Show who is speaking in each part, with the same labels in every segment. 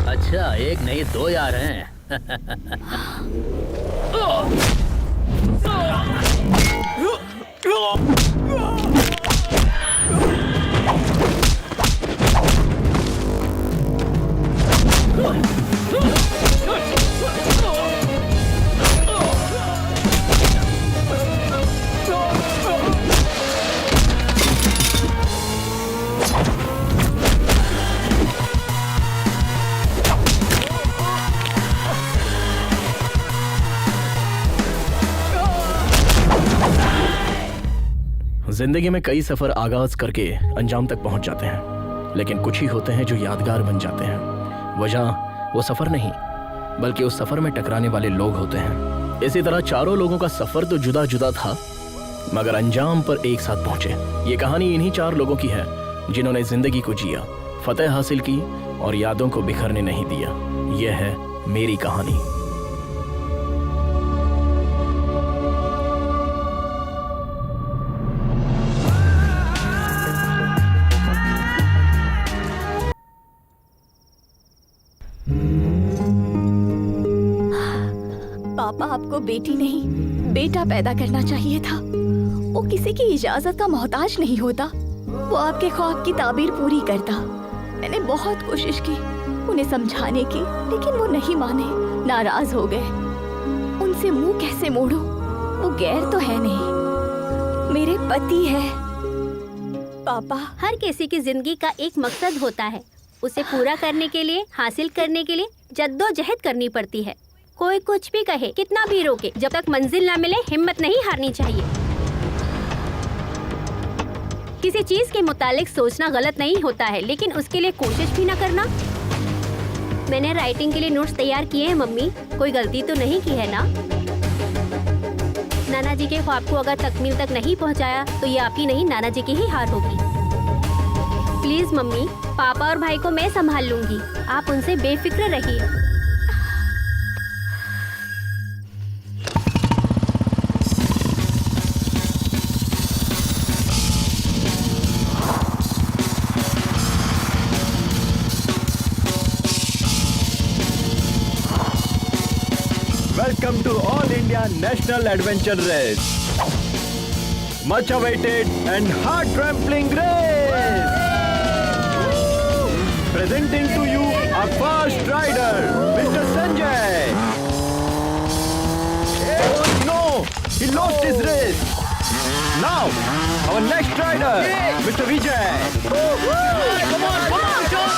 Speaker 1: अच्छा, एक नहीं दो यार हैं। जिंदगी में कई सफर आगाज करके अंजाम तक पहुंच जाते हैं, लेकिन कुछ ही होते हैं जो यादगार बन जाते हैं। वजह वो सफर नहीं, बल्कि उस सफर में टकराने वाले लोग होते हैं। इसी तरह चारों लोगों का सफर तो जुदा जुदा था, मगर अंजाम पर एक साथ पहुंचे। ये कहानी इन्हीं चार लोगों की है जिन्होंने जिंदगी को जिया, फतेह हासिल की और यादों को बिखरने नहीं दिया। यह है मेरी कहानी।
Speaker 2: पापा आपको बेटी नहीं बेटा पैदा करना चाहिए था। वो किसी की इजाजत का मोहताज नहीं होता। वो आपके ख्वाब की ताबीर पूरी करता। मैंने बहुत कोशिश की उन्हें समझाने की, लेकिन वो नहीं माने, नाराज हो गए। उनसे मुंह कैसे मोड़ूं? वो गैर तो है नहीं, मेरे पति है। पापा,
Speaker 3: हर किसी की जिंदगी का एक मकसद होता है, उसे पूरा करने के लिए, हासिल करने के लिए जद्दोजहद करनी पड़ती है। कोई कुछ भी कहे, कितना भी रोके, जब तक मंजिल ना मिले हिम्मत नहीं हारनी चाहिए। किसी चीज के मुतालिक सोचना गलत नहीं होता है, लेकिन उसके लिए कोशिश भी ना करना। मैंने राइटिंग के लिए नोट्स तैयार किए हैं मम्मी, कोई गलती तो नहीं की है ना? नाना जी के ख्वाब को अगर तकमील तक नहीं पहुंचाया तो ये आपकी नहीं, नाना जी की ही हार होगी। प्लीज मम्मी, पापा और भाई को मैं संभाल लूंगी, आप उनसे बेफिक्र रहिए।
Speaker 4: Welcome to All India National Adventure Race. Much awaited and heart-trampling race. Presenting to you our first rider, Mr. Sanjay. Oh no, he lost his race. Now, our next rider, Mr. Vijay. Come on, John.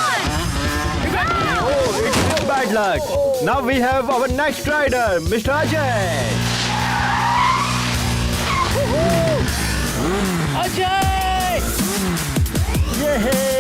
Speaker 4: Oh, it's so bad luck. Now we have our next rider, Mr. Ajay. Ajay! Yay!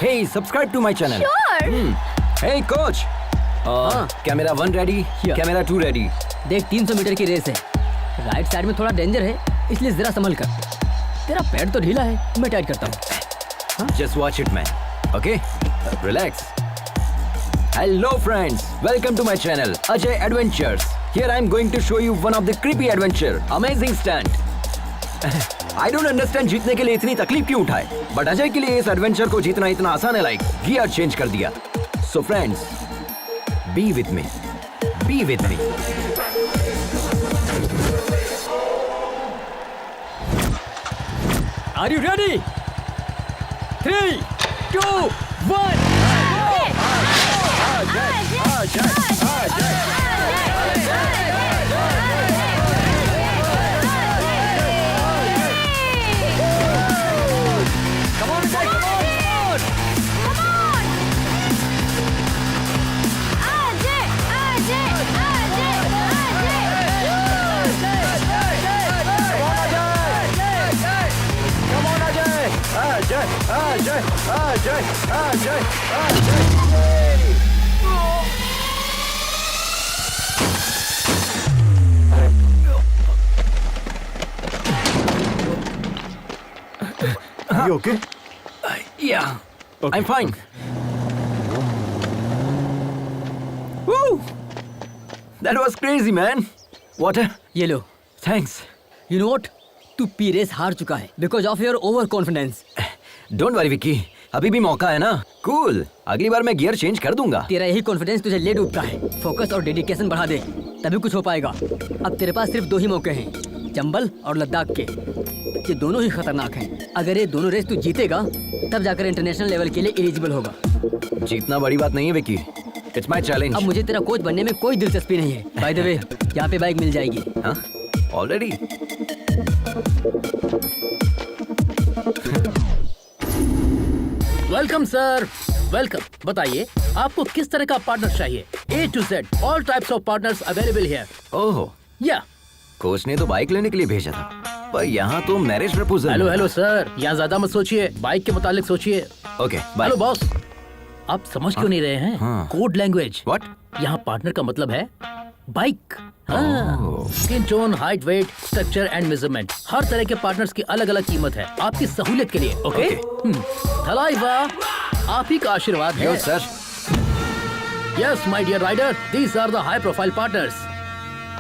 Speaker 5: Hey, subscribe to my channel.
Speaker 2: Sure.
Speaker 5: Hey coach. Camera 1 ready, camera 2 ready.
Speaker 1: देख 300 metre की race है, right side में थोड़ा danger है, इसलिए जरा संभल कर। तेरा पैर तो ढीला है, मैं टाइट करता हूँ।
Speaker 5: Just watch it, man. Okay? Relax. Hello friends, welcome to my channel, Ajay Adventures. Here I am going to show you one of the creepy adventure. Amazing stunt. I don't understand जीतने के लिए इतनी तकलीफ क्यों उठाए, but Ajay के लिए इस एडवेंचर को जीतना इतना आसान है, लाइक गियर चेंज कर दिया। So friends, be with me. Be with me.
Speaker 1: Are you ready? 3, 2, 1.
Speaker 4: Ajay Ajay Ajay Ajay You okay?
Speaker 5: Yeah,
Speaker 4: Okay.
Speaker 5: I'm fine. Woo! That was crazy, man. Water?
Speaker 6: ये लो.
Speaker 5: Thanks.
Speaker 6: You know what? तू P race हार चुका है because of your over confidence.
Speaker 5: Don't worry, Vicky. अभी भी मौका है ना. Cool. अगली बार मैं गियर चेंज कर दूंगा.
Speaker 6: तेरा यही कॉन्फिडेंस तुझे ले डूबता है. फोकस और डेडिकेशन बढ़ा दे, तभी कुछ हो पाएगा. अब तेरे पास सिर्फ 2 ही मौके हैं, चंबल और लद्दाख के. ये दोनों ही खतरनाक हैं. अगर ये दोनों रेस तू जीतेगा, तब जाकर इंटरनेशनल लेवल के लिए एलिजिबल होगा.
Speaker 5: जीतना बड़ी बात नहीं है, विक्की. It's my challenge.
Speaker 6: अब मुझे तेरा कोच बनने में कोई दिलचस्पी नहीं है. बाय द वे, यहाँ पे बाइक मिल जाएगी.
Speaker 5: हाँ? Already?
Speaker 1: Welcome sir, welcome. बताइए आपको किस तरह का पार्टनर चाहिए? A to Z, all types of partners available here.
Speaker 5: ओहो.
Speaker 1: या
Speaker 5: कोच ने तो बाइक लेने के लिए भेजा था, पर यहाँ तो marriage proposal.
Speaker 1: Hello hello sir, यहाँ ज्यादा मत सोचिए, बाइक के मुतालिक सोचिए.
Speaker 5: Okay, bye.
Speaker 1: हेलो बॉस, आप समझ क्यों नहीं रहे हैं?
Speaker 5: हाँ.
Speaker 1: Code language.
Speaker 5: What?
Speaker 1: यहाँ पार्टनर का मतलब है bike.
Speaker 5: Oh.
Speaker 1: Skin tone, height, weight, structure and measurement, हर तरह के पार्टनर्स की अलग अलग कीमत है आपकी सहूलियत के लिए. ओके. थलाइवा, आप ही का आशीर्वाद है.
Speaker 5: Yo, sir.
Speaker 1: Yes my dear rider, these are the high profile partners.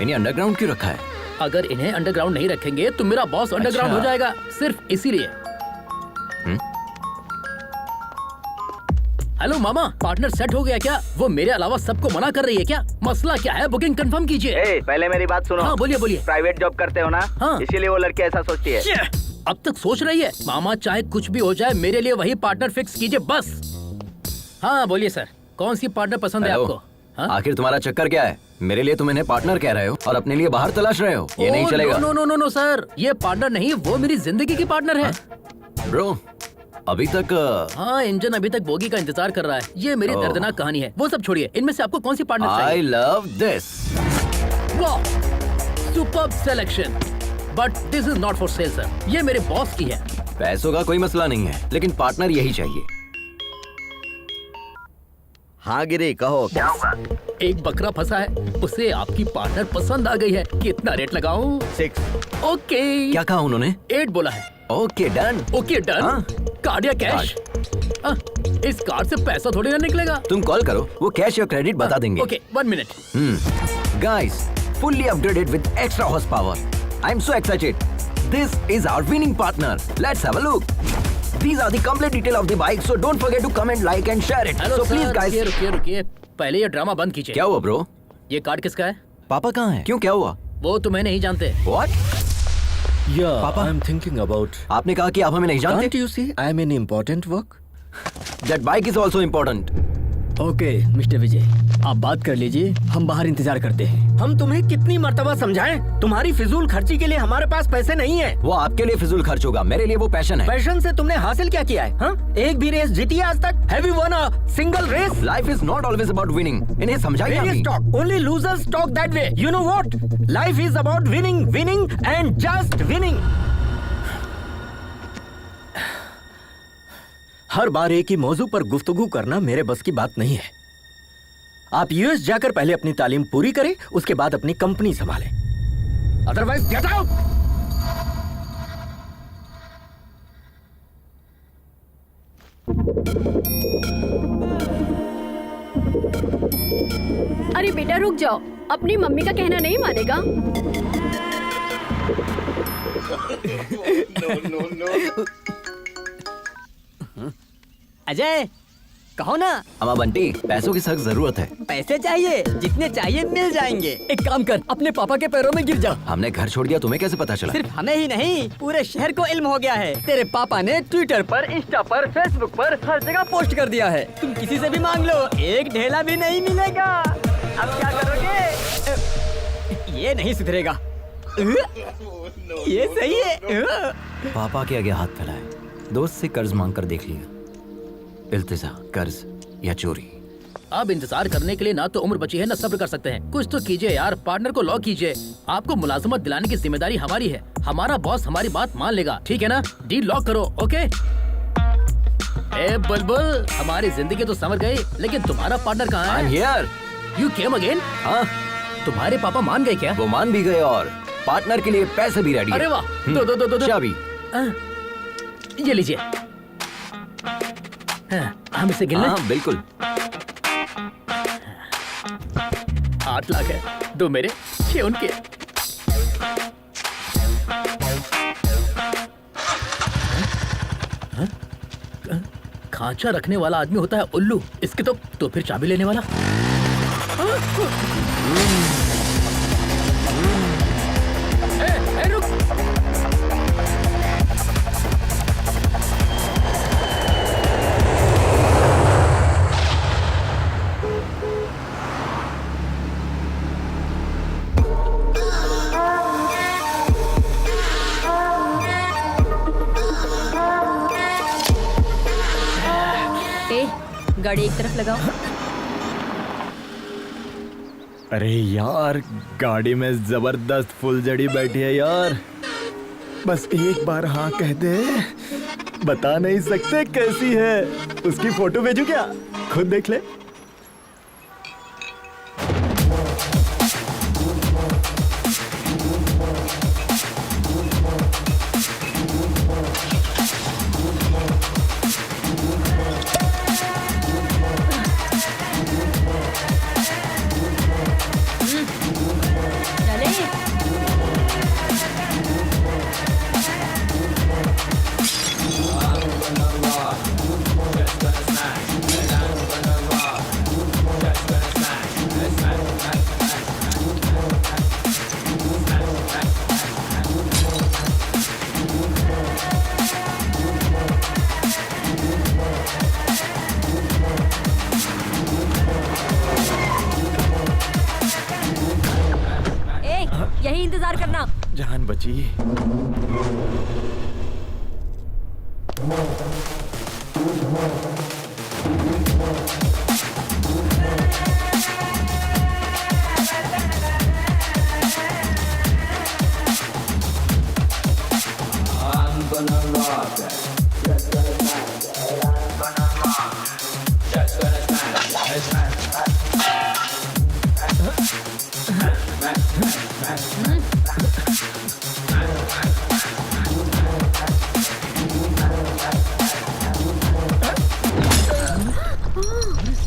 Speaker 5: इन्हें अंडरग्राउंड क्यों रखा है?
Speaker 1: अगर इन्हें अंडरग्राउंड नहीं रखेंगे तो मेरा बॉस अंडरग्राउंड
Speaker 5: अच्छा.
Speaker 1: हो जाएगा, सिर्फ इसीलिए. हेलो मामा, पार्टनर सेट हो गया क्या? वो मेरे अलावा सबको मना कर रही है क्या? मसला क्या है? बुकिंग कंफर्म कीजिए.
Speaker 7: ए, पहले मेरी बात सुनो.
Speaker 1: हाँ बोलिए बोलिए.
Speaker 7: प्राइवेट जॉब करते हो ना?
Speaker 1: हाँ.
Speaker 7: इसीलिए वो लड़की ऐसा सोचती है.
Speaker 1: अब तक सोच रही है. मामा चाहे कुछ भी हो जाए, मेरे लिए वही पार्टनर फिक्स कीजिए बस. हाँ बोलिए सर, कौन सी पार्टनर पसंद है
Speaker 5: हेलो.
Speaker 1: आपको? हाँ?
Speaker 5: आखिर तुम्हारा चक्कर क्या है? मेरे लिए तुम इन्हें पार्टनर कह रहे हो और अपने लिए बाहर तलाश रहे हो. ये नहीं चलेगा.
Speaker 1: No no no no sir, ये पार्टनर नहीं, वो मेरी जिंदगी की पार्टनर है.
Speaker 5: ब्रो, अभी तक
Speaker 1: हाँ, इंजन अभी तक बोगी का इंतजार कर रहा है. ये मेरी
Speaker 5: ओह.
Speaker 1: दर्दनाक कहानी है. वो सब छोड़िए, इनमें से आपको कौन सी पार्टनर
Speaker 5: आई
Speaker 1: चाहिए?
Speaker 5: Love this.
Speaker 1: वाह, superb selection. But this is not for sale sir, ये मेरे बॉस की है.
Speaker 5: पैसों का कोई मसला नहीं है, लेकिन पार्टनर यही चाहिए.
Speaker 4: हाँ गिरी, कहो.
Speaker 7: क्या होगा?
Speaker 1: एक बकरा फंसा है, उसे आपकी पार्टनर पसंद आ गई है. कितना रेट लगाऊं?
Speaker 4: 6.
Speaker 1: ओके.
Speaker 5: क्या कहा उन्होंने?
Speaker 1: 8 बोला है.
Speaker 5: Okay, done.
Speaker 1: Okay done.
Speaker 5: हाँ.
Speaker 1: कार्ड या कैश? इस कार्ड से पैसा थोड़ी ना निकलेगा.
Speaker 5: तुम कॉल करो, वो कैश या क्रेडिट बता देंगे.
Speaker 1: Okay, 1 minute.
Speaker 5: Guys, fully upgraded with extra horsepower. I'm so excited. This is our winning partner. Let's have a look. These are the complete detail of the bike, so don't forget to comment, like and share it.
Speaker 1: Hello
Speaker 5: So please
Speaker 1: sir,
Speaker 5: guys.
Speaker 1: रुकिए रुकिए, पहले ये drama बंद कीजिए.
Speaker 5: क्या हुआ bro?
Speaker 1: ये card किसका है?
Speaker 5: पापा कहाँ हैं? क्यों, क्या हुआ?
Speaker 1: वो तुम्हें नहीं जानते.
Speaker 5: What?
Speaker 4: Yeah,
Speaker 5: Papa?
Speaker 4: I'm thinking about.
Speaker 5: आपने कहा कि आप हमें नहीं जानते?
Speaker 4: Can't you see I'm in important work?
Speaker 5: That bike is also important.
Speaker 6: Okay mister Vijay, आप बात कर लीजिए, हम बाहर इंतजार करते हैं.
Speaker 8: हम तुम्हें कितनी मर्तबा समझाएं? तुम्हारी फिजूल खर्ची के लिए हमारे पास पैसे नहीं है.
Speaker 5: वो आपके लिए फिजूल खर्च होगा, मेरे लिए वो पैशन है.
Speaker 8: पैशन से तुमने हासिल क्या किया है? हाँ? एक भी रेस जीती है आज तक? Have you won a single race?
Speaker 5: Life is not always about winning. इन्हें समझाइए
Speaker 8: Various
Speaker 5: अभी.
Speaker 8: talk. Only losers talk that way. You know what? Life is about winning, winning and just winning. हर बार एक ही मौजू पर गुफ्तगू करना मेरे बस की बात नहीं है. आप यूएस जाकर पहले अपनी तालीम पूरी करें, उसके बाद अपनी कंपनी संभालें. Otherwise get out.
Speaker 2: अरे बेटा रुक जाओ, अपनी मम्मी का कहना नहीं मानेगा.
Speaker 6: अजय, कहो ना.
Speaker 5: अम्मा बंटी, पैसों की सख्त जरूरत है.
Speaker 6: पैसे चाहिए, जितने चाहिए मिल जाएंगे. एक काम कर, अपने पापा के पैरों में गिर जा.
Speaker 5: हमने घर छोड़ दिया, तुम्हें कैसे पता चला?
Speaker 6: सिर्फ हमें ही नहीं, पूरे शहर को इल्म हो गया है. तेरे पापा ने ट्विटर पर, इंस्टा पर, फेसबुक पर हर जगह पोस्ट कर दिया है. तुम किसी से भी मांग लो, एक ढेला भी नहीं मिलेगा. अब क्या करोगे? ये नहीं सुधरेगा. ये सही है.
Speaker 5: पापा के आगे हाथ फैलाए, दोस्त से कर्ज मांग कर देख लिया. इल्तिजा, कर्ज या चोरी.
Speaker 1: अब इंतजार करने के लिए ना तो उम्र बची है, ना सब्र कर सकते हैं. कुछ तो कीजिए यार, पार्टनर को लॉक कीजिए. आपको मुलाजमत दिलाने की जिम्मेदारी हमारी है. हमारा बॉस हमारी बात मान लेगा, ठीक है ना? डील लॉक करो. ओके. ए बुलबुल, हमारी जिंदगी तो संवर गई, लेकिन तुम्हारा पार्टनर कहाँ
Speaker 5: आई एम
Speaker 1: है?
Speaker 5: हियर।
Speaker 1: You came again?
Speaker 5: हाँ,
Speaker 1: तुम्हारे पापा मान गए क्या?
Speaker 5: वो मान भी गए और पार्टनर के लिए पैसे भी रेडी है।
Speaker 1: अरे वाह, दो।
Speaker 5: चाबी।
Speaker 1: ये लीजिए। हम इसे गिन लें?
Speaker 5: हाँ बिल्कुल।
Speaker 1: 8 लाख है, 2 मेरे, 6 उनके। खांचा रखने वाला आदमी होता है उल्लू, इसके तो फिर चाबी लेने वाला। ए, रुक।
Speaker 2: ए, गाड़ी एक तरफ लगाओ।
Speaker 4: अरे यार, गाड़ी में जबरदस्त फुलझड़ी बैठी है यार। बस एक बार हाँ कह दे, बता नहीं सकते कैसी है। उसकी फोटो भेजू क्या? खुद देख ले।
Speaker 2: चले। ए, यही इंतजार करना।
Speaker 4: जान बची।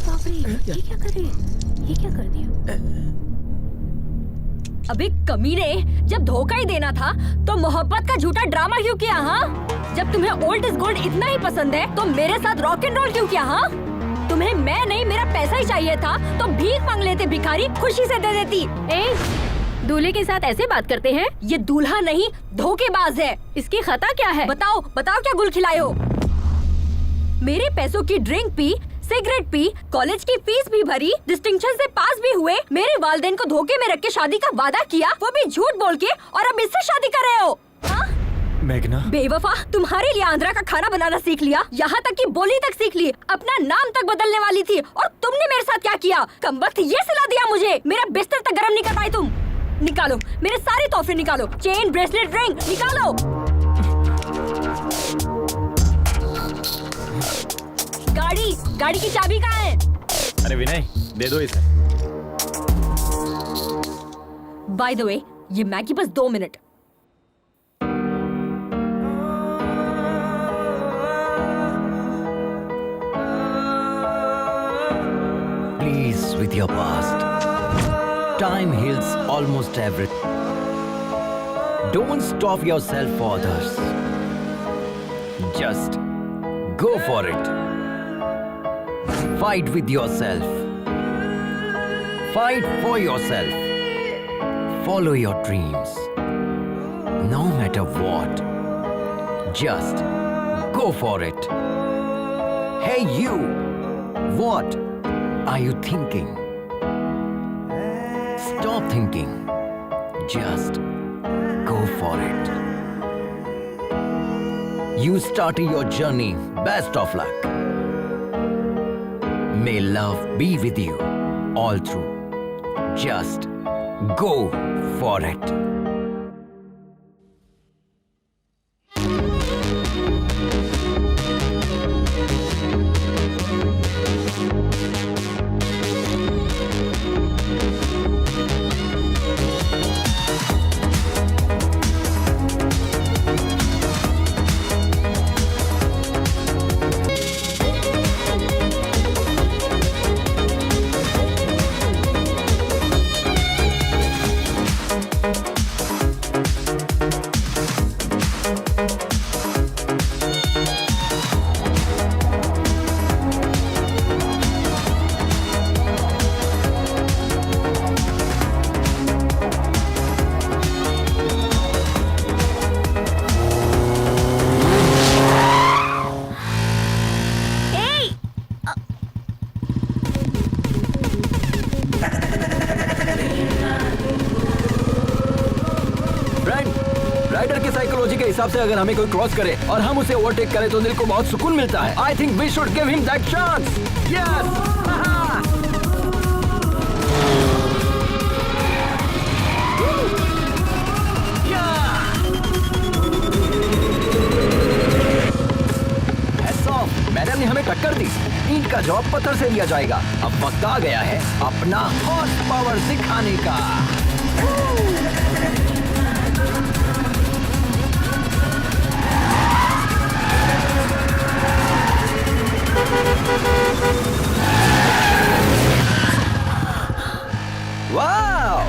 Speaker 3: बाप रे, ये क्या कर रही है? ये क्या कर दिया?
Speaker 2: अबे कमीने, जब धोखा ही देना था तो मोहब्बत का झूठा ड्रामा क्यों किया? हाँ, जब तुम्हें ओल्ड इज गोल्ड इतना ही पसंद है तो मेरे साथ रॉक एंड रोल क्यों किया? हाँ, तुम्हें मैं नहीं मेरा पैसा ही चाहिए था तो भीख मांग लेते भिखारी, खुशी से दे देती।
Speaker 3: ए, दूल्हे के साथ ऐसे बात करते हैं?
Speaker 2: ये दूल्हा नहीं धोखेबाज है।
Speaker 3: इसकी खता क्या है?
Speaker 2: बताओ बताओ क्या गुल खिलाए हो? मेरे पैसों की drink P, cigarette P, college की फीस भी भरी, डिस्टिंक्शन से पास भी हुए, मेरे वालिदैन को धोखे में रख के शादी का वादा किया, वो भी झूठ बोल के, और अब इससे शादी कर रहे हो? हाँ?
Speaker 4: मेघना,
Speaker 2: बेवफा, तुम्हारे लिए आंध्रा का खाना बनाना सीख लिया, यहाँ तक कि बोली तक सीख ली, अपना नाम तक बदलने वाली थी, और तुमने मेरे साथ क्या किया? कमबख्त ये सिला दिया मुझे, मेरा बिस्तर तक गर्म नहीं कर पाई तुम। निकालो मेरे सारे तोहफे, निकालो, चेन, ब्रेसलेट, रिंग निकालो। गाड़ी की चाबी कहाँ है?
Speaker 4: अरे विनय, दे दो इसे।
Speaker 2: बाय द वे, ये मैगी बस 2 minute.
Speaker 5: Please, with your past. Time heals almost everything. Don't stop yourself for others. Just go for it. Fight with yourself. Fight for yourself. Follow your dreams. No matter what. Just go for it. Hey you! What are you thinking? Stop thinking. Just go for it. You started your journey. Best of luck. May love be with you all through. Just go for it. Psychology के हिसाब से अगर हमें कोई cross करे और हम उसे ओवरटेक करें तो दिल को बहुत सुकून मिलता है। I think we should give him that chance. Yes. Madam ने हमें टक्कर दी। ईंट का जवाब पत्थर से दिया जाएगा। अब वक्त आ गया है अपना हॉर्स पावर दिखाने का। Wow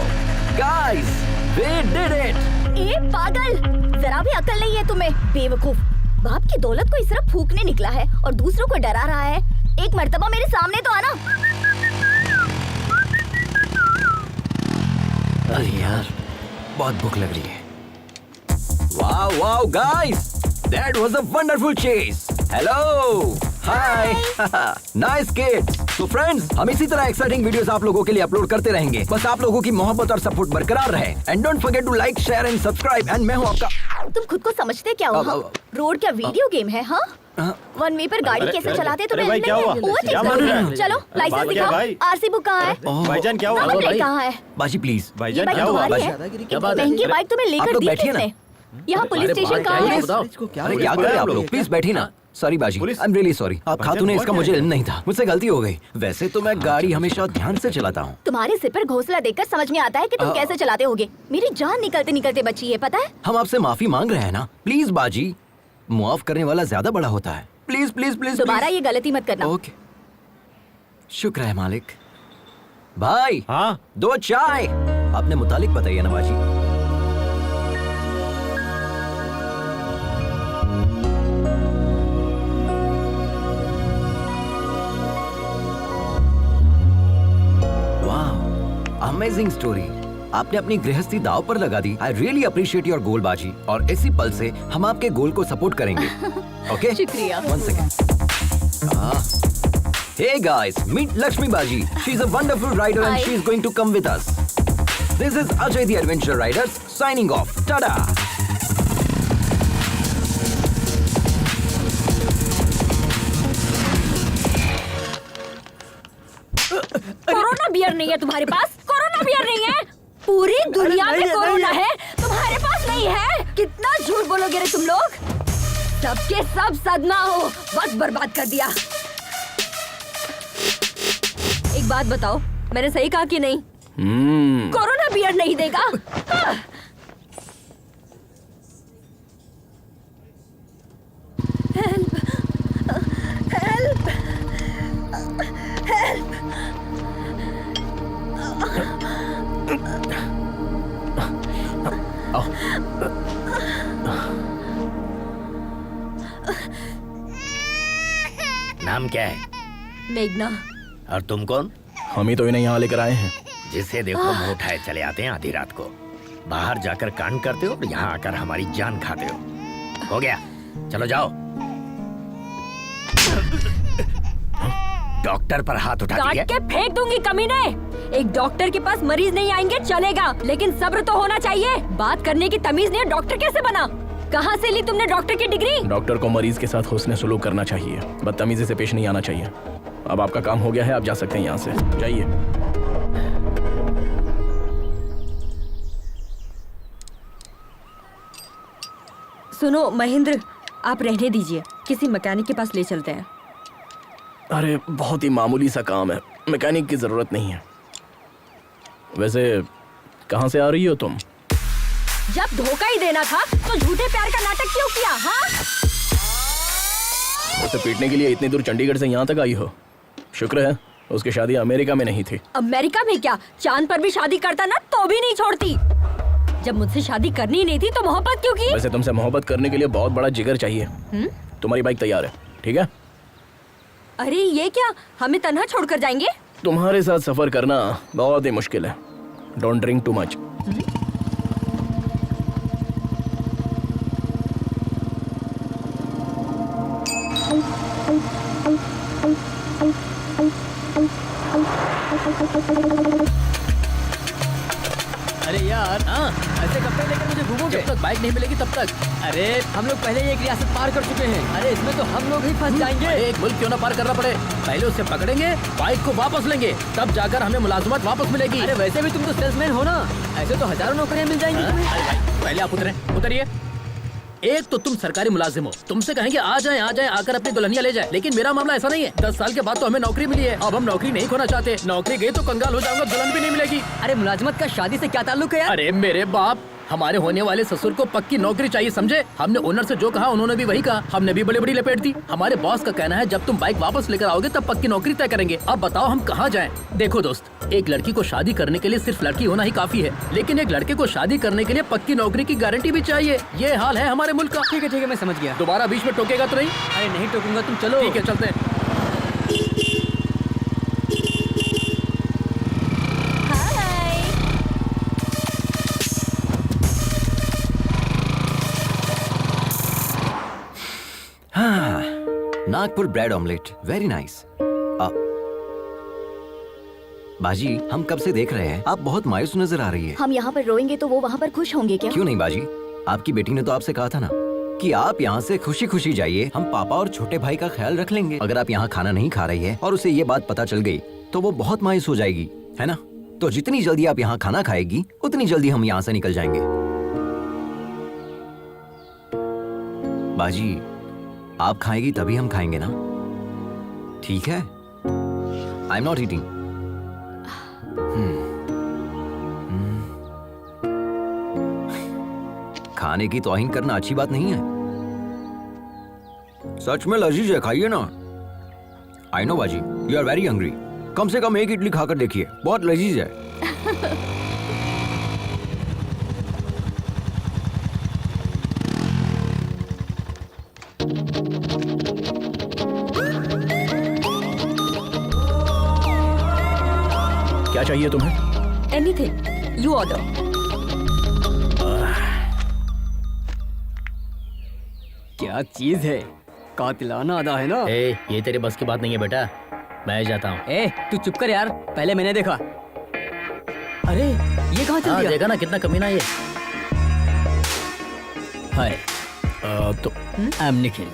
Speaker 5: guys, we did it.
Speaker 2: ए पागल, जरा भी अकल नहीं है तुम्हें, बेवकूफ। बाप की दौलत को इस तरह फूकने निकला है और दूसरों को डरा रहा है। एक मर्तबा मेरे सामने तो आना।
Speaker 5: अरे यार, बहुत भूख लग रही है। Wow wow guys, that was a wonderful chess. Hello, hi, nice kid. तो फ्रेंड्स, हम इसी तरह एक्साइटिंग वीडियोस आप लोगों के लिए अपलोड करते रहेंगे। बस आप लोगों की मोहब्बत और सपोर्ट बरकरार रहे। And don't forget to like, share and subscribe. And मैं हूं आपका।
Speaker 2: तुम खुद को समझते क्या हो? हाँ? रोड क्या वीडियो गेम है? हाँ, वन वे पर गाड़ी कैसे चलाते तो
Speaker 4: भाई, क्या हुआ? क्या मार रहे हैं?
Speaker 2: चलो लाइसेंस
Speaker 4: बात क्या
Speaker 2: दिखाओ।
Speaker 4: भाई?
Speaker 2: आरसी बुक कहाँ है?
Speaker 4: भाईजान क्या हुआ?
Speaker 2: नंबर प्लेट कहाँ है?
Speaker 5: बाजी प्लीज।
Speaker 2: ये
Speaker 4: भाईजान
Speaker 2: बाइक
Speaker 4: क्या हुआ?
Speaker 2: तुम्हारी
Speaker 4: बाजी-
Speaker 2: है?
Speaker 1: क्या बात है?
Speaker 2: महंगी बाइक तुम्हें
Speaker 5: आप
Speaker 2: लेकर
Speaker 5: लोग
Speaker 2: दी
Speaker 5: बैठिए ना।
Speaker 2: किसने? यहाँ पुलिस स्टेशन कहाँ है?
Speaker 5: अरे क्या कर रहे हैं आप लोग? प्लीज बैठिए ना। सॉरी बाजी, आई एम रियली सॉरी। आप खातून ने इसका मुझे इल्म नहीं था। मुझसे गलती हो गई। वैसे तो मैं गाड़ी हमेशा ध्यान से चलाता हूँ।
Speaker 2: तुम्हारे सिर पर घोंसला देखकर समझ में आता है कि तुम कैसे चलाते होगे। मेरी जान निकलते निकलते बची है, पता है?
Speaker 5: हम आपसे माफी मांग रहे हैं ना। प्लीज बाजी, मुआफ करने वाला ज्यादा बड़ा होता है। प्लीज प्लीज प्लीज
Speaker 2: दोबारा ये गलती मत करना।
Speaker 5: ओके, शुक्र है मालिक। भाई,
Speaker 4: हाँ
Speaker 5: 2 चाय। अपने मुतालिक बताइए ना बाजी। Amazing story. आपने अपनी गृहस्थी दाव पर लगा दी। I really appreciate your goal बाजी। और इसी पल से हम आपके गोल को सपोर्ट करेंगे। ओके,
Speaker 2: शुक्रिया।
Speaker 5: 1 second. Hey guys, meet Lakshmi बाजी। She is a wonderful rider and
Speaker 2: Hi.
Speaker 5: She is going to come with us. This is Ajay the adventure riders signing off. Tata.
Speaker 3: Corona beer नहीं है तुम्हारे पास? कोरोना बियर नहीं है? पूरी दुनिया में कोरोना है, तुम्हारे पास नहीं है? कितना झूठ बोलोगे रे तुम लोग? सबके सब सदमा हो, वक्त बर्बाद कर दिया। एक बात बताओ, मैंने सही कहा कि नहीं? कोरोना बियर नहीं देगा? हाँ। Help, help, help.
Speaker 8: नाम क्या है?
Speaker 3: मेघना।
Speaker 8: और तुम कौन?
Speaker 1: हम ही तो इन्हें यहाँ लेकर आए हैं।
Speaker 8: जिसे देखो मुंह उठाए चले आते हैं आधी रात को। बाहर जाकर कांड करते हो और यहाँ आकर हमारी जान खाते हो गया? चलो जाओ। डॉक्टर पर हाथ उठा
Speaker 3: काट
Speaker 8: दिया।
Speaker 3: के फेंक दूंगी कमीने। एक डॉक्टर के पास मरीज नहीं आएंगे चलेगा, लेकिन सब्र तो होना चाहिए। बात करने की तमीज नहीं है, डॉक्टर कैसे बना? कहाँ से ली तुमने डॉक्टर की डिग्री?
Speaker 1: डॉक्टर को मरीज के साथ हुस्न सलूक करना चाहिए, बदतमीजी से पेश नहीं आना चाहिए। अब आपका काम हो गया है, आप जा सकते हैं यहाँ से। जाइए।
Speaker 3: सुनो महेंद्र, आप रहने दीजिए, किसी मैकेनिक के पास ले चलते हैं।
Speaker 1: अरे बहुत ही मामूली सा काम है, मैकेनिक की जरूरत नहीं है। वैसे कहाँ से आ रही हो तुम?
Speaker 3: जब धोखा ही देना था तो झूठे प्यार का नाटक क्यों किया? हाँ,
Speaker 1: उसे पीटने के लिए इतनी दूर चंडीगढ़ से यहाँ तक आई हो। शुक्र है उसकी शादी अमेरिका में नहीं थी।
Speaker 3: अमेरिका में क्या, चांद पर भी शादी करता ना तो भी नहीं छोड़ती। जब मुझसे शादी करनी ही नहीं थी तो मोहब्बत क्यों की?
Speaker 1: वैसे तुमसे मोहब्बत करने के लिए बहुत बड़ा जिगर चाहिए। तुम्हारी बाइक तैयार है, ठीक है?
Speaker 3: अरे ये क्या, हमें तन्हा छोड़कर जाएंगे?
Speaker 1: तुम्हारे साथ सफर करना बहुत ही मुश्किल है। Don't drink too much.
Speaker 6: अरे यार,
Speaker 1: हाँ,
Speaker 6: ऐसे कब तक लेकर मुझे घूमोगे?
Speaker 1: जब तक बाइक नहीं मिलेगी तब तक।
Speaker 6: अरे हम लोग पहले ही एक रियासत पार कर चुके हैं। अरे इसमें तो हम लोग ही फंस जाएंगे।
Speaker 1: एक मुल्क क्यों ना पार करना पड़े, पहले उसे पकड़ेंगे, बाइक को वापस लेंगे, तब जाकर हमें मुलाजमत वापस मिलेगी।
Speaker 6: अरे वैसे भी तुम तो सेल्समैन हो ना, ऐसे तो हजारों नौकरियां मिल जाएंगी तुम्हें।
Speaker 1: अरे भाई, पहले आप उतरिए। एक तो तुम सरकारी मुलाजिम हो, तुमसे कहेंगे आ जाएं आकर अपनी दुल्हनिया ले जाए, लेकिन मेरा मामला ऐसा नहीं है। 10 साल के बाद तो हमें नौकरी मिली है, अब हम नौकरी नहीं खोना चाहते। नौकरी गई तो कंगाल हो जाऊंगा, दुल्हन भी नहीं मिलेगी।
Speaker 6: अरे मुलाजमत का शादी से क्या ताल्लुक है यार?
Speaker 1: अरे मेरे बाप, हमारे होने वाले ससुर को पक्की नौकरी चाहिए, समझे? हमने ओनर से जो कहा उन्होंने भी वही कहा, हमने भी बड़ी बड़ी लपेट दी। हमारे बॉस का कहना है जब तुम बाइक वापस लेकर आओगे तब पक्की नौकरी तय करेंगे। अब बताओ हम कहाँ जाएं? देखो दोस्त, एक लड़की को शादी करने के लिए सिर्फ लड़की होना ही काफी है, लेकिन एक लड़के को शादी करने के लिए पक्की नौकरी की गारंटी भी चाहिए। ये हाल है हमारे मुल्क का।
Speaker 6: ठीक है मैं समझ गया।
Speaker 1: दोबारा बीच में टोकेगा तो नहीं?
Speaker 6: अरे नहीं टोकूंगा, तुम चलो।
Speaker 1: ठीक है, चलते हैं।
Speaker 5: Nagpur bread omelette, very nice. बाजी, हम कब से देख रहे हैं, आप बहुत मायूस नजर आ रही है।
Speaker 2: हम यहाँ पर रोएंगे तो वो वहाँ पर खुश होंगे क्या?
Speaker 5: क्यों नहीं बाजी, आपकी बेटी ने तो आपसे कहा था ना कि आप यहाँ से खुशी खुशी जाइए, हम पापा और छोटे भाई का ख्याल रख लेंगे। अगर आप यहाँ खाना नहीं खा रही है और उसे ये बात पता चल गई तो वो बहुत मायूस हो जाएगी, है ना? तो जितनी जल्दी आप यहाँ खाना खाएगी उतनी जल्दी हम यहाँ से निकल जाएंगे। बाजी, आप खाएगी तभी हम खाएंगे ना, ठीक है? I am not eating. खाने की तौहीन करना अच्छी बात नहीं है। सच में लजीज है, खाइए ना। आई नो बाजी, यू आर वेरी हंग्री। कम से कम एक इडली खाकर देखिए, बहुत लजीज है।
Speaker 1: क्या चाहिए तुम्हें?
Speaker 2: Anything you order.
Speaker 6: क्या चीज है, कातिलाना अदा है ना।
Speaker 1: ये तेरे बस की बात नहीं है बेटा, मैं जाता हूँ।
Speaker 6: तू चुप कर यार, पहले मैंने देखा। अरे ये कहाँ चल गया?
Speaker 1: देखा ना कितना कमीना ये।
Speaker 6: हाय,
Speaker 1: तो
Speaker 6: आई एम निखिल।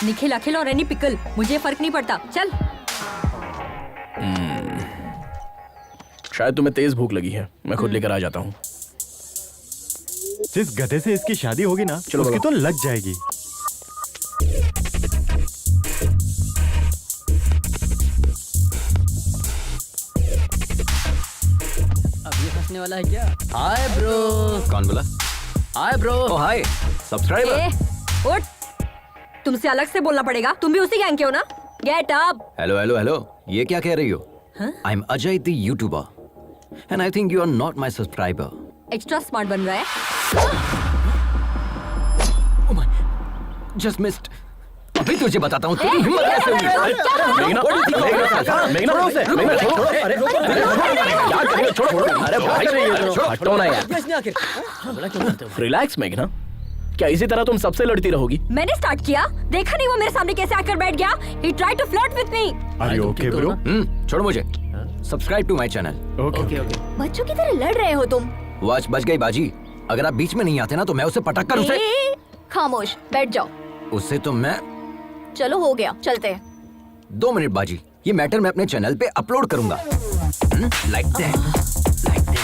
Speaker 2: निखिल, अखिल और एनी पिकल, मुझे फर्क नहीं पड़ता। चल।
Speaker 1: शायद तुम्हें तेज भूख लगी है, मैं खुद लेकर आ जाता हूँ।
Speaker 4: जिस गधे से इसकी शादी होगी ना,
Speaker 1: चलो
Speaker 4: उसकी
Speaker 1: बाबा।
Speaker 4: तो लग जाएगी।
Speaker 6: अब ये फंसने वाला है क्या?
Speaker 1: Hi bro.
Speaker 5: कौन बोला?
Speaker 1: Hi bro.
Speaker 5: Oh hi subscriber.
Speaker 2: उठ, तुमसे अलग से बोलना पड़ेगा, तुम भी उसी गैंग के हो ना? Get up.
Speaker 5: Hello hello hello, ये क्या कह रही हो? I am Ajay the YouTuber and I think you are not my subscriber.
Speaker 2: Extra smart बन रहा है।
Speaker 5: Just missed. अभी तुझे बताता हूँ तेरी हिम्मत कैसे हुई।
Speaker 1: हटो ना यार।
Speaker 6: इसने आखिर
Speaker 1: रिलैक्स मेघना, क्या इसी तरह तुम सबसे लड़ती रहोगी?
Speaker 2: मैंने स्टार्ट किया, देखा नहीं वो मेरे सामने कैसे आकर बैठ गया। He tried to flirt with me.
Speaker 4: Are you okay, bro?
Speaker 5: छोड़ मुझे। Subscribe to my channel.
Speaker 1: Okay.
Speaker 2: बच्चों की तरह लड़ रहे हो तुम।
Speaker 5: वॉच बच गई बाजी, अगर आप बीच में नहीं आते ना तो मैं उसे पटक कर उसे
Speaker 2: खामोश बैठ जाओ।
Speaker 5: उससे तो मैं
Speaker 2: चलो हो गया, चलते हैं।
Speaker 5: 2 मिनट बाजी, ये मैटर मैं अपने चैनल पे अपलोड करूंगा। Like that, like that.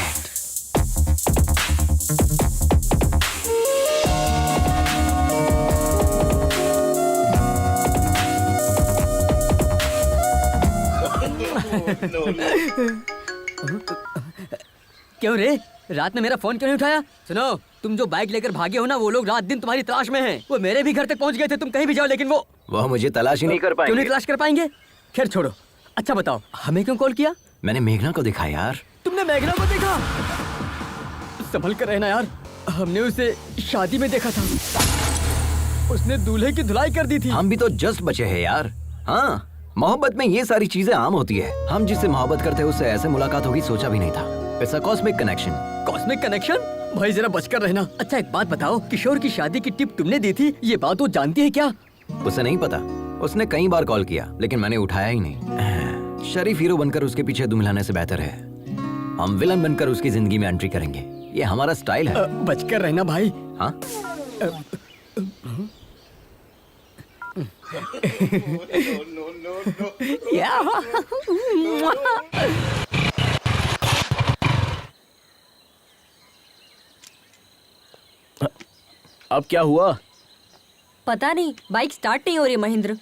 Speaker 6: क्यों रे, रात में मेरा फोन क्यों नहीं उठाया? सुनो, तुम जो बाइक लेकर भागे हो ना, वो लोग रात दिन तुम्हारी तलाश में हैं। वो मेरे भी घर तक पहुंच गए थे, तुम कहीं भी जाओ, लेकिन वो
Speaker 5: मुझे तलाश ही नहीं कर
Speaker 6: क्यों
Speaker 5: पाएंगे।
Speaker 6: नहीं तलाश कर पाएंगे? खैर छोड़ो। अच्छा बताओ, हमें क्यों कॉल किया?
Speaker 5: मैंने मेघना को देखा यार।
Speaker 6: तुमने मेघना को देखा? संभल कर रहना यार, हमने उसे शादी में देखा था। उसने दूल्हे की धुलाई कर दी थी।
Speaker 5: हम भी तो जस्ट बचे हैं यार। हाँ, मोहब्बत में ये सारी चीजें आम होती है। हम जिससे मोहब्बत करते हैं उससे ऐसे मुलाकात होगी सोचा भी नहीं था। It's a cosmic connection.
Speaker 6: Cosmic connection? भाई जरा बचकर रहना। अच्छा एक बात बताओ, किशोर की शादी की टिप तुमने दी थी, ये बात वो जानती है क्या?
Speaker 5: उसे नहीं पता, उसने कई बार कॉल किया लेकिन मैंने उठाया ही नहीं। शरीफ हीरो बनकर उसके पीछे दुम हिलाने से बेहतर है हम विलन बनकर उसकी जिंदगी में एंट्री करेंगे। ये हमारा स्टाइल है।
Speaker 6: बचकर रहना भाई।
Speaker 5: हाँ?
Speaker 1: अब क्या हुआ?
Speaker 9: पता नहीं, बाइक स्टार्ट नहीं हो रही महेंद्र।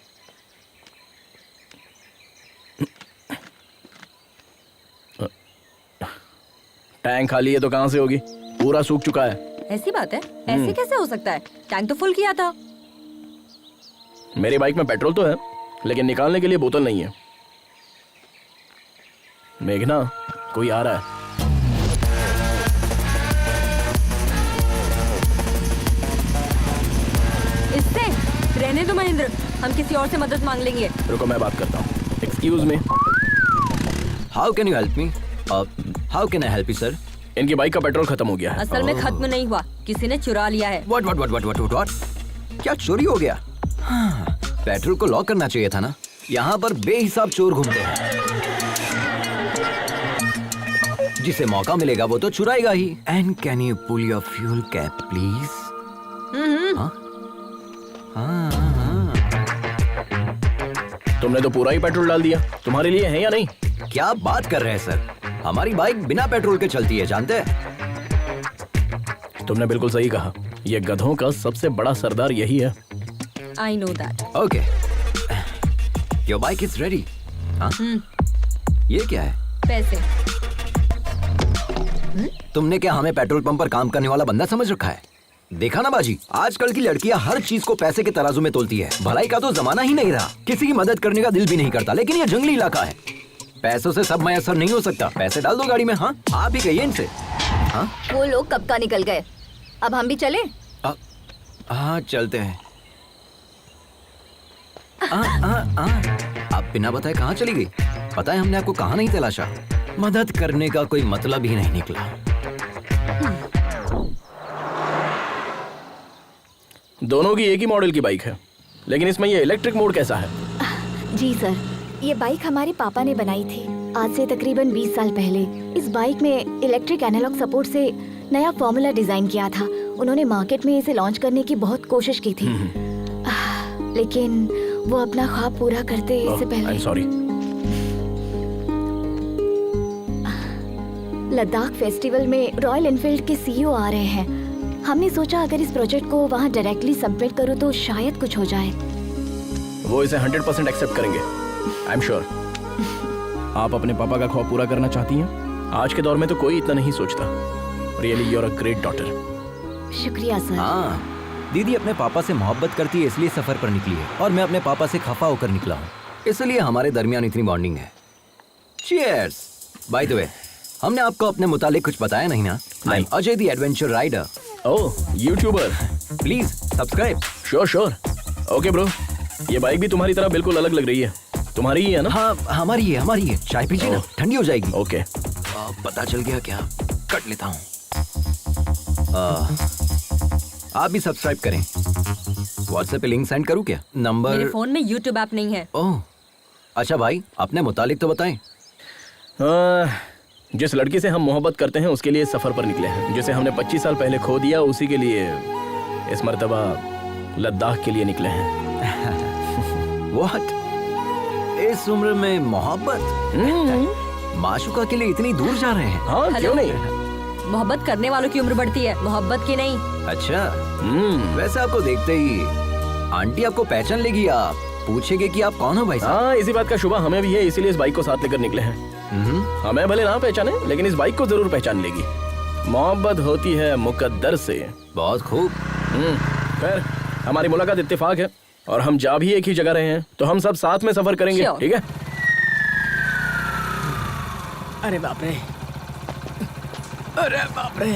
Speaker 1: टैंक खाली है तो कहां से होगी? पूरा सूख चुका है।
Speaker 9: ऐसी बात है? ऐसे कैसे हो सकता है? टैंक तो फुल किया था।
Speaker 1: मेरी बाइक में पेट्रोल तो है, लेकिन निकालने के लिए बोतल नहीं है। मेघना, कोई आ रहा है।
Speaker 9: इससे रहने दो महेंद्र, हम किसी और से मदद मांग लेंगे।
Speaker 1: रुको, मैं बात करता हूँ। Excuse me.
Speaker 5: How can you help me? How can I help you sir?
Speaker 1: इनकी बाइक का पेट्रोल खत्म हो गया है।
Speaker 9: असल में खत्म नहीं हुआ, किसी ने चुरा लिया है।
Speaker 5: व्हाट? क्या चोरी हो गया? हाँ, पेट्रोल को लॉक करना चाहिए था ना। यहाँ पर बेहिसाब चोर घूमते हैं। जिसे मौका मिलेगा वो तो चुराएगा ही। And can you pull your fuel cap please?
Speaker 1: तुमने तो पूरा ही पेट्रोल डाल दिया। तुम्हारे लिए है या नहीं?
Speaker 5: क्या बात कर रहे हैं सर? हमारी बाइक बिना पेट्रोल के चलती है, जानते हैं?
Speaker 1: तुमने बिल्कुल सही कहा। ये गधों का सबसे बड़ा सरदार यही है।
Speaker 9: I know that.
Speaker 5: Okay, your bike is ready. ये क्या है?
Speaker 9: पैसे।
Speaker 5: तुमने क्या हमें पेट्रोल पंप पर काम करने वाला बंदा समझ रखा है? देखा ना बाजी, आजकल की लड़कियां हर चीज को पैसे के तराजू में तोलती है। भलाई का तो जमाना ही नहीं रहा। किसी की मदद करने का दिल भी नहीं करता। लेकिन ये जंगली इलाका है, पैसों से सब मैसर नहीं हो सकता। पैसे डाल दो गाड़ी में। हाँ, आप ही कहिए इनसे। हाँ,
Speaker 2: वो लोग कब का निकल गए, अब हम भी चले?
Speaker 5: हाँ चलते हैं। आप बिना बताए कहाँ चली गई? पता है हमने आपको कहाँ नहीं तलाशा। मदद करने का कोई मतलब ही नहीं निकला।
Speaker 1: दोनों की एक ही मॉडल की बाइक है, लेकिन इसमें ये इलेक्ट्रिक मोड कैसा है?
Speaker 2: जी सर, ये बाइक हमारे पापा ने बनाई थी आज से तकरीबन 20 साल पहले। इस बाइक में इलेक्ट्रिक एनालॉग सपोर्ट से नया फॉर्मूला डिजाइन किया था। उन्होंने मार्केट में इसे लॉन्च करने की बहुत कोशिश की थी, लेकिन वो अपना ख्वाब पूरा करते इससे पहले।
Speaker 1: सॉरी।
Speaker 2: लद्दाख फेस्टिवल में रॉयल एनफील्ड के सीईओ आ रहे हैं। हमने सोचा अगर इस प्रोजेक्ट को वहाँ डायरेक्टली सबमिट करूँ तो शायद कुछ हो जाए।
Speaker 1: वो इसे 100% एक्सेप्ट करेंगे, आई एम श्योर। आप अपने पापा का ख्वाब पूरा करना चाहती हैं? आज के दौर में तो कोई इतना नहीं सोचता। Really you are a great daughter.
Speaker 2: शुक्रिया सर।
Speaker 5: हाँ, दीदी अपने पापा से मोहब्बत करती है, इसलिए सफर पर निकली है। और मैं अपने पापा से खफा होकर निकला हूँ, इसलिए हमारे दरमियान इतनी बॉन्डिंग है। चीयर्स। बाय द वे, हमने आपको अपने मुतालिक कुछ बताया नहीं ना? I am Ajay the adventure rider.
Speaker 1: Oh, YouTuber.
Speaker 5: Please subscribe.
Speaker 1: Sure. Okay bro, ये बाइक भी तुम्हारी तरह बिल्कुल अलग लग रही है। तुम्हारी ही है ना?
Speaker 5: हाँ, हमारी है। चाय पीजिए ना, ठंडी हो जाएगी।
Speaker 1: ओके।
Speaker 5: पता चल गया क्या? कट लेता हूँ। आप भी सब्सक्राइब करें। व्हाट्सएप पे लिंक सेंड करूँ क्या? नंबर?
Speaker 9: मेरे फोन में यूट्यूब ऐप नहीं है।
Speaker 5: ओह, अच्छा भाई, अपने मुतालिक तो बताएं।
Speaker 1: जिस लड़की से हम मोहब्बत करते हैं उसके लिए सफर पर निकले हैं। जिसे हमने 25 साल पहले खो दिया, उसी के लिए इस मर्तबा लद्दाख के लिए निकले हैं।
Speaker 5: What? इस उम्र में मोहब्बत? माशुका के लिए इतनी दूर जा रहे हैं?
Speaker 1: हाँ, क्यों नहीं?
Speaker 9: मोहब्बत करने वालों की उम्र बढ़ती है, मोहब्बत की नहीं।
Speaker 5: अच्छा। वैसे आपको देखते ही आंटी आपको पहचान लेगी, आप पूछेगी कि आप कौन हो भाई साहब।
Speaker 1: हाँ, इसी बात का शुबा हमें भी है, इसीलिए इस बाइक को साथ लेकर निकले हैं। हमें भले ना पहचाने, लेकिन इस बाइक को जरूर पहचान लेगी। मोहब्बत होती है मुकद्दर से।
Speaker 5: बहुत खूब।
Speaker 1: खैर, हमारी मुलाकात इत्तेफाक है और हम जा भी एक ही जगह रहे हैं, तो हम सब साथ में सफर करेंगे।
Speaker 9: Sure.
Speaker 1: ठीक है?
Speaker 6: अरे बाप रे, अरे बाप रे,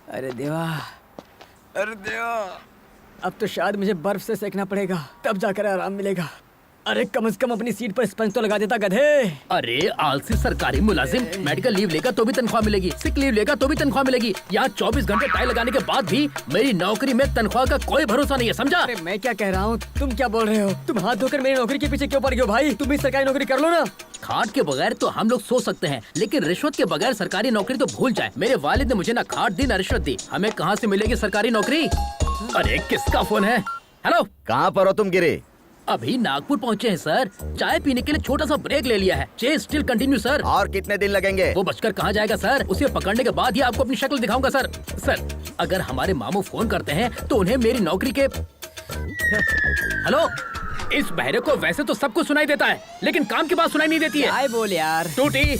Speaker 6: अरे देवा, अरे देवा। अब तो शायद मुझे बर्फ से सेकना पड़ेगा, तब जाकर आराम मिलेगा। अरे कम से कम अपनी सीट पर स्पंज तो लगा देता गधे।
Speaker 1: अरे आलसी सरकारी मुलाजिम, मेडिकल लीव लेगा तो भी तनख्वाह मिलेगी, सिक लीव लेगा तो भी तनख्वाह मिलेगी। यहाँ 24 घंटे टाई लगाने के बाद भी मेरी नौकरी में तनख्वाह का कोई भरोसा नहीं है, समझा?
Speaker 6: अरे मैं क्या कह रहा हूँ, तुम क्या बोल रहे हो? तुम हाथ धोकर मेरी नौकरी के पीछे क्यों पड़ गए हो भाई? तुम भी सरकारी नौकरी कर लो ना।
Speaker 1: खाट के बगैर तो हम लोग सोच सकते हैं, लेकिन रिश्वत के बगैर सरकारी नौकरी तो भूल जाए। मेरे वालिद ने मुझे ना खाट दी ना रिश्वत दी, हमें कहाँ से मिलेगी सरकारी नौकरी? अरे किसका फोन है? हेलो,
Speaker 7: कहाँ पर हो तुम गिरे?
Speaker 1: अभी नागपुर पहुँचे हैं सर, चाय पीने के लिए छोटा सा ब्रेक ले लिया है। Chess still continue sir.
Speaker 7: और कितने दिन लगेंगे?
Speaker 1: वो बचकर कहाँ जाएगा सर, उसे पकड़ने के बाद ही आपको अपनी शक्ल दिखाऊंगा सर। सर अगर हमारे मामू फोन करते हैं तो उन्हें मेरी नौकरी के हेलो, इस बहरे को वैसे तो सब कुछ सुनाई देता है, लेकिन काम की बात सुनाई नहीं देती है।
Speaker 6: आए बोल यार।
Speaker 1: टूटी।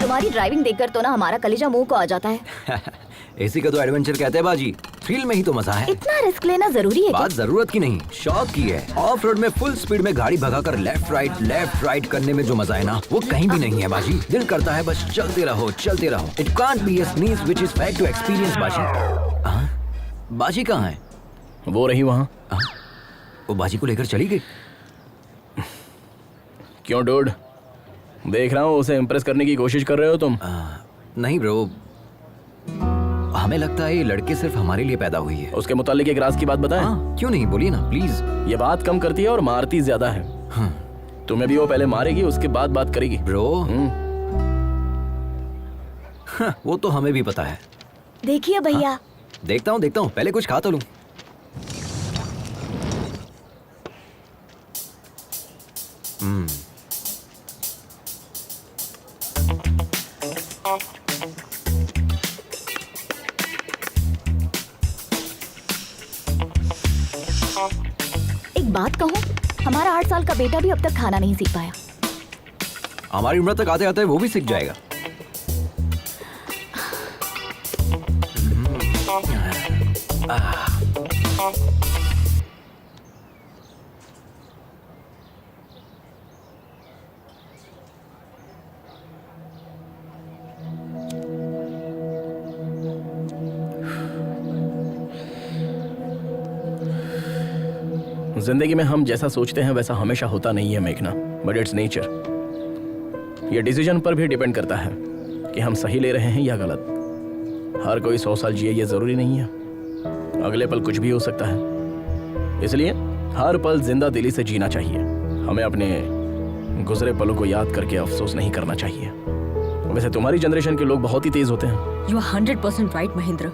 Speaker 2: तुम्हारी ड्राइविंग देखकर तो ना हमारा कलेजा मुंह को आ जाता है।
Speaker 5: इसी का तो एडवेंचर कहते हैं बाजी, थ्रिल में ही तो मजा है।
Speaker 2: इतना रिस्क लेना जरूरी है क्या?
Speaker 5: बात जरूरत की नहीं, शौक की है। ऑफ रोड में फुल स्पीड में गाड़ी भगाकर लेफ्ट राइट करने में जो मजा है ना, वो कहीं भी नहीं है बाजी। दिल करता है बस चलते रहो चलते रहो। It can't be a sneeze which is fact to experience बाजी। हाँ? बाजी कहाँ है?
Speaker 1: वो रही वहाँ।
Speaker 5: हाँ? वो बाजी को लेकर चली गई।
Speaker 1: क्यों डूड, देख रहा हूँ उसे इम्प्रेस करने की कोशिश कर रहे हो तुम।
Speaker 5: नहीं ब्रो, हमें लगता है ये लड़के सिर्फ हमारे लिए पैदा हुई है।
Speaker 1: उसके मुतालिक एक राज की बात बताएं?
Speaker 5: हाँ, क्यों नहीं, बोलिए ना प्लीज।
Speaker 1: ये बात कम करती है और मारती ज्यादा है।
Speaker 5: हाँ।
Speaker 1: तुम्हें भी वो पहले मारेगी, उसके बाद बात करेगी।
Speaker 5: ब्रो हाँ, वो तो हमें भी पता है।
Speaker 2: देखिए भैया।
Speaker 5: हाँ? देखता हूँ, पहले कुछ खा तो लूं।
Speaker 2: एक बात कहूँ, हमारा 8 साल का बेटा भी अब तक खाना नहीं सीख पाया।
Speaker 5: हमारी उम्र तक आते आते वो भी सीख जाएगा।
Speaker 1: जिंदगी में हम जैसा सोचते हैं वैसा हमेशा होता नहीं है मेघना, बट इट्स नेचर। ये डिसीजन पर भी डिपेंड करता है कि हम सही ले रहे हैं या गलत। हर कोई 100 साल जिए ये जरूरी नहीं है, अगले पल कुछ भी हो सकता है। इसलिए हर पल जिंदा दिली से जीना चाहिए। हमें अपने गुजरे पलों को याद करके अफसोस नहीं करना चाहिए। वैसे तुम्हारी जनरेशन के लोग बहुत ही तेज होते हैं।
Speaker 9: You are 100% right Mahendra.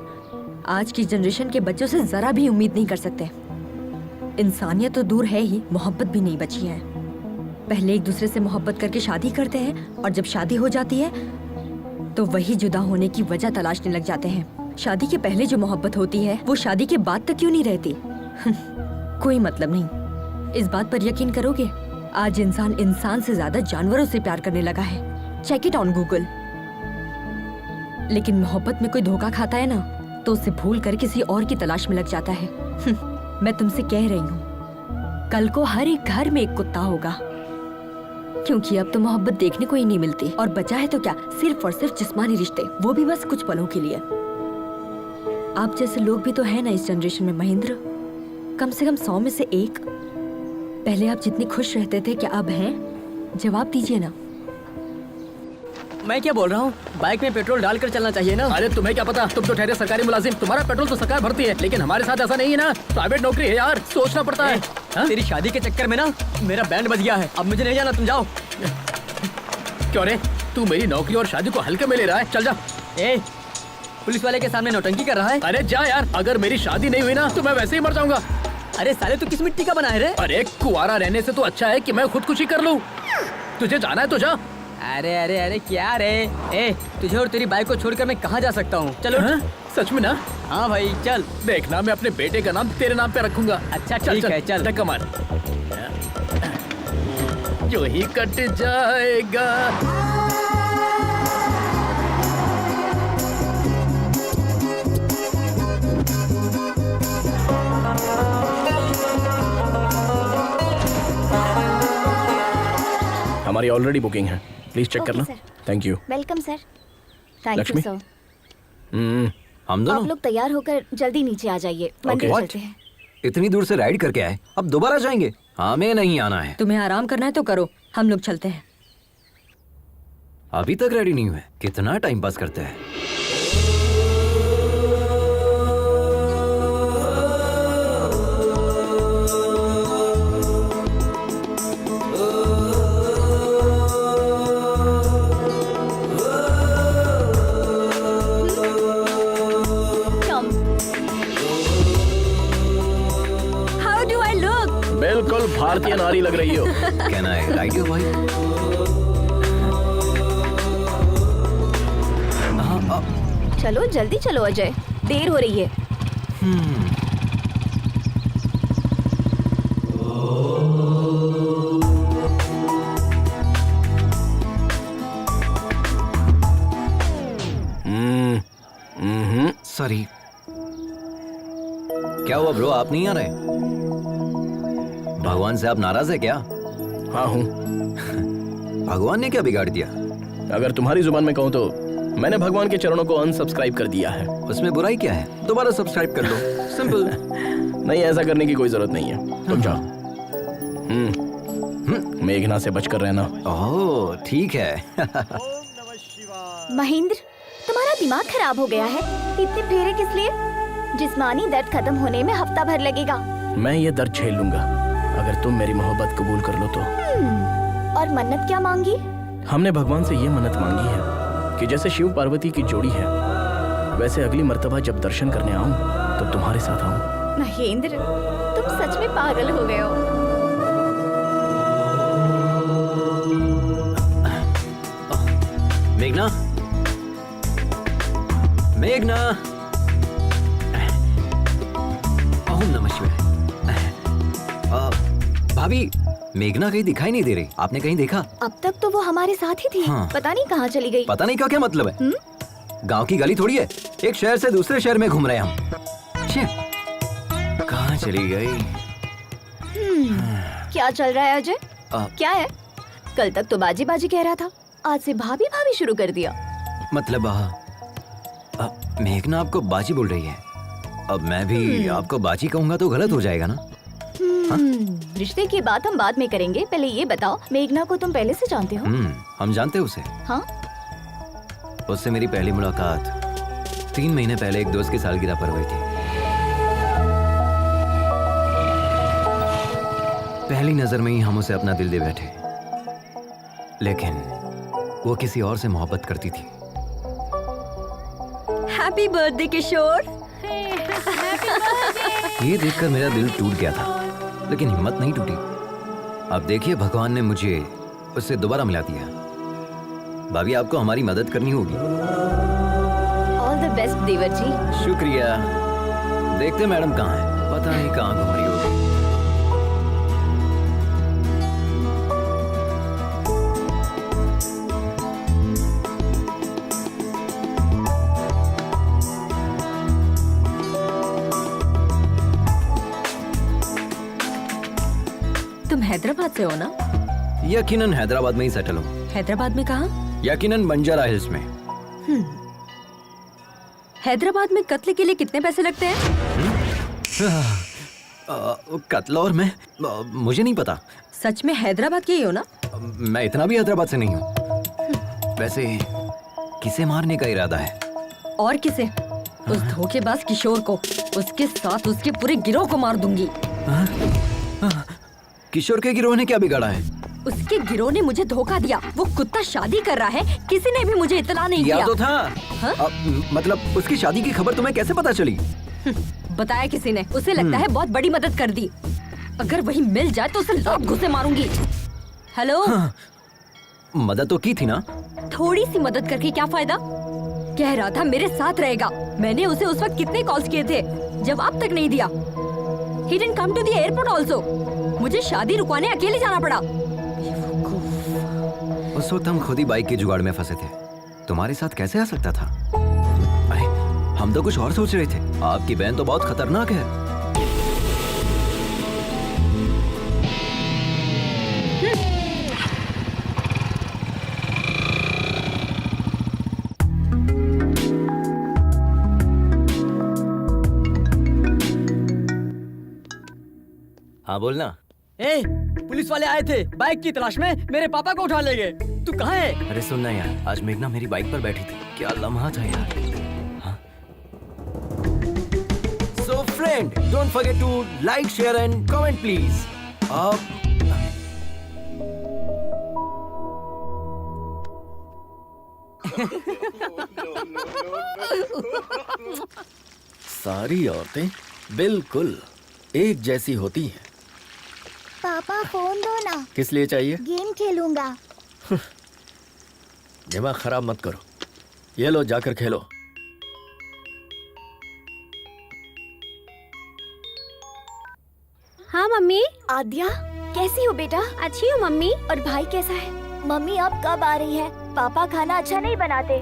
Speaker 9: आज की जनरेशन के बच्चों से जरा भी उम्मीद नहीं कर सकते। इंसानियत तो दूर है ही, मोहब्बत भी नहीं बची है। पहले एक दूसरे से मोहब्बत करके शादी करते हैं और जब शादी हो जाती है तो वही जुदा होने की वजह तलाशने लग जाते हैं। शादी के पहले जो मोहब्बत होती है वो शादी के बाद तक क्यों नहीं रहती? कोई मतलब नहीं। इस बात पर यकीन करोगे, आज इंसान से ज्यादा जानवरों से प्यार करने लगा है। Check it on Google. लेकिन मोहब्बत में कोई धोखा खाता है ना, तो उसे भूल कर किसी और की तलाश में लग जाता है। मैं तुमसे कह रही हूँ, कल को हर एक घर में एक कुत्ता होगा, क्योंकि अब तो मोहब्बत देखने को ही नहीं मिलती। और बचा है तो क्या, सिर्फ और सिर्फ जिस्मानी रिश्ते, वो भी बस कुछ पलों के लिए। आप जैसे लोग भी तो है ना इस जनरेशन में महेंद्र, कम से कम 100 में से एक। पहले आप जितने खुश रहते थे, क्या अब हैं? जवाब दीजिए ना।
Speaker 6: मैं क्या बोल रहा हूँ, बाइक में पेट्रोल डालकर चलना चाहिए ना।
Speaker 1: अरे तुम्हें क्या पता, तुम तो ठहरे सरकारी मुलाजिम, तुम्हारा पेट्रोल तो सरकार भरती है, लेकिन हमारे साथ ऐसा नहीं है ना। प्राइवेट नौकरी है यार, सोचना पड़ता है। हाँ?
Speaker 6: तेरी शादी के चक्कर में ना मेरा बैंड बज गया है। अब मुझे नहीं जाना, तुम जाओ।
Speaker 1: क्यों रे, तू मेरी नौकरी और शादी को हल्के में ले रहा है? चल जा।
Speaker 6: ए, पुलिस वाले के सामने नौटंकी कर रहा है।
Speaker 1: अरे जा यार, अगर मेरी शादी नहीं हुई ना तो मैं वैसे ही मर जाऊंगा।
Speaker 6: अरे साले, तू किस मिट्टी का बना है रे?
Speaker 1: अरे कुआरा रहने से तो अच्छा है कि मैं खुदकुशी कर लूं। तुझे जाना है तो जा।
Speaker 6: अरे अरे अरे क्या रे? ए, तुझे और तेरी बाइक को छोड़कर मैं कहाँ जा सकता हूँ? चलो।
Speaker 1: हाँ? सच में ना?
Speaker 6: हाँ भाई चल।
Speaker 1: देखना, मैं अपने बेटे का नाम तेरे नाम पे रखूंगा।
Speaker 6: अच्छा ठीक है, चल।
Speaker 1: धक्का मार। जो ही कट जाएगा। हमारी ऑलरेडी बुकिंग है, प्लीज चेक
Speaker 2: ओके,
Speaker 1: करना।
Speaker 2: Sir.
Speaker 1: Thank you.
Speaker 2: Welcome sir. Thank you
Speaker 1: Lakshmi?
Speaker 2: Sir.
Speaker 5: हम
Speaker 2: आप
Speaker 5: दोनों
Speaker 2: लोग तैयार होकर जल्दी नीचे आ जाइए, मंदिर
Speaker 5: What?
Speaker 2: चलते हैं।
Speaker 5: इतनी दूर से राइड करके आए, अब दोबारा जाएंगे? हमें नहीं आना है।
Speaker 9: तुम्हें आराम करना है तो करो, हम लोग चलते हैं।
Speaker 5: अभी तक रेडी नहीं हुए, कितना टाइम पास करते हैं।
Speaker 2: Come.
Speaker 9: How do I look?
Speaker 1: बिल्कुल भारतीय नारी लग रही हो।
Speaker 5: Can I ride your bike?
Speaker 2: चलो जल्दी चलो अजय, देर हो रही है।
Speaker 5: सॉरी। क्या हुआ ब्रो, आप नहीं आ रहे? भगवान से आप नाराज है क्या?
Speaker 1: हाँ हूँ।
Speaker 5: भगवान ने क्या बिगाड़ दिया?
Speaker 1: अगर तुम्हारी जुबान में कहूँ तो मैंने भगवान के चरणों को अनसब्सक्राइब कर दिया है।
Speaker 5: उसमें बुराई क्या है? दोबारा सब्सक्राइब कर लो, सिंपल।
Speaker 1: नहीं, ऐसा करने की कोई जरूरत नहीं है, तुम जाओ। मेघना से बचकर रहना।
Speaker 5: ओह ठीक है।
Speaker 2: महेंद्र, तुम्हारा दिमाग खराब हो गया है। इतने फेरे किस लिए? जिस्मानी दर्द खत्म होने में हफ्ता भर लगेगा।
Speaker 1: मैं ये दर्द झेल लूंगा अगर तुम मेरी मोहब्बत कबूल कर लो तो।
Speaker 2: और मन्नत क्या मांगी?
Speaker 1: हमने भगवान से ये मन्नत मांगी है कि जैसे शिव पार्वती की जोड़ी है, वैसे अगली मर्तबा जब दर्शन करने आऊं तो तुम्हारे साथ आऊं।
Speaker 2: महेंद्र, तुम सच में पागल हो गए हो।
Speaker 5: मेघना, मेघना, ओम नमः शिवाय। भाभी, मेघना कहीं दिखाई नहीं दे रही, आपने कहीं देखा?
Speaker 2: अब तक तो वो हमारे साथ ही थी।
Speaker 5: हाँ।
Speaker 2: पता नहीं कहाँ चली गई।
Speaker 5: पता नहीं का क्या मतलब है? गांव की गली थोड़ी है, एक शहर से दूसरे शहर में घूम रहे हैं हम। छे, कहाँ चली गई?
Speaker 2: क्या चल रहा है अजय?
Speaker 5: आ,
Speaker 2: क्या है? कल तक तो बाजी बाजी कह रहा था, आज से भाभी भाभी शुरू कर दिया।
Speaker 5: मतलब मेघना आपको बाजी बोल रही है। अब मैं भी आपको बाजी कहूंगा तो गलत हो जाएगा ना?
Speaker 2: रिश्ते की बात हम बाद में करेंगे, पहले ये बताओ, मेघना को तुम पहले से जानते हो?
Speaker 5: हम जानते हैं उसे।
Speaker 2: हाँ?
Speaker 5: उससे मेरी पहली मुलाकात 3 महीने पहले एक दोस्त की सालगिरह पर हुई थी। पहली नजर में ही हम उसे अपना दिल दे बैठे, लेकिन वो किसी और से मोहब्बत करती थी।
Speaker 9: हैप्पी बर्थडे किशोर।
Speaker 5: ये देखकर मेरा दिल टूट गया था, लेकिन हिम्मत नहीं टूटी। अब देखिए, भगवान ने मुझे उससे दोबारा मिला दिया। भाभी, आपको हमारी मदद करनी होगी।
Speaker 2: ऑल द बेस्ट देवर जी।
Speaker 5: शुक्रिया। देखते मैडम कहाँ है, पता नहीं कहाँ घूम रही होगी।
Speaker 9: तुम हैदराबाद से हो ना?
Speaker 5: यकीनन हैदराबाद में ही सेटल हूँ।
Speaker 9: हैदराबाद में कहाँ?
Speaker 5: यकीनन बंजारा हिल्स में।
Speaker 9: हैदराबाद में कत्ल के लिए कितने पैसे लगते हैं?
Speaker 5: कत्ल और मैं मुझे नहीं पता।
Speaker 9: सच में हैदराबाद के ही हो ना?
Speaker 5: मैं इतना भी हैदराबाद से नहीं हूँ। वैसे किसे मारने का इरादा है?
Speaker 9: और किसे? उस धोखेबाज किशोर को, उसके साथ उसके पूरे गिरोह को मार दूंगी।
Speaker 5: किशोर के गिरोह ने क्या बिगाड़ा है?
Speaker 9: उसके गिरोह ने मुझे धोखा दिया। वो कुत्ता शादी कर रहा है, किसी ने भी मुझे इतला नहीं
Speaker 5: किया
Speaker 9: दिया।
Speaker 5: तो था।
Speaker 9: हाँ?
Speaker 5: मतलब उसकी शादी की खबर तुम्हें कैसे पता चली?
Speaker 9: बताया किसी ने। उसे लगता है बहुत बड़ी मदद कर दी। अगर वही मिल जाए तो उसे लात घुसे मारूंगी। हेलो?
Speaker 5: मदद तो की थी ना?
Speaker 9: थोड़ी सी मदद करके क्या फायदा? कह रहा था मेरे साथ रहेगा। मैंने उसे उस वक्त कितने कॉल्स किए थे, जवाब तक नहीं दिया। He didn't come to the airport also. मुझे शादी रुकवाने अकेले जाना पड़ा।
Speaker 5: उस वक्त हम खुद ही बाइक के जुगाड़ में फंसे थे। तुम्हारे साथ कैसे आ सकता था? अरे हम तो कुछ और सोच रहे थे। आपकी बहन तो बहुत खतरनाक है। हाँ बोलना।
Speaker 6: ए, पुलिस वाले आए थे बाइक की तलाश में, मेरे पापा को उठा ले गए। तू कहाँ है?
Speaker 5: अरे सुनना यार, आज मेघना मेरी बाइक पर बैठी थी, क्या लम्हा था यार। हाँ? So friend, don't forget to like, share and comment please.
Speaker 8: सारी औरतें बिल्कुल एक जैसी होती हैं।
Speaker 10: पापा फोन दो ना,
Speaker 8: किस लिए चाहिए?
Speaker 10: गेम खेलूंगा।
Speaker 8: दिमाग खराब मत करो, ये लो जाकर खेलो।
Speaker 3: हाँ मम्मी।
Speaker 2: आद्या, कैसी हो बेटा?
Speaker 3: अच्छी हूँ मम्मी।
Speaker 2: और भाई कैसा है?
Speaker 10: मम्मी अब कब आ रही है? पापा खाना अच्छा नहीं बनाते।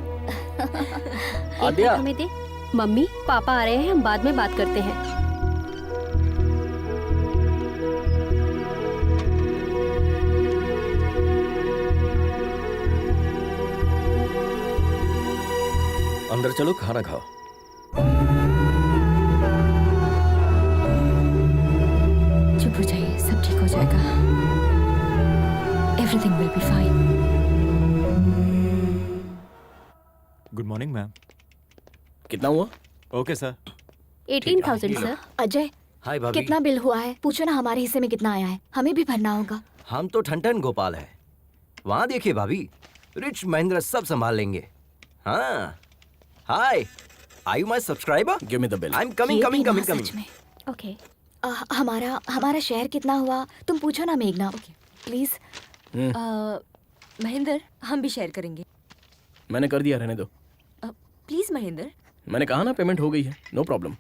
Speaker 8: आद्या।
Speaker 3: हमें दे। मम्मी पापा आ रहे हैं, हम बाद में बात करते हैं।
Speaker 8: अंदर चलो, खाना खाओ।
Speaker 9: चुप हो जाइए, सब ठीक हो जाएगा। Everything will be fine.
Speaker 4: Good morning ma'am.
Speaker 1: कितना हुआ?
Speaker 4: Okay sir.
Speaker 3: 18,000 सर।
Speaker 2: अजय,
Speaker 5: हाय भाभी।
Speaker 2: कितना बिल हुआ है? पूछो ना हमारे हिस्से में कितना आया है, हमें भी भरना होगा।
Speaker 5: हम तो ठन गोपाल है, वहाँ देखिए भाभी, रिच महेंद्र सब संभाल लेंगे। हाँ। Hi, are you my subscriber?
Speaker 1: Give me the bill.
Speaker 5: I am coming
Speaker 2: ये
Speaker 5: कमिंग
Speaker 2: भी ना,
Speaker 5: कमिंग कमिंग।
Speaker 2: सच में।
Speaker 3: ओके।
Speaker 2: हमारा शेयर कितना हुआ? तुम पूछो ना मेघना, प्लीज।
Speaker 9: महेंद्र, हम भी शेयर करेंगे।
Speaker 1: मैंने कर दिया, रहने दो।
Speaker 9: प्लीज महेंद्र।
Speaker 1: मैंने कहा ना पेमेंट हो गई है, नो प्रॉब्लम।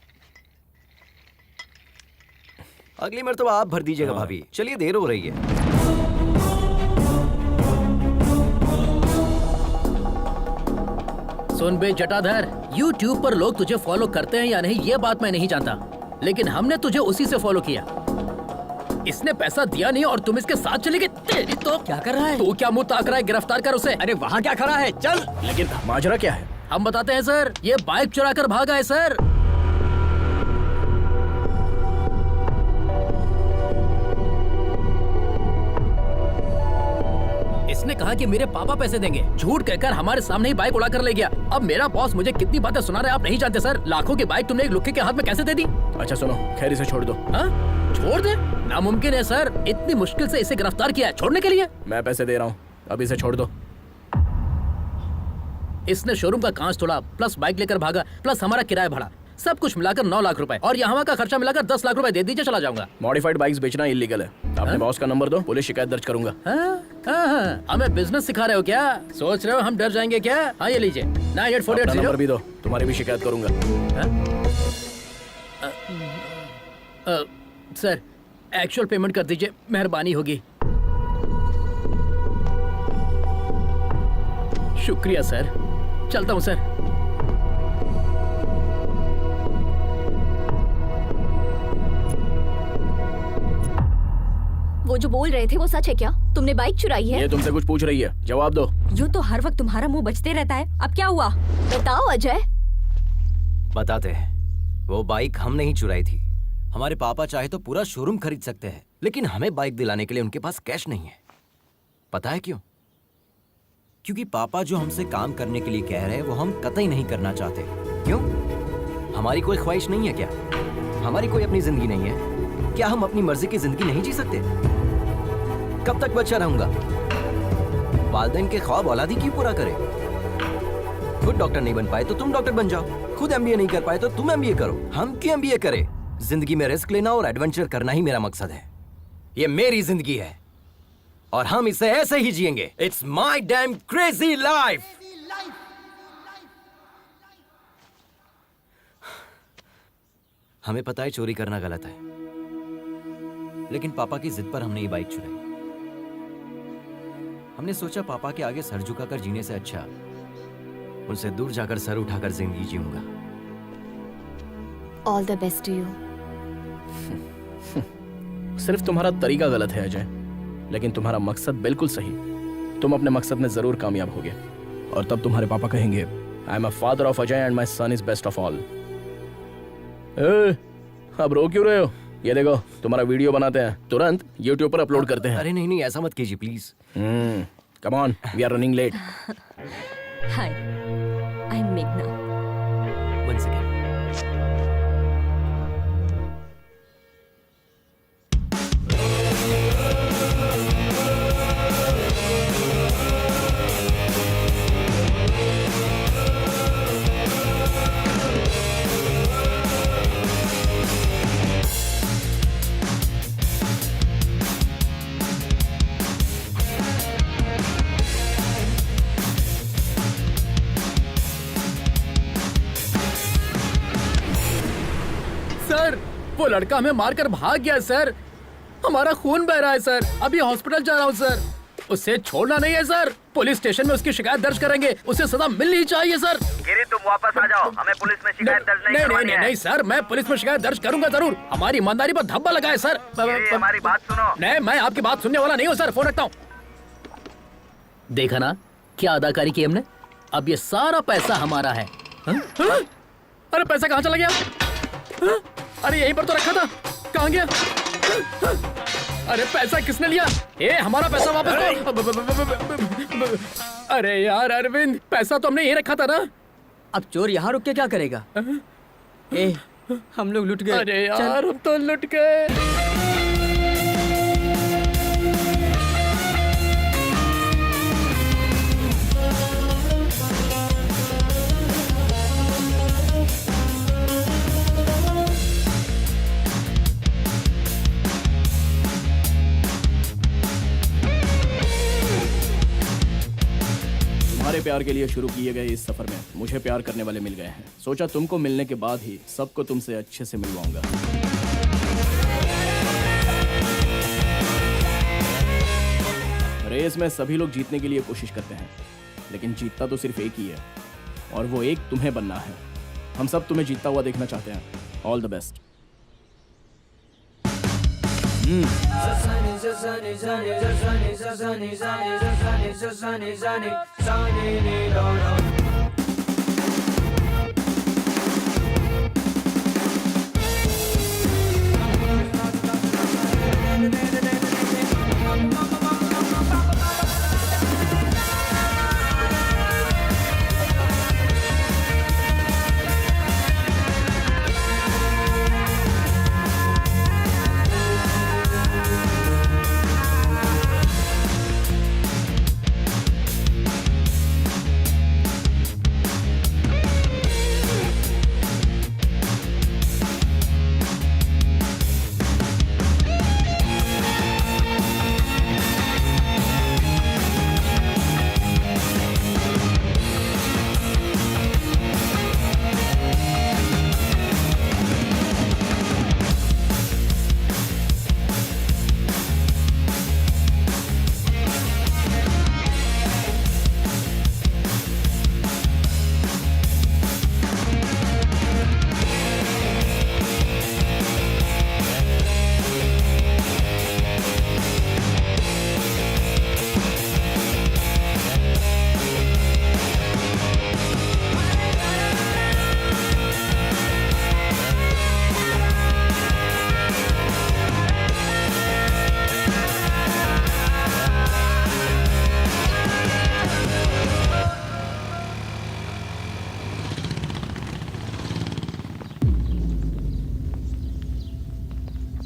Speaker 5: अगली मर्तबा आप भर दीजिएगा भाभी, चलिए देर हो रही है।
Speaker 11: सुन बे जटाधर, YouTube पर लोग तुझे फॉलो करते हैं या नहीं ये बात मैं नहीं जानता, लेकिन हमने तुझे उसी से फॉलो किया। इसने पैसा दिया नहीं और तुम इसके साथ चले गए। तेरी तो
Speaker 6: क्या कर रहा है?
Speaker 11: तू क्या मुंह ताक रहा है? गिरफ्तार कर उसे।
Speaker 6: अरे वहाँ क्या खड़ा है? चल।
Speaker 1: लेकिन माजरा क्या है?
Speaker 11: हम बताते हैं सर, ये बाइक चुरा कर भागा है सर। इसने कहा कि मेरे पापा पैसे देंगे, झूठ कहकर हमारे सामने ही बाइक उड़ा कर ले गया। अब मेरा बॉस मुझे कितनी बातें सुना रहा है आप नहीं जानते सर। लाखों की बाइक तुमने एक लुक्के के हाथ में कैसे दे दी?
Speaker 1: अच्छा सुनो, खैर इसे छोड़ दो।
Speaker 11: हाँ? छोड़ दे? नामुमकिन है सर, इतनी मुश्किल से इसे गिरफ्तार किया है, छोड़ने के लिए?
Speaker 1: मैं पैसे दे रहा हूँ, अब इसे छोड़ दो।
Speaker 11: इसने शोरूम का कांच तोड़ा, प्लस बाइक लेकर भागा, प्लस हमारा किराया भरा, सब कुछ मिलाकर 9 लाख रुपए, और यहाँ का खर्चा मिलाकर 10 लाख रुपए दे दीजिए, चला जाऊंगा।
Speaker 1: मॉडिफाइड बाइक्स बेचना इलीगल है। अपने बॉस का नंबर दो, पुलिस शिकायत दर्ज करूंगा।
Speaker 11: हाँ, हमें बिजनेस सिखा रहे हो क्या? सोच रहे हो हम डर जाएंगे क्या? हाँ ये लीजिए, 9848
Speaker 1: नंबर भी दो, तुम्हारी भी शिकायत करूंगा।
Speaker 11: सर एक्चुअल पेमेंट कर दीजिए, मेहरबानी होगी। शुक्रिया सर, चलता हूँ सर।
Speaker 2: वो जो बोल रहे थे वो सच है क्या? तुमने बाइक चुराई है?
Speaker 1: ये तुमसे कुछ पूछ रही है, जवाब दो।
Speaker 9: यूं तो हर वक्त तुम्हारा मुंह बचते रहता है, अब क्या हुआ?
Speaker 2: बताओ अजय।
Speaker 5: बताते हैं, वो बाइक हम नहीं चुराई थी। हमारे पापा चाहे तो पूरा शोरूम खरीद सकते हैं, लेकिन हमें बाइक दिलाने के लिए उनके पास कैश नहीं है। पता है क्यों? क्योंकि पापा जो हमसे काम करने के लिए कह रहे हैं वो हम कतई नहीं करना चाहते। क्यों? हमारी कोई ख्वाहिश नहीं है क्या? हमारी कोई अपनी जिंदगी नहीं है क्या? हम अपनी मर्जी की जिंदगी नहीं जी सकते? कब तक बच्चा रहूंगा? वालिदैन के ख्वाब औलादी क्यों पूरा करे? खुद डॉक्टर नहीं बन पाए तो तुम डॉक्टर बन जाओ, खुद एमबीए नहीं कर पाए तो तुम एमबीए करो। हम क्यों एमबीए करें? जिंदगी में रिस्क लेना और एडवेंचर करना ही मेरा मकसद है। ये मेरी जिंदगी है और हम इसे ऐसे ही जिएंगे। It's my dam crazy life. हमें पता है चोरी करना गलत है, लेकिन पापा की जिद पर हमने ये बाइक चुराई। हमने सोचा पापा के आगे सर झुकाकर जीने से अच्छा उनसे दूर जाकर सर उठाकर जिंदगी जीऊंगा।
Speaker 2: All the best to you.
Speaker 1: सिर्फ तुम्हारा तरीका गलत है अजय, लेकिन तुम्हारा मकसद बिल्कुल सही। तुम अपने मकसद में जरूर कामयाब होगे और तब तुम्हारे पापा कहेंगे, I am a father of Ajay and my son is best of all. अब रो क्यों रहे हो? ये देखो तुम्हारा वीडियो बनाते हैं, तुरंत YouTube पर अपलोड करते हैं।
Speaker 5: अरे नहीं नहीं, ऐसा मत कीजिए please.
Speaker 1: Come on, we are running late.
Speaker 9: Hi, I am मेघना।
Speaker 5: One second.
Speaker 11: सर, वो लड़का हमें मारकर भाग गया सर। हमारा खून बह रहा है सर। अभी हॉस्पिटल जा रहा हूँ सर। उसे छोड़ना नहीं है सर। पुलिस स्टेशन में उसकी शिकायत दर्ज करेंगे। उसे सजा मिलनी चाहिए सर।
Speaker 7: गिरी तुम वापस आ जाओ, हमें पुलिस में शिकायत दर्ज नहीं करवानी है।
Speaker 11: नहीं सर, मैं पुलिस में शिकायत दर्ज करूंगा जरूर। हमारी ईमानदारी पर धब्बा लगा है सर।
Speaker 7: गिरी, हमारी बात सुनो।
Speaker 11: नहीं, मैं आपकी बात सुनने वाला नहीं हूँ सर। फोन रखता हूँ। देखा ना क्या अदाकारी की हमने। अब ये सारा पैसा हमारा है। हाँ? अरे पैसा कहाँ चला गया? हाँ? अरे यहीं पर तो रखा था, कहाँ गया? हाँ? अरे पैसा किसने लिया? ए, हमारा पैसा वापस दो। अरे यार अरविंद, पैसा तो हमने यहीं रखा था ना।
Speaker 6: अब चोर यहाँ रुक के क्या करेगा? ए, हम लोग लुट गए।
Speaker 11: अरे
Speaker 6: चल।
Speaker 11: यार हम तो लुट गए।
Speaker 1: तुम्हारे प्यार के लिए शुरू किए गए इस सफर में मुझे प्यार करने वाले मिल गए हैं। सोचा तुमको मिलने के बाद ही सबको तुमसे अच्छे से मिलवाऊंगा। रेस में सभी लोग जीतने के लिए कोशिश करते हैं, लेकिन जीतता तो सिर्फ एक ही है, और वो एक तुम्हें बनना है। हम सब तुम्हें जीतता हुआ देखना चाहते हैं। All the best.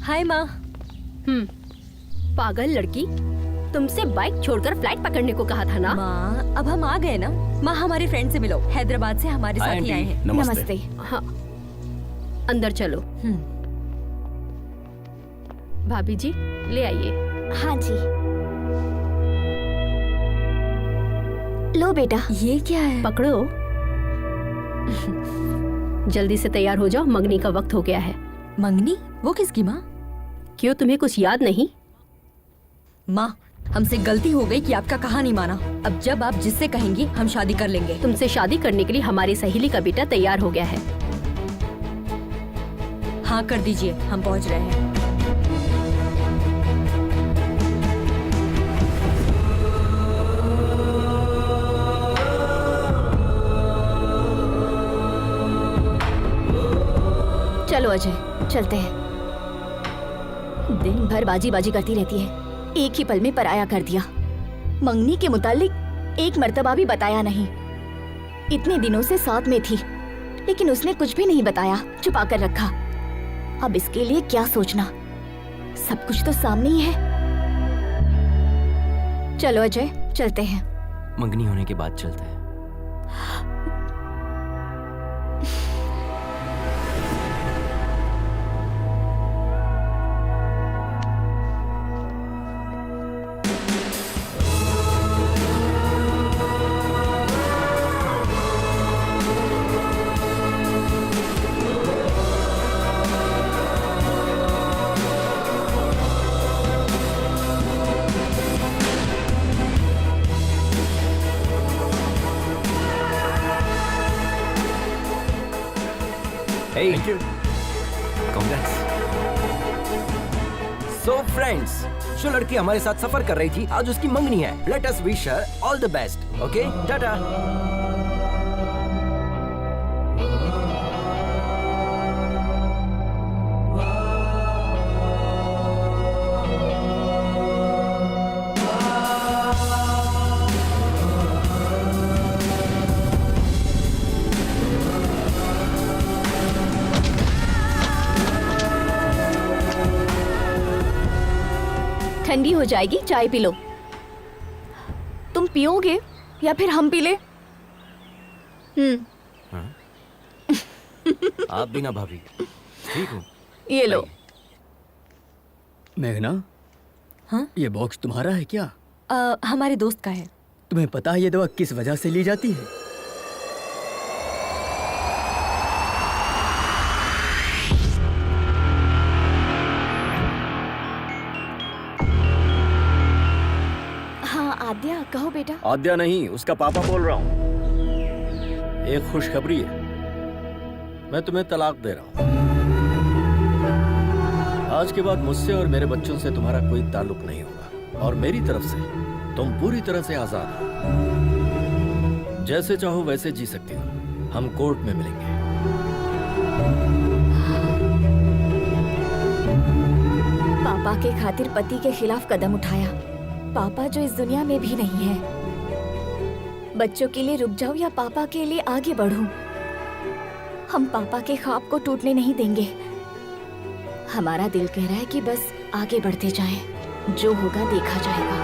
Speaker 9: हाय माँ।
Speaker 3: पागल लड़की, तुमसे बाइक छोड़कर फ्लाइट पकड़ने को कहा था ना।
Speaker 9: माँ अब हम आ गए ना। माँ हमारे फ्रेंड से मिलो, हैदराबाद से हमारे साथ ही आए हैं।
Speaker 1: नमस्ते।
Speaker 3: हाँ, अंदर चलो। भाभी जी ले आइए।
Speaker 10: हाँ जी। लो बेटा।
Speaker 9: ये क्या है?
Speaker 3: पकड़ो। जल्दी से तैयार हो जाओ, मंगनी का वक्त हो गया है।
Speaker 9: मंगनी? वो किसकी माँ?
Speaker 3: क्यों, तुम्हें कुछ याद नहीं?
Speaker 9: माँ हमसे गलती हो गई कि आपका कहा नहीं माना। अब जब आप जिससे कहेंगी हम शादी कर लेंगे।
Speaker 3: तुमसे शादी करने के लिए हमारी सहेली का बेटा तैयार हो गया है।
Speaker 9: हाँ कर दीजिए, हम पहुँच रहे हैं।
Speaker 2: चलो अजय, चलते हैं। दिन भर बाजी बाजी करती रहती है, एक ही पल में पराया कर दिया। मंगनी के मुतालिक एक मर्तबा भी बताया नहीं। इतने दिनों से साथ में थी, लेकिन उसने कुछ भी नहीं बताया, छुपा कर रखा। अब इसके लिए क्या सोचना, सब कुछ तो सामने ही है। चलो अजय, चलते हैं।
Speaker 5: मंगनी होने के बाद चलते हैं। Hey, thank you. Congrats. So friends, जो लड़की हमारे साथ सफर कर रही थी, आज उसकी मंगनी है। Let us wish her all the best. Okay? Tata.
Speaker 2: ठंडी हो जाएगी, चाय पी लो। तुम पियोगे या फिर हम पी ले?
Speaker 5: आप भी ना भाभी, ठीक हूँ।
Speaker 2: ये लो।
Speaker 6: मेघना,
Speaker 9: हाँ?
Speaker 6: ये बॉक्स तुम्हारा है क्या?
Speaker 9: हमारे दोस्त का है।
Speaker 6: तुम्हें पता है ये दवा किस वजह से ली जाती है?
Speaker 2: हाँ आद्या, कहो बेटा।
Speaker 8: आद्या नहीं, उसका पापा बोल रहा हूँ। एक खुशखबरी है, मैं तुम्हें तलाक दे रहा हूँ। आज के बाद मुझसे और मेरे बच्चों से तुम्हारा कोई ताल्लुक नहीं होगा, और मेरी तरफ से तुम पूरी तरह से आजाद हो। जैसे चाहो वैसे जी सकती हो। हम कोर्ट में मिलेंगे।
Speaker 2: पापा के खातिर पति के खिलाफ कदम उठाया। पापा जो इस दुनिया में भी नहीं है। बच्चों के लिए रुक जाऊं या पापा के लिए आगे बढ़ूं? हम पापा के ख्वाब को टूटने नहीं देंगे। हमारा दिल कह रहा है कि बस आगे बढ़ते जाएं, जो होगा देखा जाएगा।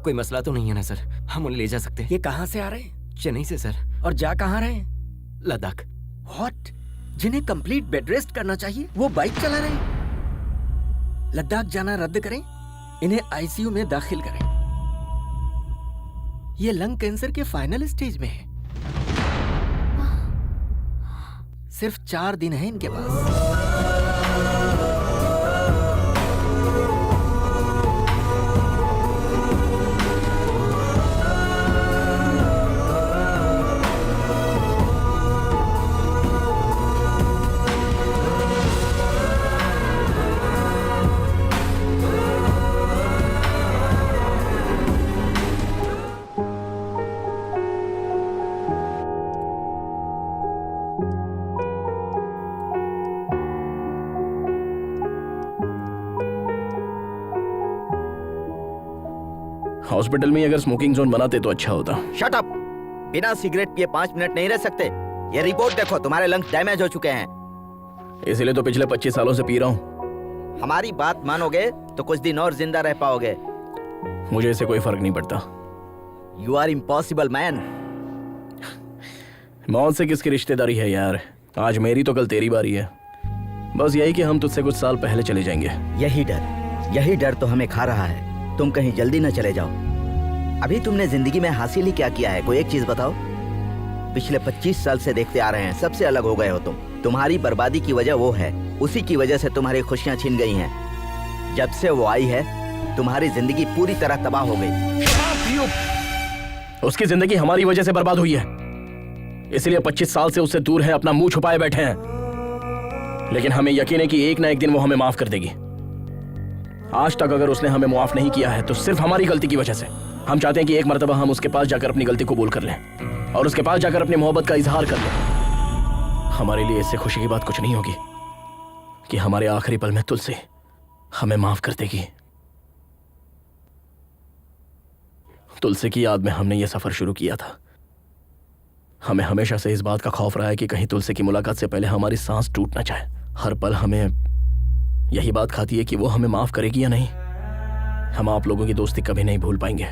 Speaker 5: कोई मसला तो नहीं है ना सर? हम उन्हें ले जा सकते हैं।
Speaker 8: ये कहाँ से आ रहे हैं?
Speaker 5: चेन्नई से सर।
Speaker 8: और जा कहाँ रहे हैं?
Speaker 5: लद्दाख।
Speaker 8: व्हाट? जिन्हें कंप्लीट बेड रेस्ट करना चाहिए वो बाइक चला रहे हैं। लद्दाख जाना रद्द करें?
Speaker 6: इन्हें आईसीयू में दाखिल करें। ये लंग कैंसर के फाइनल स्टेज में है। सिर्फ 4 दिन है इनके पास।
Speaker 1: हॉस्पिटल में ही अगर स्मोकिंग जोन बनाते तो अच्छा होता।
Speaker 7: Shut up. बिना सिगरेट पिए 5 मिनट नहीं रह सकते। ये रिपोर्ट देखो, तुम्हारे लंग्स डैमेज हो चुके हैं।
Speaker 1: इसीलिए तो पिछले 25 सालों से पी रहा हूँ।
Speaker 7: हमारी बात मानोगे तो कुछ दिन और जिंदा रह पाओगे।
Speaker 1: मुझे इससे कोई फर्क नहीं पड़ता।
Speaker 7: You are impossible man.
Speaker 1: मौत से किसकी रिश्तेदारी है यार? आज मेरी तो कल तेरी बारी है। बस यही कि हम तुझसे कुछ साल पहले चले जाएंगे।
Speaker 7: यही डर तो हमें खा रहा है। तुम कहीं जल्दी न चले जाओ। अभी तुमने जिंदगी में हासिल ही क्या किया है? कोई एक चीज बताओ। पिछले 25 साल से देखते आ रहे हैं, सबसे अलग हो गए हो तुम। तुम्हारी बर्बादी की वजह वो है, उसी की वजह से तुम्हारी खुशियां छिन गई हैं। जब से वो आई है तुम्हारी जिंदगी पूरी तरह तबाह हो गई।
Speaker 1: उसकी जिंदगी हमारी वजह से बर्बाद हुई है, इसलिए 25 साल से उससे दूर है, अपना मुंह छुपाए बैठे हैं। लेकिन हमें यकीन है कि एक ना एक दिन वो हमें माफ कर देगी। आज तक अगर उसने हमें माफ नहीं किया है तो सिर्फ हमारी गलती की वजह से। हम चाहते हैं कि एक मर्तबा हम उसके पास जाकर अपनी गलती कबूल कर लें और उसके पास जाकर अपनी मोहब्बत का इजहार कर लें। हमारे लिए इससे खुशी की बात कुछ नहीं होगी कि हमारे आखिरी पल में तुलसी हमें माफ कर देगी। तुलसी की याद में हमने ये सफर शुरू किया था। हमें हमेशा से इस बात का खौफ रहा है कि कहीं तुलसी की मुलाकात से पहले हमारी सांस टूट ना जाए। हर पल हमें यही बात खाती है कि वो हमें माफ करेगी या नहीं। हम आप लोगों की दोस्ती कभी नहीं भूल पाएंगे,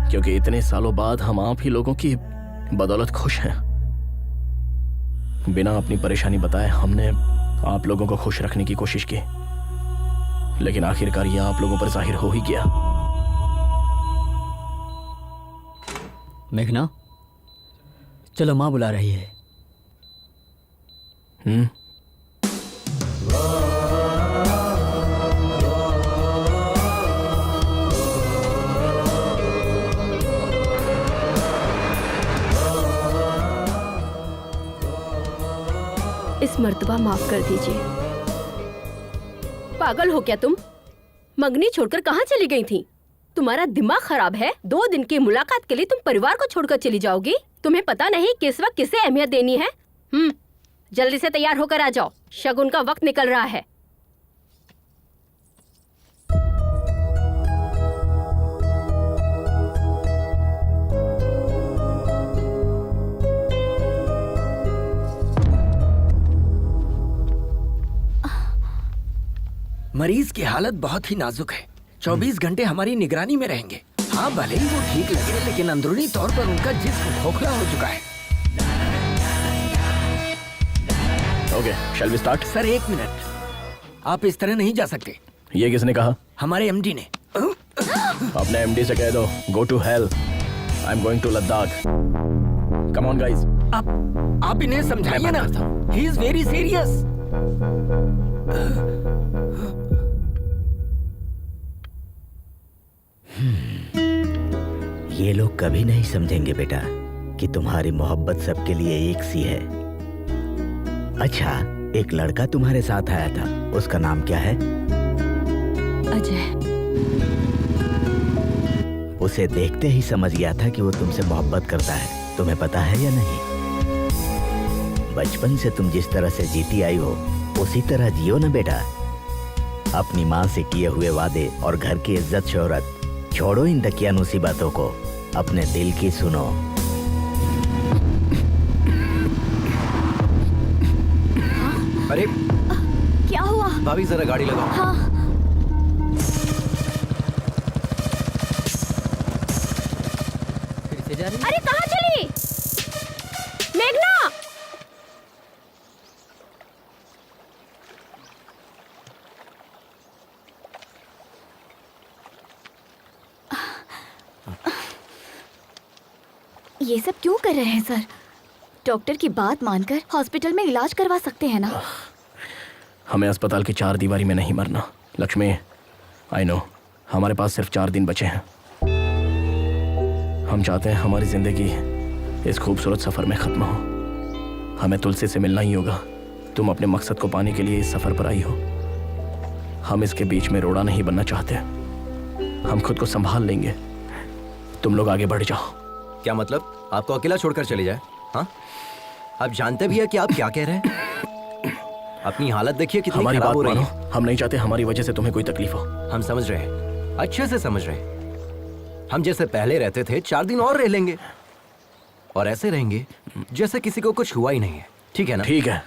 Speaker 1: क्योंकि इतने सालों बाद हम आप ही लोगों की बदौलत खुश हैं। बिना अपनी परेशानी बताए हमने आप लोगों को खुश रखने की कोशिश की, लेकिन आखिरकार ये आप लोगों पर जाहिर हो ही गया।
Speaker 6: मेघना, चलो माँ बुला रही है।
Speaker 3: इस मर्तबा माफ कर दीजिए। पागल हो क्या तुम? मंगनी छोड़कर कहाँ चली गई थी? तुम्हारा दिमाग खराब है? 2 दिन की मुलाकात के लिए तुम परिवार को छोड़कर चली जाओगी? तुम्हें पता नहीं किस वक्त किसे अहमियत देनी है? जल्दी से तैयार होकर आ जाओ, शगुन का वक्त निकल रहा है।
Speaker 6: मरीज की हालत बहुत ही नाजुक है। 24 घंटे हमारी निगरानी में रहेंगे। हाँ, भले ही वो ठीक लगे, लेकिन अंदरूनी तौर पर उनका जिस्म खोखला हो चुका है।
Speaker 1: Okay, shall we start?
Speaker 6: Sir 1 minute, आप इस तरह नहीं जा सकते।
Speaker 1: ये किसने कहा?
Speaker 6: हमारे एमडी ने।
Speaker 1: अपने एमडी से कह दो, go to hell, I am going to Ladakh. Come on guys.
Speaker 6: आप इन्हें समझाइए ना, ही इज वेरी सीरियस।
Speaker 7: ये लोग कभी नहीं समझेंगे बेटा कि तुम्हारी मोहब्बत सबके लिए एक सी है। अच्छा, एक लड़का तुम्हारे साथ आया था, उसका नाम क्या है?
Speaker 9: अजय।
Speaker 7: उसे देखते ही समझ गया था कि वो तुमसे मोहब्बत करता है। तुम्हें पता है या नहीं? बचपन से तुम जिस तरह से जीती आई हो उसी तरह जियो ना बेटा। अपनी माँ से किए हुए वादे और घर की इज्जत शोहरत छोड़ो, इन दकियानूसी बातों को, अपने दिल की सुनो।
Speaker 5: अरे
Speaker 2: क्या हुआ?
Speaker 5: भाभी जरा गाड़ी लगाओ।
Speaker 2: हाँ। अरे कहाँ चली मेघना? ये सब क्यों कर रहे हैं सर? डॉक्टर की बात मानकर हॉस्पिटल में इलाज करवा सकते हैं ना?
Speaker 1: हमें अस्पताल की 4 दीवारी में नहीं मरना। लक्ष्मी, आई नो हमारे पास सिर्फ 4 दिन बचे हैं। हम चाहते हैं हमारी जिंदगी इस खूबसूरत सफर में खत्म हो। हमें तुलसी से मिलना ही होगा। तुम अपने मकसद को पाने के लिए इस सफर पर आई हो। हम इसके बीच में रोड़ा नहीं बनना चाहते। हम खुद को संभाल लेंगे। तुम लोग आगे बढ़ जाओ।
Speaker 5: क्या मतलब आपको अकेला छोड़कर चले जाए? हाँ, आप जानते भी है कि आप क्या कह रहे हैं? अपनी हालत देखिए कितनी
Speaker 1: हमारी
Speaker 5: खराब
Speaker 1: बात
Speaker 5: हो रही
Speaker 1: मानो।
Speaker 5: है।
Speaker 1: हम नहीं चाहते हमारी वजह से तुम्हें कोई तकलीफ हो।
Speaker 5: हम समझ रहे हैं, अच्छे से समझ रहे हैं। हम जैसे पहले रहते थे 4 दिन और रह लेंगे, और ऐसे रहेंगे जैसे किसी को कुछ हुआ ही नहीं है। ठीक है ना?
Speaker 1: ठीक है।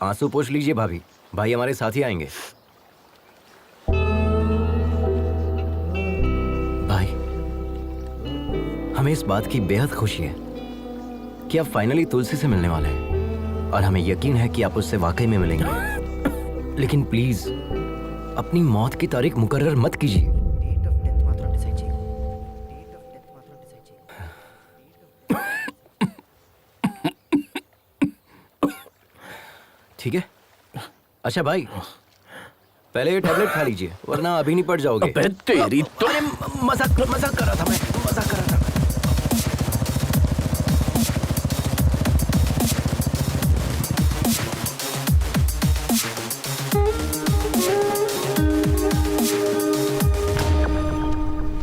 Speaker 5: आंसू पोंछ लीजिए भाभी। भाई हमारे साथ ही आएंगे। भाई, हमें इस बात की बेहद खुशी है कि आप फाइनली तुलसी से मिलने वाले हैं, और हमें यकीन है कि आप उससे वाकई में मिलेंगे। लेकिन प्लीज अपनी मौत की तारीख मुकर्रर मत कीजिए। ठीक है? अच्छा भाई, पहले ये टैबलेट खा लीजिए, वरना अभी नहीं पड़ जाओगे।
Speaker 1: अबे तेरी तो।
Speaker 5: अरे मजाक कर रहा था मैं, मजाक कर रहा था।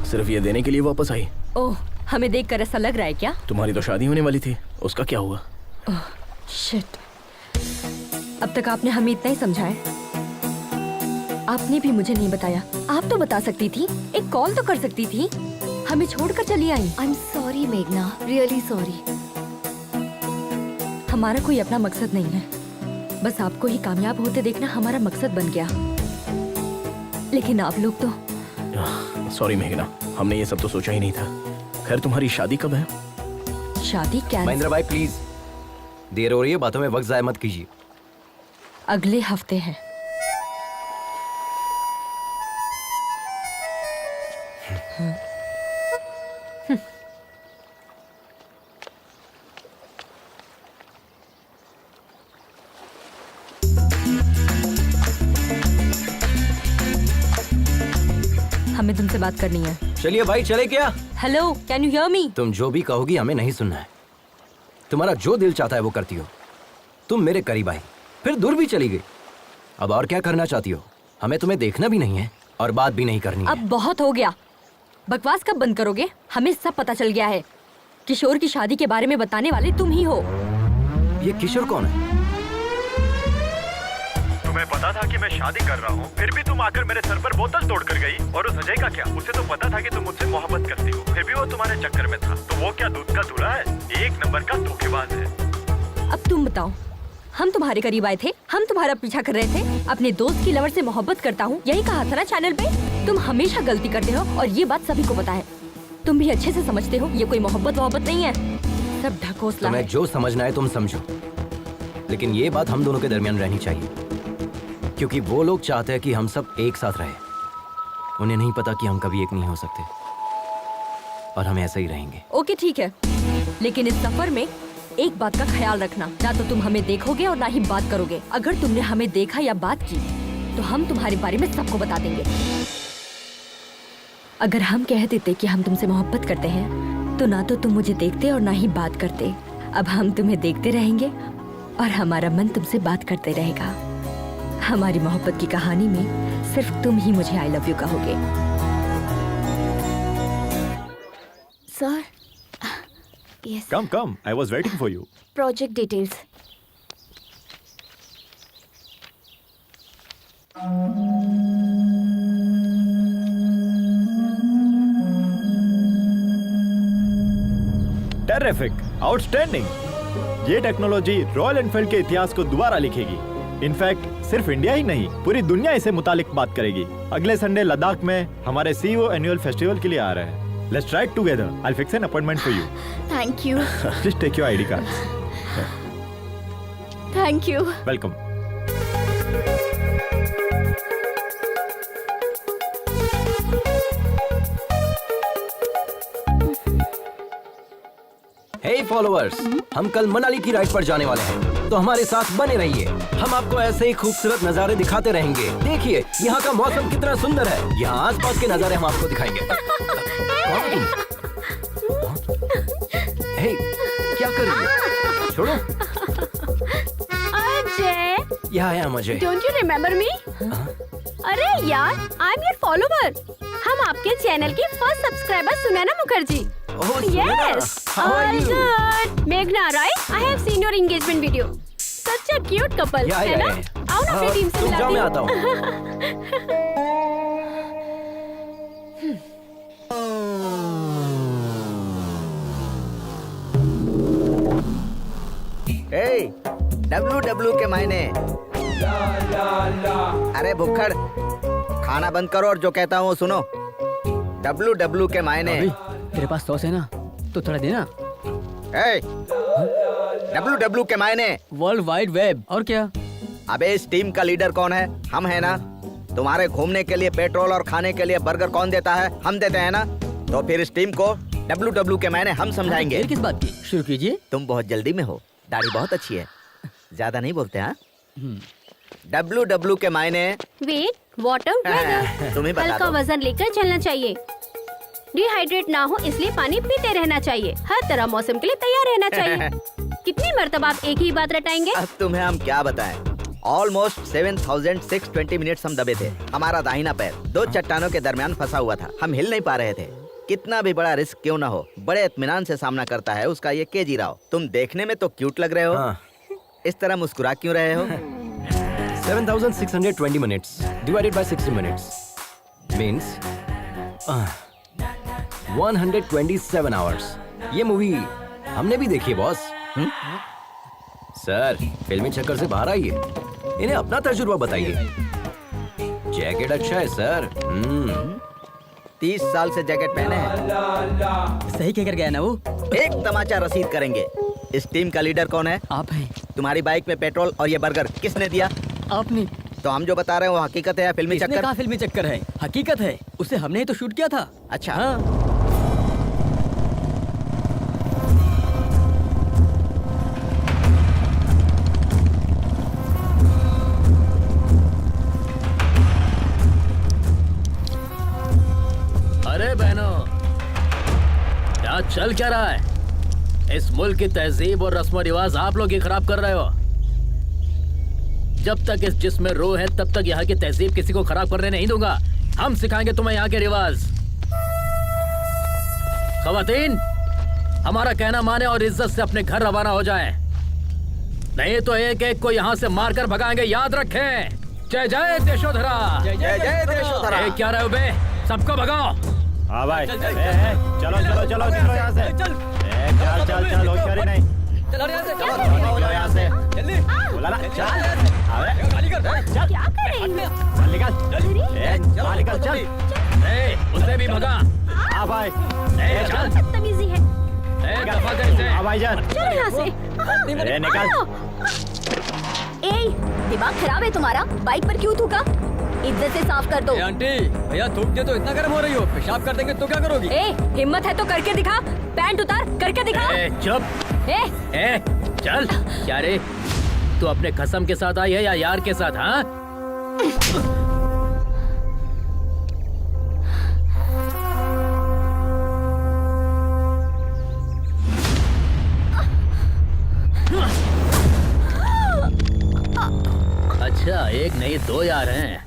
Speaker 1: सिर्फ ये देने के लिए वापस आई?
Speaker 9: ओह, हमें देखकर ऐसा लग रहा है क्या?
Speaker 1: तुम्हारी तो शादी होने वाली थी, उसका क्या हुआ?
Speaker 9: ओह शिट, अब तक आपने हमें इतना ही समझाया। आपने भी मुझे नहीं बताया। आप तो बता सकती थी, एक कॉल तो कर सकती थी। हमें छोड़कर चली आई।
Speaker 2: आई एम सॉरी मेघना, रियली सॉरी।
Speaker 9: हमारा कोई अपना मकसद नहीं है, बस आपको ही कामयाब होते देखना हमारा मकसद बन गया। लेकिन आप लोग तो।
Speaker 1: सॉरी मेघना, हमने ये सब तो सोचा ही नहीं था। खैर तुम्हारी शादी कब है?
Speaker 9: शादी क्या?
Speaker 5: महेंद्र भाई प्लीज, देर हो रही है, बातों में वक्त जाया मत कीजिए।
Speaker 9: अगले हफ्ते है। हमें तुमसे बात करनी है।
Speaker 5: चलिए भाई, चले क्या?
Speaker 9: Hello, can you hear me?
Speaker 5: तुम जो भी कहोगी हमें नहीं सुनना है। तुम्हारा जो दिल चाहता है वो करती हो। तुम मेरे करीब आई, फिर दूर भी चली गई। अब और क्या करना चाहती हो? हमें तुम्हें देखना भी नहीं है और बात भी नहीं करनी है।
Speaker 9: अब बहुत हो गया। बकवास कब बंद करोगे? हमें सब पता चल गया है। किशोर की शादी के बारे में बताने वाले तुम ही हो।
Speaker 5: ये किशोर कौन है?
Speaker 12: तुम्हें पता था कि मैं शादी कर रहा हूँ, फिर भी तुम आकर मेरे सर पर बोतल तोड़ कर गई। और उस अजय का क्या? उसे तो पता था कि तुम मुझसे मोहब्बत करती हो, फिर भी वो तुम्हारे चक्कर में था। तो वो क्या दूध का धुला है? एक नंबर का धोखेबाज है।
Speaker 9: अब तुम बताओ, हम तुम्हारे करीब आए थे, हम तुम्हारा पीछा कर रहे थे। अपने दोस्त की लवर से मोहब्बत करता हूँ, यही कहा था ना चैनल पे। तुम हमेशा गलती करते हो और ये बात सभी को पता है। तुम भी अच्छे से समझते हो ये कोई मोहब्बत नहीं है, सब ढकोसला
Speaker 5: तुम्हें
Speaker 9: है।
Speaker 5: जो समझना है तुम समझो, लेकिन ये बात हम दोनों के दरमियान रहनी चाहिए, क्योंकि वो लोग चाहते हैं कि हम सब एक साथ रहें। उन्हें नहीं पता कि हम कभी एक नहीं हो सकते, और हम ऐसे ही रहेंगे।
Speaker 9: ओके ठीक है, लेकिन इस सफर में एक बात का ख्याल रखना, ना तो तुम हमें देखोगे और ना ही बात करोगे। अगर तुमने हमें देखा या बात की तो हम तुम्हारे बारे में सबको बता देंगे। अगर हम कह देते कि हम तुमसे मोहब्बत करते हैं तो ना तो तुम मुझे देखते और ना ही बात करते। अब हम तुम्हें देखते रहेंगे और हमारा मन तुमसे बात करते रहेगा। हमारी मोहब्बत की कहानी में सिर्फ तुम ही मुझे आई लव यू कहोगे।
Speaker 2: Sir, yes,
Speaker 12: Come, I was waiting for you.
Speaker 2: Project details.
Speaker 12: Terrific, outstanding. ये टेक्नोलॉजी रॉयल एनफील्ड के इतिहास को दोबारा लिखेगी। इनफैक्ट सिर्फ इंडिया ही नहीं, पूरी दुनिया इसे मुतालिक बात करेगी। अगले संडे लद्दाख में हमारे सीईओ एनुअल फेस्टिवल के लिए आ रहे हैं। Let's try it together. I'll fix an appointment for you.
Speaker 2: Thank you.
Speaker 12: Please take your ID cards.
Speaker 2: Thank you.
Speaker 12: Welcome.
Speaker 5: Hey followers, हम कल मनाली की राइड पर जाने वाले हैं, तो हमारे साथ बने रहिए। हम आपको ऐसे ही खूबसूरत नज़ारे दिखाते रहेंगे। देखिए यहाँ का मौसम कितना सुंदर है। यहाँ आसपास के नज़ारे हम आपको दिखाएंगे। कौन तुम? हे, क्या कर रही है? छोड़ो।
Speaker 3: अजय,
Speaker 5: यहाँ आया मुझे।
Speaker 3: Don't you remember me? अरे यार, आई एम योर फॉलोवर। हम आपके चैनल की first subscriber Sunaina Mukherjee.
Speaker 5: Oh,
Speaker 3: Yes,
Speaker 5: how are
Speaker 3: all
Speaker 5: you?
Speaker 3: good. Meghna, right? I have seen your engagement video. Such a cute couple,
Speaker 5: Yeah,
Speaker 3: है
Speaker 5: yeah,
Speaker 3: ना?
Speaker 5: yeah.
Speaker 3: आओ ना अपनी टीम से
Speaker 5: तुम
Speaker 3: मिलाते
Speaker 5: जाओ, मैं
Speaker 3: हैं।
Speaker 5: आता हूँ।
Speaker 7: WW के मायने। अरे भुक्खड़, खाना बंद करो और जो कहता हूँ सुनो। WW के मायने।
Speaker 6: तेरे पास सॉस है ना, तो थोड़ा देना।
Speaker 7: WW के मायने
Speaker 6: वर्ल्ड वाइड वेब। और क्या?
Speaker 7: अबे इस टीम का लीडर कौन है? हम है ना। तुम्हारे घूमने के लिए पेट्रोल और खाने के लिए बर्गर कौन देता है? हम देते हैं ना। तो फिर इस टीम को WW के मायने हम समझाएंगे।
Speaker 6: देर किस बात की? शुरू कीजिए।
Speaker 7: तुम बहुत जल्दी में हो, दाढ़ी बहुत अच्छी है, ज्यादा नहीं बोलते हाँ? WW के मायने
Speaker 3: वेट, वाटर, वेदर।
Speaker 7: तुम ही बता
Speaker 3: हल्का
Speaker 7: दो।
Speaker 3: वजन लेकर चलना चाहिए। डिहाइड्रेट ना हो इसलिए पानी पीते रहना चाहिए। हर तरह मौसम के लिए तैयार रहना चाहिए। कितनी मर्तबा आप एक ही बात रटाएंगे?
Speaker 7: अब तुम्हें हम क्या बताएं? ऑलमोस्ट 7,620 मिनट्स हम दबे थे। हमारा दाहिना पैर दो चट्टानों के दरमियान फंसा हुआ था। हम हिल नहीं पा रहे थे। कितना भी बड़ा रिस्क क्यों ना हो, बड़े इत्मीनान से सामना करता है उसका ये केजी राव। तुम देखने में तो क्यूट लग रहे हो।
Speaker 5: हाँ।
Speaker 7: इस तरह मुस्कुरा क्यों रहे हो?
Speaker 5: 7,620 minutes divided by 60 minutes means 127 hours. ये मूवी हमने भी देखी है बॉस। सर, फिल्मी चक्कर से बाहर आइए, इन्हें अपना तजुर्बा बताइए। जैकेट अच्छा है सर।
Speaker 7: 30 साल से जैकेट पहने हैं।
Speaker 6: सही कहकर गया ना वो।
Speaker 7: एक तमाचा रसीद करेंगे। इस टीम का लीडर कौन है?
Speaker 6: आप हैं।
Speaker 7: तुम्हारी बाइक में पेट्रोल और ये बर्गर किसने दिया?
Speaker 6: आपने।
Speaker 7: तो हम जो बता रहे हैं वो हकीकत है या फिल्मी
Speaker 6: किसने
Speaker 7: चक्कर?
Speaker 6: कहा फिल्मी चक्कर है? हकीकत है। उसे हमने ही तो शूट किया था।
Speaker 7: अच्छा
Speaker 6: हाँ।
Speaker 11: अरे बहनों, क्या चल क्या रहा है? इस मुल्क की तहजीब और रस्म रिवाज आप लोग ही खराब कर रहे हो। जब तक इस जिस्म में रूह है तब तक यहाँ की तहजीब किसी को खराब करने नहीं दूंगा। हम सिखाएंगे तुम्हें यहाँ के रिवाज। खवातीन, हमारा कहना माने और इज्जत से अपने घर रवाना हो जाएं। नहीं तो एक एक को यहाँ से मारकर भगाएंगे, याद रखें। जय जय देशोधरा।
Speaker 7: जय जय देशोधरा।
Speaker 11: क्या रहे हो बे? सबको भगाओ।
Speaker 12: हाँ भाई, चलो चलो चलो चलो यहाँ से। चल चल चल, होशियारी नहीं।
Speaker 6: चलो यहाँ से।
Speaker 12: चलो यहाँ से।
Speaker 6: जल्दी।
Speaker 12: बोला ना, चल। अबे,
Speaker 6: गाड़ी कर।
Speaker 12: चल।
Speaker 3: क्या कर रही हो?
Speaker 12: चल निकल। चल निकल, चल।
Speaker 11: उसे भी भगा।
Speaker 12: हाँ भाई।
Speaker 11: चल।
Speaker 3: बदतमीजी है।
Speaker 11: दफा कर इसे।
Speaker 12: हाँ भाईजान।
Speaker 3: चल यहाँ से।
Speaker 12: अरे निकल।
Speaker 2: ए, दिमाग खराब है तुम्हारा? बाइक पर क्यों थूका? इज्जत से साफ कर दो।
Speaker 6: ए आंटी, भैया थूक दे तो इतना गर्म हो रही हो, पेशाब कर देंगे तो क्या करोगी?
Speaker 2: ए, हिम्मत है तो करके दिखा। पैंट उतार, करके दिखा।
Speaker 11: चुप।
Speaker 2: ए,
Speaker 11: चल। क्या रे, तू अपने कसम के साथ आई है या यार के साथ? हाँ, अच्छा, एक नहीं दो यार हैं।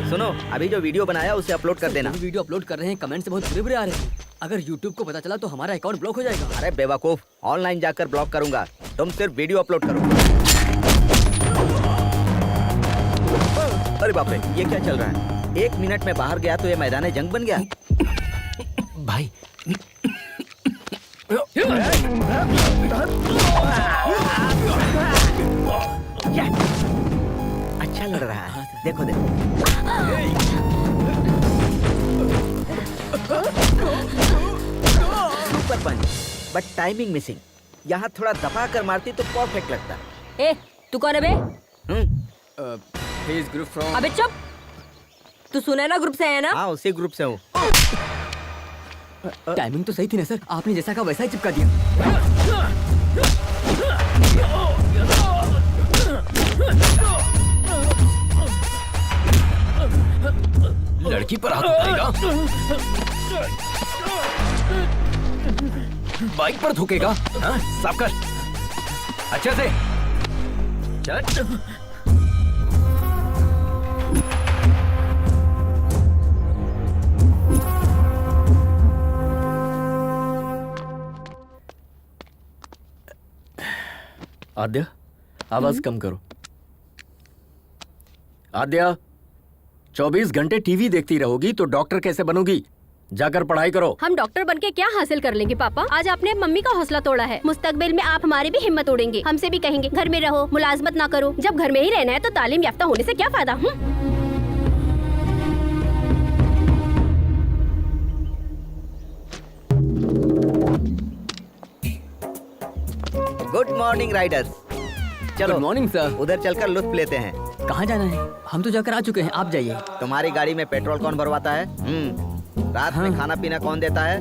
Speaker 7: सुनो, अभी जो वीडियो बनाया उसे अपलोड कर देना।
Speaker 6: वीडियो अपलोड कर रहे हैं, कमेंट से बहुत बुरे-बुरे आ रहे हैं। अगर YouTube को पता चला तो हमारा अकाउंट ब्लॉक हो जाएगा।
Speaker 7: अरे बेवकूफ, ऑनलाइन जाकर ब्लॉक करूंगा। तुम सिर्फ वीडियो अपलोड करो। अरे बाप रे, ये क्या चल रहा है? 1 मिनट में बाहर गया तो ये मैदान जंग बन गया।
Speaker 5: भाई
Speaker 7: अच्छा लड़ रहा है, देखो देखो। Super punch, but timing missing. यहाँ थोड़ा दबा कर मारती तो परफेक्ट लगता।
Speaker 9: ए, तू कौन है बे?
Speaker 6: Group from.
Speaker 9: अबे चुप। तू सुनैना ग्रुप से है ना?
Speaker 7: हाँ, उसी ग्रुप से हूँ।
Speaker 6: टाइमिंग तो सही थी ना सर, आपने जैसा कहा वैसा ही चिपका दिया।
Speaker 5: लड़की पर हाथ उठाएगा, बाइक पर थूकेगा, हाँ? साफ कर अच्छे से। चल।
Speaker 8: आद्या, आवाज कम करो। आद्या, 24 घंटे टीवी देखती रहोगी तो डॉक्टर कैसे बनोगी? जाकर पढ़ाई करो।
Speaker 3: हम डॉक्टर बनके क्या हासिल कर लेंगे पापा? आज आपने मम्मी का हौसला तोड़ा है, मुस्तकबिल में आप हमारी भी हिम्मत तोड़ेंगे। हमसे भी कहेंगे घर में रहो, मुलाजमत ना करो। जब घर में ही रहना है तो तालीम याफ्ता होने से क्या फायदा?
Speaker 7: Good morning Riders. चलो
Speaker 6: गुड मॉर्निंग सर।
Speaker 7: उधर चलकर लुत्फ लेते हैं।
Speaker 6: कहाँ जाना है? हम तो जाकर आ चुके हैं, आप जाइए।
Speaker 7: तुम्हारी गाड़ी में पेट्रोल कौन भरवाता है? रात में खाना पीना कौन देता है?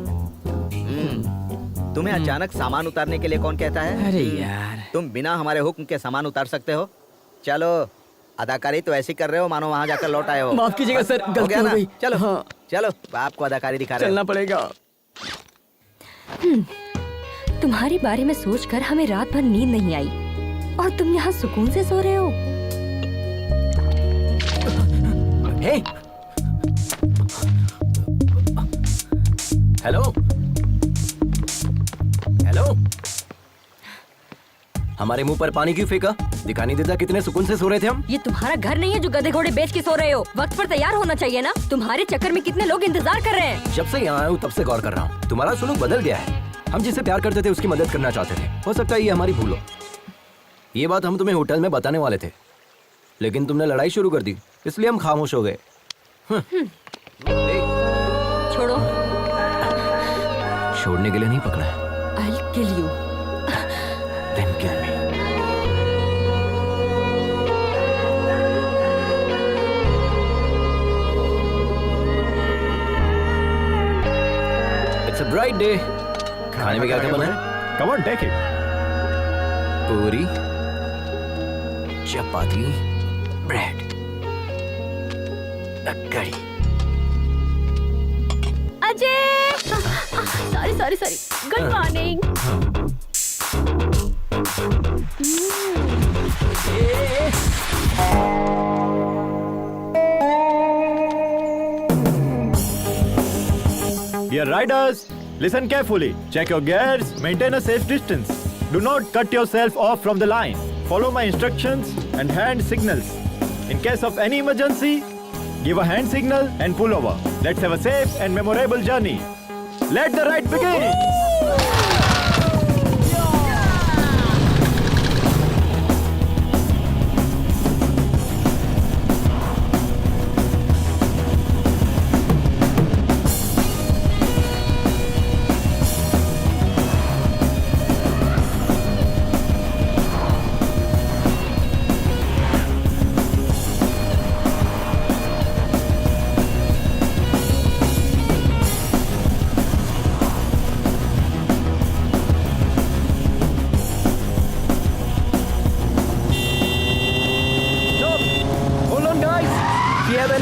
Speaker 7: तुम्हें अचानक सामान उतारने के लिए कौन कहता है?
Speaker 6: अरे यार,
Speaker 7: तुम बिना हमारे हुक्म के सामान उतार सकते हो? चलो, अदाकारी तो ऐसी कर रहे हो मानो वहाँ जाकर लौट आए हो।
Speaker 6: माफ कीजिएगा सर, गलती हो गई।
Speaker 7: चलो
Speaker 6: हाँ।
Speaker 7: चलो, बाप को अदाकारी दिखा रहे हो।
Speaker 6: चलना पड़ेगा।
Speaker 9: तुम्हारे बारे में सोचकर हमें रात भर नींद नहीं आई और तुम यहाँ सुकून से सो रहे हो।
Speaker 5: हे, हेलो हेलो, हमारे मुंह पर पानी क्यों फेंका? दिखाई नहीं देता कितने सुकून से सो रहे थे हम?
Speaker 9: ये तुम्हारा घर नहीं है जो गधे घोड़े बेच के सो रहे हो। वक्त पर तैयार होना चाहिए ना। तुम्हारे चक्कर में कितने लोग इंतजार कर रहे हैं।
Speaker 5: जब से यहाँ आया हूँ तब से गौर कर रहा हूँ, तुम्हारा सुलूक बदल गया है। हम जिसे प्यार करते थे उसकी मदद करना चाहते थे। हो सकता है ये हमारी भूल हो। ये बात हम तुम्हें होटल में बताने वाले थे, लेकिन तुमने लड़ाई शुरू कर दी, इसलिए हम खामोश हो गए।
Speaker 9: छोड़ो।
Speaker 5: छोड़ने के लिए नहीं पकड़ा है।
Speaker 9: I'll kill you.
Speaker 5: Then kill me. It's a bright day. खाने में क्या क्या बना है?
Speaker 12: Come on, take it.
Speaker 5: पूरी, चपाती, ब्रेड, कड़ी।
Speaker 3: Ajay, sorry good morning.
Speaker 12: Dear riders, listen carefully. Check your gears, maintain a safe distance. Do not cut yourself off from the line. Follow my instructions and hand signals. In case of any emergency, give a hand signal and pull over. Let's have a safe and memorable journey. Let the ride begin!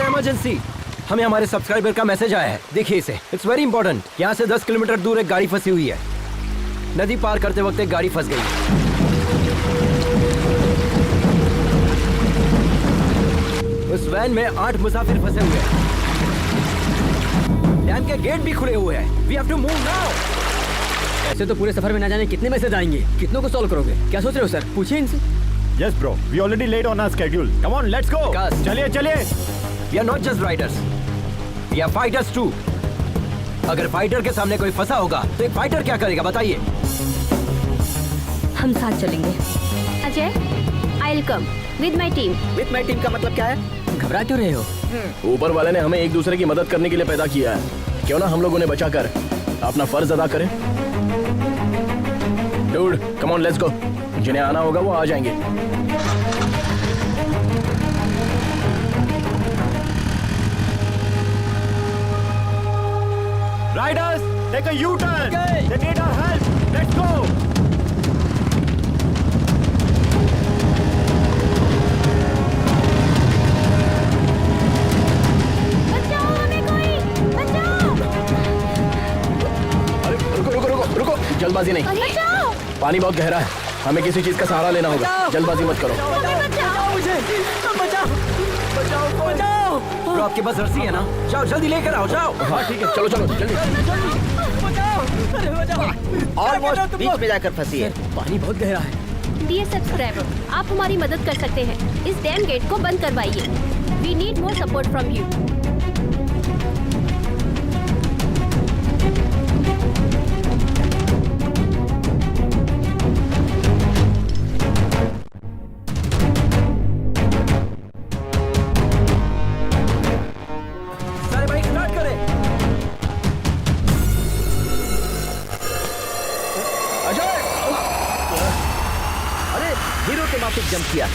Speaker 5: Emergency, हमें हमारे subscriber का message आया है। देखिए इसे, it's very important. यहाँ से 10 kilometre दूर एक गाड़ी फंसी हुई है। नदी पार करते वक्त एक गाड़ी फंस गई। उस वैन में 8 मुसाफिर फंसे हुए हैं। डैम के गेट भी खुले हुए हैं। We have to move now.
Speaker 6: ऐसे तो पूरे सफर में ना जाने कितने मैसेज आएंगे, कितनों को सॉल्व करोगे? क्या सोच रहे हो सर? पूछिए इनसे।
Speaker 12: Yes, bro. We already late on our schedule. Come on, let's go.
Speaker 5: Vikas.
Speaker 12: चलिए चलिए.
Speaker 5: We are not just riders. We are fighters too. अगर फाइटर के सामने कोई फंसा होगा तो एक फाइटर क्या करेगा बताइए?
Speaker 9: हम साथ चलेंगे।
Speaker 3: Ajay, I'll come with my team.
Speaker 7: With my team का मतलब क्या है?
Speaker 6: घबरा क्यों रहे हो?
Speaker 1: ऊपर वाले ने हमें एक दूसरे की मदद करने के लिए पैदा किया है। क्यों ना हम लोग उन्हें बचाकर अपना फर्ज अदा करें? Dude, come on, let's go. जिन्हें आना होगा वो आ जाएंगे।
Speaker 12: Riders, take a U-turn. They need our help. Let's go.
Speaker 3: बचाओ हमें कोई, बचाओ!
Speaker 1: अरे रुको रुको रुको रुको, जल्दबाजी नहीं।
Speaker 3: बचाओ!
Speaker 1: पानी बहुत गहरा है, हमें किसी चीज का सहारा लेना होगा। जल्दबाजी मत करो।
Speaker 5: ब्रो आपके पास रस्सी है ना? जाओ जल्दी लेकर आओ, जाओ।
Speaker 1: हाँ ठीक है, चलो चलो जल्दी।
Speaker 7: ऑलमोस्ट बीच में जाकर फंसी है।
Speaker 6: पानी बहुत गहरा है।
Speaker 3: डियर सब्सक्राइबर, आप हमारी मदद कर सकते हैं। इस डैम गेट को बंद करवाइए। We need more support from you.
Speaker 5: सारे बाइक स्टार्ट करें।
Speaker 1: अजय!
Speaker 7: अरे हीरो के माफिक जंप किया।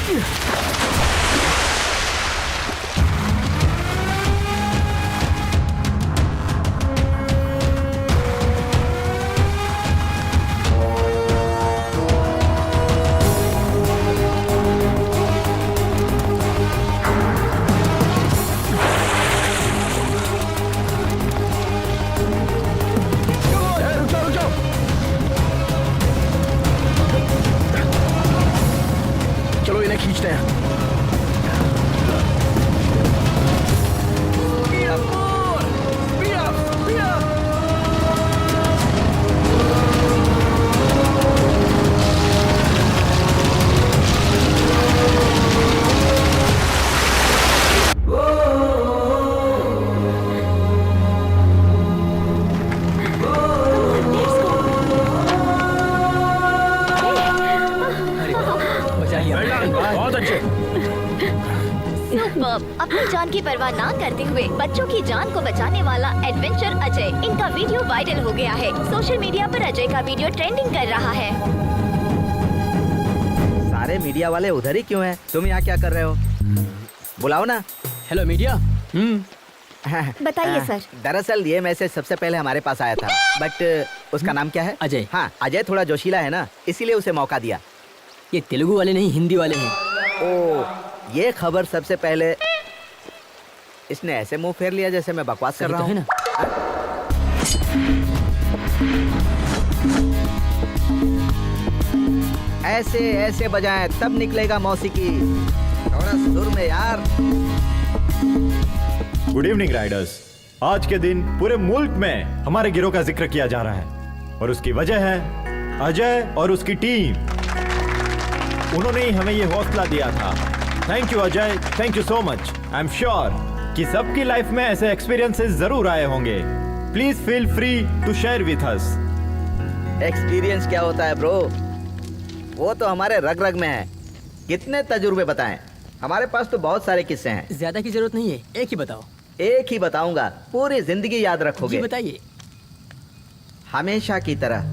Speaker 1: रुक जाओ रुक जाओ। चलो इन्हें खींचते हैं।
Speaker 6: बचा लिया।
Speaker 1: बहुत अच्छे।
Speaker 10: सुपर्ब! अपनी जान की परवाह ना करते हुए बच्चों की जान को बचाने वाला एडवेंचर अजय, इनका वीडियो वायरल हो गया है। सोशल मीडिया पर अजय का वीडियो ट्रेंडिंग कर रहा है।
Speaker 7: सारे मीडिया वाले उधर ही क्यों हैं? तुम यहाँ क्या कर रहे हो? बुलाओ ना।
Speaker 6: Hello media.
Speaker 10: बताइए सर।
Speaker 7: दरअसल ये मैसेज सबसे पहले हमारे पास आया था, बट उसका नाम क्या है?
Speaker 6: अजय।
Speaker 7: हाँ, अजय थोड़ा जोशीला है ना, इसीलिए उसे मौका दिया।
Speaker 6: ये तेलुगु वाले नहीं, हिंदी वाले हैं।
Speaker 7: ओ, ये खबर सबसे पहले इसने ऐसे मुंह फेर लिया जैसे मैं बकवास कर
Speaker 6: सही
Speaker 7: रहा
Speaker 6: तो है
Speaker 7: हूँ।
Speaker 6: ना?
Speaker 7: ऐसे ऐसे बजाएं तब निकलेगा मौसीकी। थोड़ा सुर में यार।
Speaker 12: Good evening Riders. आज के दिन पूरे मुल्क में हमारे गिरोह का जिक्र किया जा रहा है और उसकी वजह है अजय और उसकी टीम। उन्होंने ही हमें ये हौसला दिया था। Thank you Ajay, thank you so much. I am sure कि सबकी लाइफ में ऐसे एक्सपीरियंसेस जरूर आए होंगे। Please feel free to share with us.
Speaker 7: Experience क्या होता है ब्रो? वो तो हमारे रग रग में है। कितने तजुर्बे बताएं? हमारे पास तो बहुत सारे किस्से हैं।
Speaker 6: ज्यादा की जरूरत नहीं है, एक ही बताओ।
Speaker 7: एक ही बताऊंगा, पूरी जिंदगी याद
Speaker 6: जी
Speaker 7: रखोगे।
Speaker 6: बताइए।
Speaker 7: हमेशा की तरह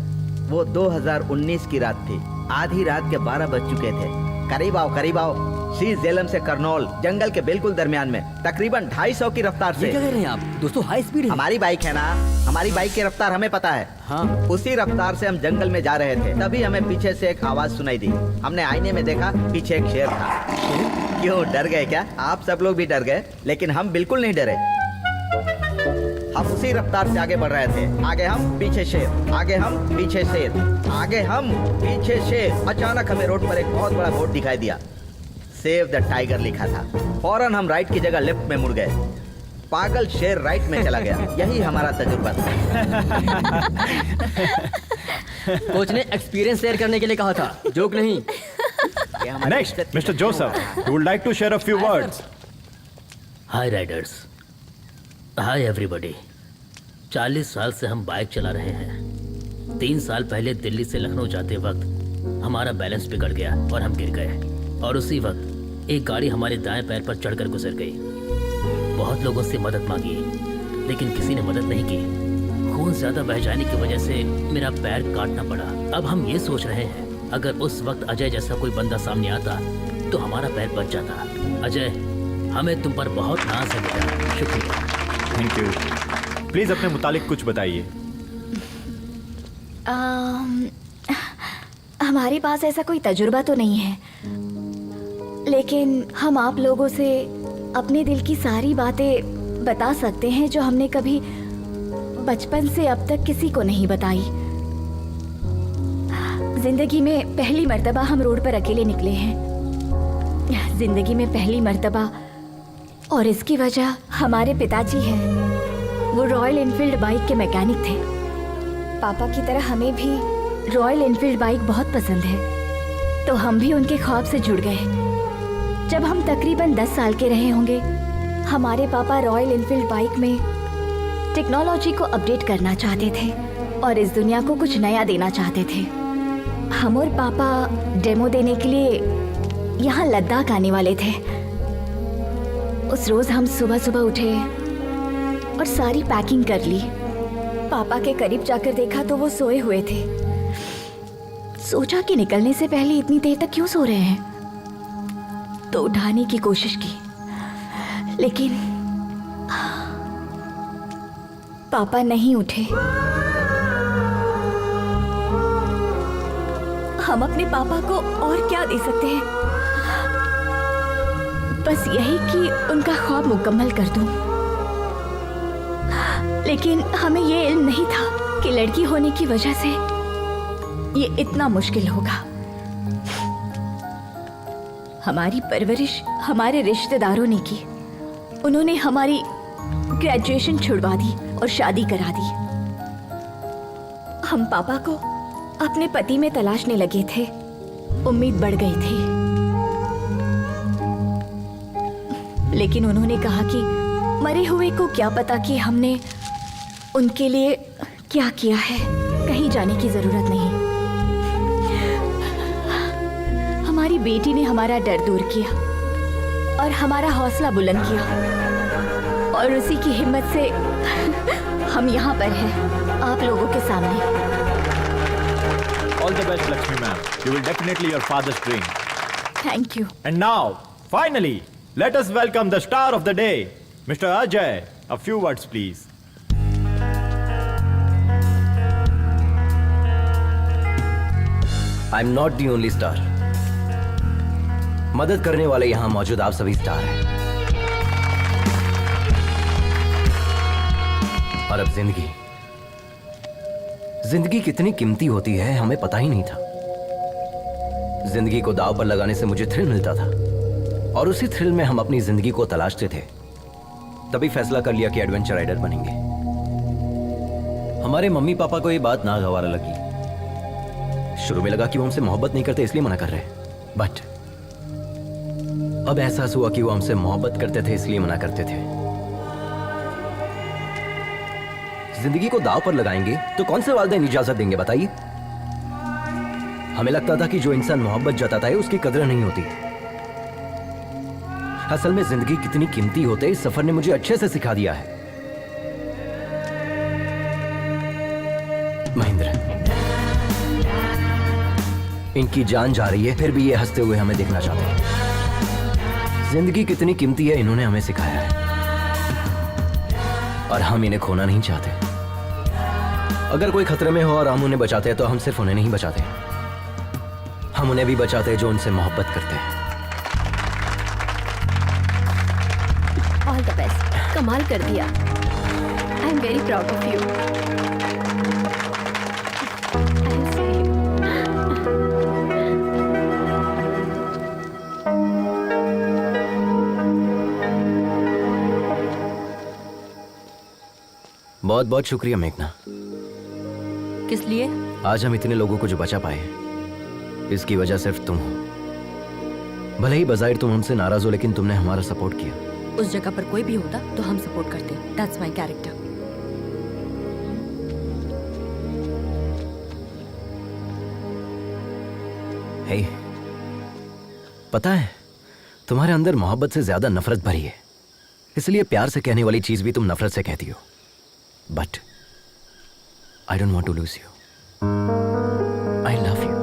Speaker 7: वो 2019 की रात थी। आधी रात के 12 बज चुके थे। करीब आओ करीब आओ। श्री झेलम से करनौल, जंगल के बिल्कुल दरमियान में, तकरीबन 250 की रफ्तार
Speaker 6: ये
Speaker 7: से।
Speaker 6: क्या कह रहे हैं आप? दोस्तों हाई स्पीड है।
Speaker 7: हमारी बाइक है ना, हमारी बाइक की रफ्तार हमें पता है।
Speaker 6: हाँ।
Speaker 7: उसी रफ्तार से हम जंगल में जा रहे थे, तभी हमें पीछे से एक आवाज सुनाई दी। हमने आईने में देखा, पीछे एक शेर था। क्यों डर गए क्या? आप सब लोग भी डर गए, लेकिन हम बिल्कुल नहीं डरे। हम उसी रफ्तार से आगे बढ़ रहे थे। आगे हम, पीछे शेर, आगे हम, पीछे शेर, आगे हम, पीछे शेर। अचानक हमें रोड पर एक बहुत बड़ा बोर्ड दिखाई दिया। सेव द टाइगर लिखा था। फौरन हम राइट की जगह लेफ्ट में मुड़ गए। पागल शेर राइट में चला गया। यही हमारा तजुर्बा था।
Speaker 6: कोच ने एक्सपीरियंस शेयर करने के लिए कहा था, जोक नहीं।
Speaker 12: Next, Mr. Joseph, who would like to share a few words.
Speaker 11: Hi Riders, hi everybody. 40 साल से हम बाइक चला रहे हैं। 3 साल पहले दिल्ली से लखनऊ जाते वक्त हमारा बैलेंस बिगड़ गया और हम गिर गए, और उसी वक्त एक गाड़ी हमारे दाएं पैर पर चढ़कर गुजर गई। बहुत लोगों से मदद मांगी, लेकिन किसी ने मदद नहीं की। खून ज्यादा बह जाने की वजह से मेरा पैर काटना पड़ा। अब हम ये सोच रहे हैं, अगर उस वक्त अजय जैसा कोई बंदा सामने आता तो हमारा पैर बच जाता। अजय, हमें तुम पर बहुत नाज है बेटा। शुक्रिया।
Speaker 12: Thank you. प्लीज अपने मुतालिक कुछ बताइए।
Speaker 2: हमारे पास ऐसा कोई तजुर्बा तो नहीं है, लेकिन हम आप लोगों से अपने दिल की सारी बातें बता सकते हैं जो हमने कभी बचपन से अब तक किसी को नहीं बताई। जिंदगी में पहली मर्तबा हम रोड पर अकेले निकले हैं, जिंदगी में पहली मर्तबा, और इसकी वजह हमारे पिताजी हैं। वो रॉयल एनफील्ड बाइक के मैकेनिक थे। पापा की तरह हमें भी रॉयल एनफील्ड बाइक बहुत पसंद है, तो हम भी उनके ख्वाब से जुड़ गए। जब हम तकरीबन 10 साल के रहे होंगे, हमारे पापा रॉयल एनफील्ड बाइक में टेक्नोलॉजी को अपडेट करना चाहते थे और इस दुनिया को कुछ नया देना चाहते थे। हम और पापा डेमो देने के लिए यहाँ लद्दाख आने वाले थे। उस रोज हम सुबह सुबह उठे और सारी पैकिंग कर ली। पापा के करीब जाकर देखा तो वो सोए हुए थे। सोचा कि निकलने से पहले इतनी देर तक क्यों सो रहे हैं, तो उठाने की कोशिश की, लेकिन पापा नहीं उठे। हम अपने पापा को और क्या दे सकते हैं, बस यही कि उनका ख्वाब मुकम्मल कर दूं। लेकिन हमें ये इल्म नहीं था कि लड़की होने की वजह से ये इतना मुश्किल होगा। हमारी परवरिश हमारे रिश्तेदारों ने की। उन्होंने हमारी ग्रेजुएशन छुड़वा दी और शादी करा दी। हम पापा को अपने पति में तलाशने लगे थे। उम्मीद बढ़ गई थी, लेकिन उन्होंने कहा कि मरे हुए को क्या पता कि हमने उनके लिए क्या किया है, कहीं जाने की जरूरत नहीं। हमारी बेटी ने हमारा डर दूर किया और हमारा हौसला बुलंद किया, और उसी की हिम्मत से हम यहाँ पर हैं, आप लोगों के सामने।
Speaker 12: All the best, Lakshmi ma'am. You will definitely your father's dream.
Speaker 2: Thank you.
Speaker 12: And now, finally, let us welcome the star of the day, Mr. Ajay. A few words, please.
Speaker 5: I'm not the only star. मदद करने वाले यहां मौजूद आप सभी star हैं। और अब जिंदगी कितनी कीमती होती है हमें पता ही नहीं था। जिंदगी को दांव पर लगाने से मुझे थ्रिल मिलता था, और उसी थ्रिल में हम अपनी जिंदगी को तलाशते थे। तभी फैसला कर लिया कि एडवेंचर राइडर बनेंगे। हमारे मम्मी पापा को ये बात नागवार लगी। शुरू में लगा कि वो हमसे मोहब्बत नहीं करते इसलिए मना कर रहे हैं, बट अब एहसास हुआ कि वो हमसे मोहब्बत करते थे इसलिए मना करते थे। जिंदगी को दांव पर लगाएंगे तो कौन से वालिदैन इजाजत देंगे बताइए। हमें लगता था कि जो इंसान मोहब्बत जताता है उसकी कदर नहीं होती। असल में जिंदगी कितनी कीमती होते है इस सफर ने मुझे अच्छे से सिखा दिया है। महेंद्र, इनकी जान जा रही है फिर भी ये हंसते हुए हमें देखना चाहते हैं। जिंदगी कितनी कीमती है इन्होंने हमें सिखाया है, और हम इन्हें खोना नहीं चाहते। अगर कोई खतरे में हो और हम उन्हें बचाते हैं तो हम सिर्फ उन्हें नहीं बचाते, हम उन्हें भी बचाते हैं जो उनसे मोहब्बत करते हैं।
Speaker 2: All the best. कमाल कर दिया। I am very proud of you.
Speaker 5: बहुत बहुत शुक्रिया मेघना।
Speaker 9: किस लिए?
Speaker 5: आज हम इतने लोगों को जो बचा पाए इसकी वजह सिर्फ तुम हो। भले ही बजाहिर तुम हमसे नाराज हो, लेकिन तुमने हमारा सपोर्ट किया।
Speaker 9: उस जगह पर कोई भी होता तो हम सपोर्ट करते। That's my character.
Speaker 5: हे, पता है तुम्हारे अंदर मोहब्बत से ज्यादा नफरत भरी है, इसलिए प्यार से कहने वाली चीज भी तुम नफरत से कहती हो। But I don't want to lose you. I love you.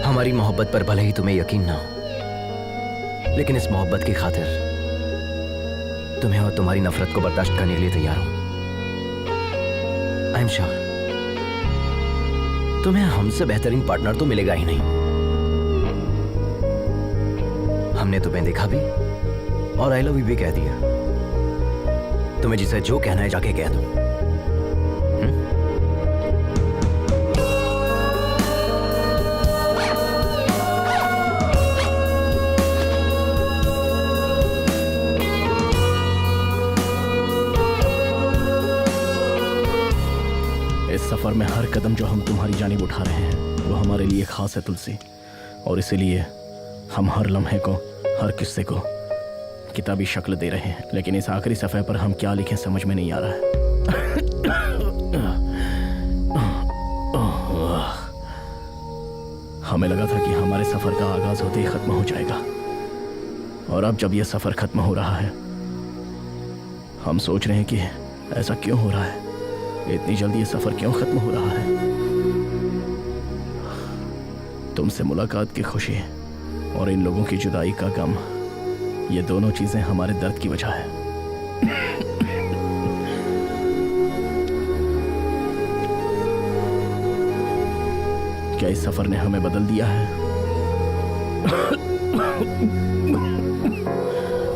Speaker 5: हमारी मोहब्बत पर भले ही तुम्हें यकीन ना हो, लेकिन इस मोहब्बत की खातिर तुम्हें और तुम्हारी नफरत को बर्दाश्त करने के लिए तैयार हूं। आई एम श्योर तुम्हें हमसे बेहतरीन पार्टनर तो मिलेगा ही नहीं। हमने तुम्हें देखा भी और आई लव यू भी कह दिया। तुम्हें जिसे जो कहना है जाके कह दो।
Speaker 1: इस सफर में हर कदम जो हम तुम्हारी जानिब उठा रहे हैं वो हमारे लिए खास है तुलसी, और इसीलिए हम हर लम्हे को, हर किस्से को किताबी शक्ल दे रहे हैं। लेकिन इस आखिरी सफ़े पर हम क्या लिखें समझ में नहीं आ रहा है। हमें लगा था कि हमारे सफ़र का आगाज होते ही ख़त्म हो जाएगा, और अब जब यह सफ़र ख़त्म हो रहा है हम सोच रहे हैं कि ऐसा क्यों हो रहा है, इतनी जल्दी ये सफर क्यों खत्म हो रहा है। तुमसे मुलाकात की खुशी और इन लोगों की जुदाई का गम, ये दोनों चीजें हमारे दर्द की वजह है। क्या इस सफर ने हमें बदल दिया है,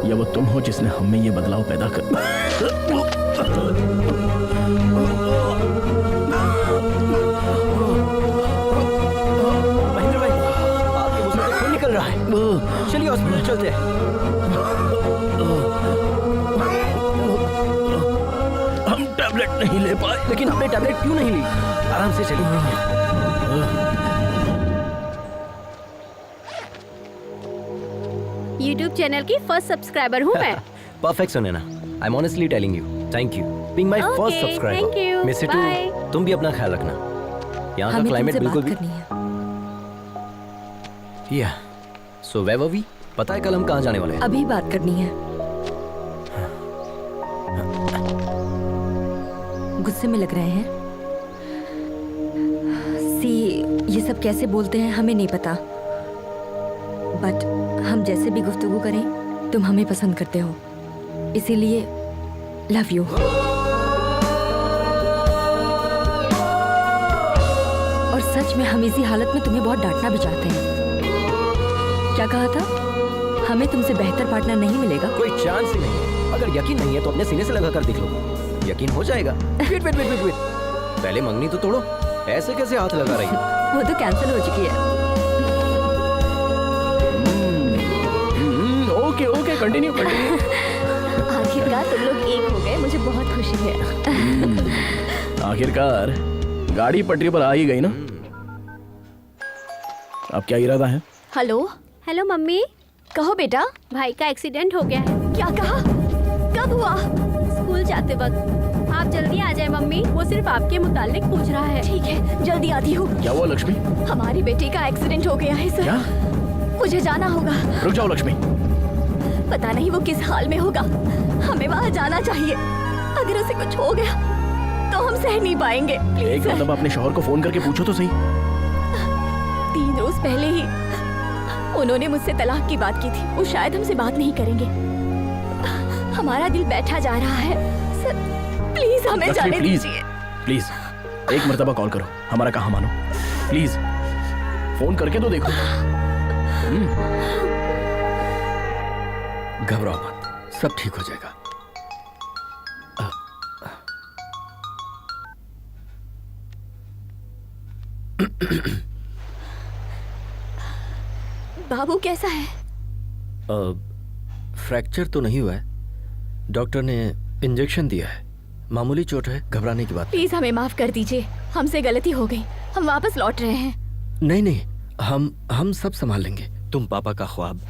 Speaker 1: या वो तुम हो जिसने हम में ये बदलाव पैदा कर।
Speaker 5: महेंद्र भाई, आपके मुंह से खून निकल रहा है। चलिए हॉस्पिटल चलते हैं।
Speaker 1: हम टैबलेट नहीं ले पाए।
Speaker 5: लेकिन हमने टैबलेट क्यों नहीं ली? आराम से चलिए।
Speaker 3: YouTube चैनल की फर्स्ट सब्सक्राइबर हूँ मैं।
Speaker 5: Perfect Sunaina, I am honestly telling you, thank you being my first
Speaker 3: Okay,
Speaker 5: subscriber.
Speaker 3: thank you.
Speaker 5: Miss too,
Speaker 3: Bye.
Speaker 5: तुम भी अपना ख्याल रखना। यहाँ का
Speaker 9: हमें
Speaker 5: क्लाइमेट
Speaker 9: तुमसे
Speaker 5: बिल्कुल
Speaker 9: बात
Speaker 5: भी।
Speaker 9: करनी है।
Speaker 5: या सो वेयर वर वी? पता है कल हम कहाँ जाने वाले हैं?
Speaker 9: अभी बात करनी है। गुस्से में लग रहे हैं। सी, ये सब कैसे बोलते हैं हमें नहीं पता, बट हम जैसे भी गुफ्तगू करें तुम हमें पसंद करते हो, इसीलिए लव यू। और सच में हम इसी हालत में तुम्हें बहुत डांटना भी चाहते हैं। क्या कहा था? हमें तुमसे बेहतर पार्टनर नहीं मिलेगा।
Speaker 5: कोई चांस ही नहीं है। अगर यकीन नहीं है तो अपने सीने से लगा कर देख लो, यकीन हो जाएगा। Wait wait wait wait wait, पहले मंगनी तो तोड़ो। ऐसे कैसे हाथ लगा रही हो?
Speaker 9: वो तो कैंसिल हो चुकी है।
Speaker 1: Okay okay, continue continue.
Speaker 2: आखिरकार तुम लोग एक हो गए, मुझे बहुत खुशी है।
Speaker 1: आखिरकार गाड़ी पटरी पर आ ही गई ना। अब क्या इरादा है?
Speaker 2: हेलो
Speaker 3: हेलो मम्मी,
Speaker 2: कहो बेटा।
Speaker 3: भाई का एक्सीडेंट हो गया है।
Speaker 2: क्या कहा? कब हुआ?
Speaker 3: स्कूल जाते वक्त। आप जल्दी आ जाए मम्मी, वो सिर्फ आपके मुतालिक पूछ रहा है।
Speaker 2: ठीक है, जल्दी आती हूँ।
Speaker 1: क्या हुआ लक्ष्मी?
Speaker 2: हमारी बेटी का एक्सीडेंट हो गया है सर।
Speaker 1: क्या?
Speaker 2: मुझे जाना होगा।
Speaker 1: रुक जाओ लक्ष्मी।
Speaker 2: पता नहीं वो किस हाल में होगा, हमें वहाँ जाना चाहिए। अगर उसे कुछ हो गया तो हम सह नहीं पाएंगे। प्लीज
Speaker 1: एक
Speaker 2: सर।
Speaker 1: मतलब अपने शौहर को फोन करके पूछो तो सही।
Speaker 2: 3 रोज पहले ही उन्होंने मुझसे तलाक की बात की थी। वो शायद हमसे बात नहीं करेंगे। हमारा दिल बैठा जा रहा है सर, प्लीज हमें
Speaker 1: लक्ष्मी,
Speaker 2: जाने
Speaker 1: प्लीज
Speaker 2: दीजिए।
Speaker 1: प्लीज एक मर्तबा कॉल करो, हमारा कहा मानो। प्लीज फोन करके तो देखो।
Speaker 8: घबराओ मत, सब ठीक हो जाएगा।
Speaker 2: बाबू कैसा है?
Speaker 8: फ्रैक्चर तो नहीं हुआ है, डॉक्टर ने इंजेक्शन दिया है, मामूली चोट है, घबराने की बात
Speaker 2: प्लीज हमें माफ कर दीजिए, हमसे गलती हो गई, हम वापस लौट रहे हैं।
Speaker 8: नहीं। नहीं, हम सब संभाल लेंगे। तुम पापा का ख्वाब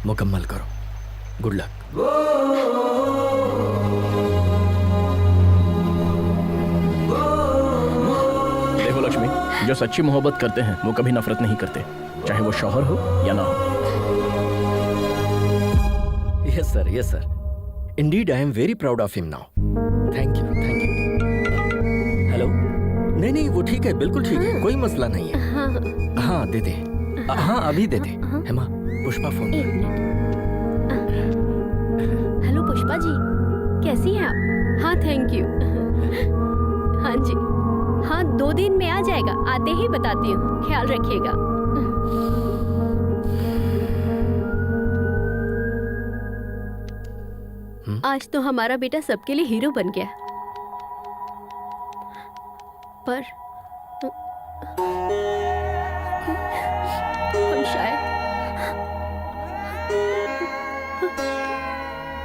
Speaker 8: मुकम्मल करो। Good luck.
Speaker 1: देखो लक्ष्मी, जो सच्ची मोहब्बत करते हैं वो कभी नफरत नहीं करते, चाहे वो शौहर हो या ना हो।
Speaker 8: Yes sir, yes sir. Indeed I am very proud of him now. Thank you, thank you. Hello. नहीं नहीं, वो ठीक है, बिल्कुल ठीक है, कोई मसला नहीं है। हाँ दे दे। हाँ अभी दे दे। हेमा, पुष्पा फोन।
Speaker 3: एक मिनट। हेलो पुष्पा जी, कैसी हैं आप? हाँ थैंक यू। हाँ जी, हाँ 2 दिन में आ जाएगा, आते ही बताती हूँ, ख्याल रखिएगा। आज तो हमारा बेटा सबके लिए हीरो बन गया, पर हम शायद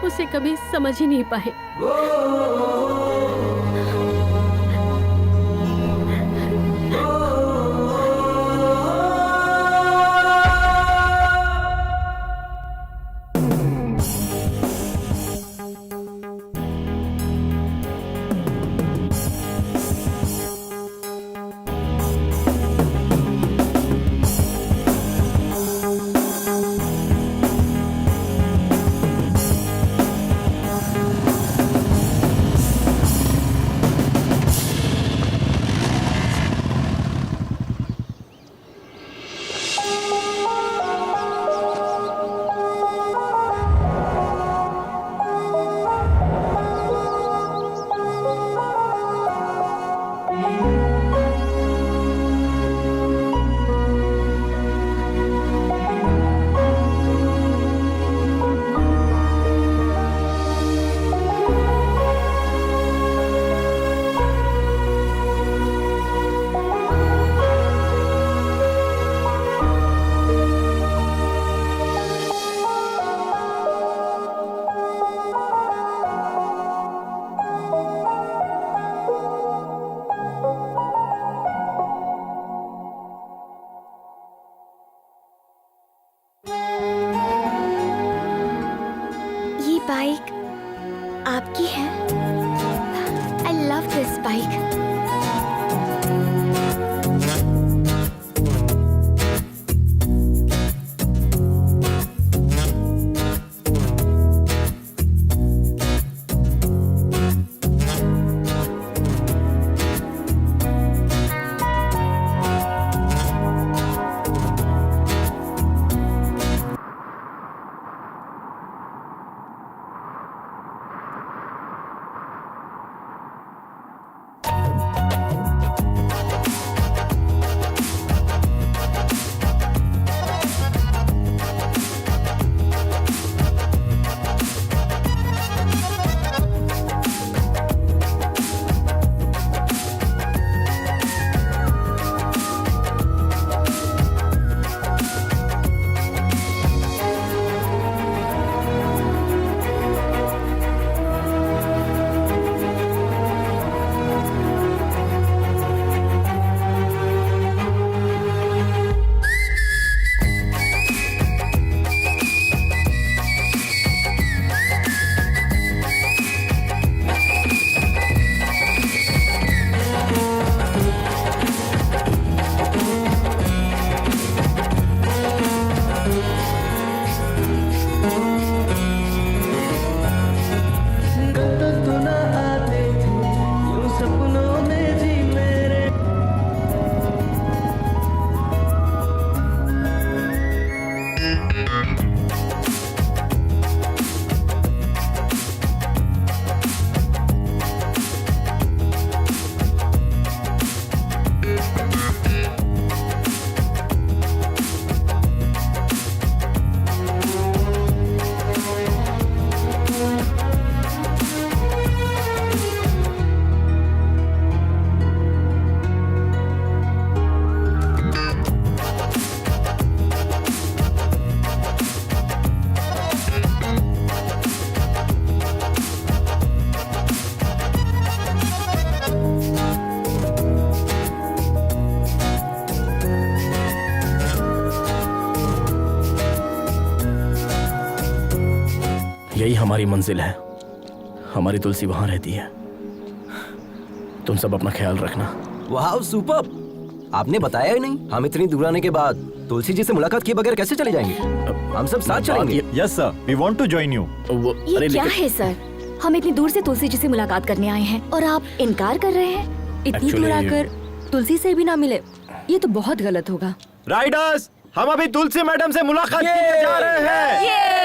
Speaker 3: उसे कभी समझ ही नहीं पाए।
Speaker 2: ये बाइक आपकी है? I love this bike.
Speaker 1: यही हमारी मंजिल है। हमारी तुलसी वहां रहती है। तुम सब अपना ख्याल रखना।
Speaker 5: वाह सुपर, आपने बताया ही नहीं। हम इतनी दूर आने के बाद तुलसी जी से मुलाकात किए बगैर कैसे चले जाएंगे? हम सब साथ चलेंगे।
Speaker 12: Yes sir, we want to join you.
Speaker 2: ये क्या है सर? हम इतनी दूर से तुलसी जी से मुलाकात करने आए हैं और आप इनकार कर रहे हैं?
Speaker 9: इतनी दूर आकर तुलसी से भी ना मिले, ये तो बहुत गलत होगा।
Speaker 12: राइडर्स, हम अभी तुलसी मैडम से मुलाकात करने जा रहे हैं।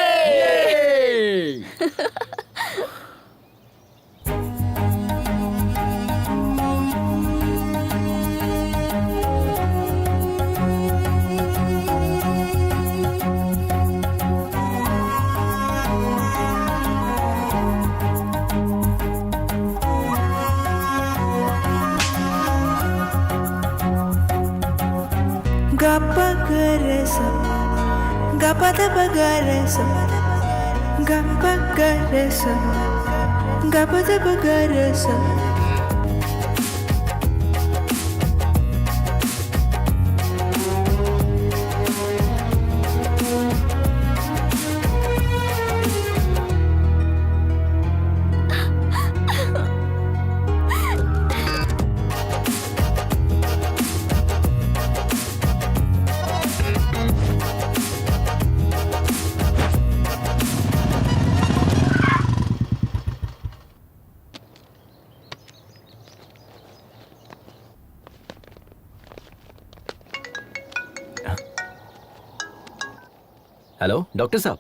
Speaker 5: हेलो डॉक्टर साहब,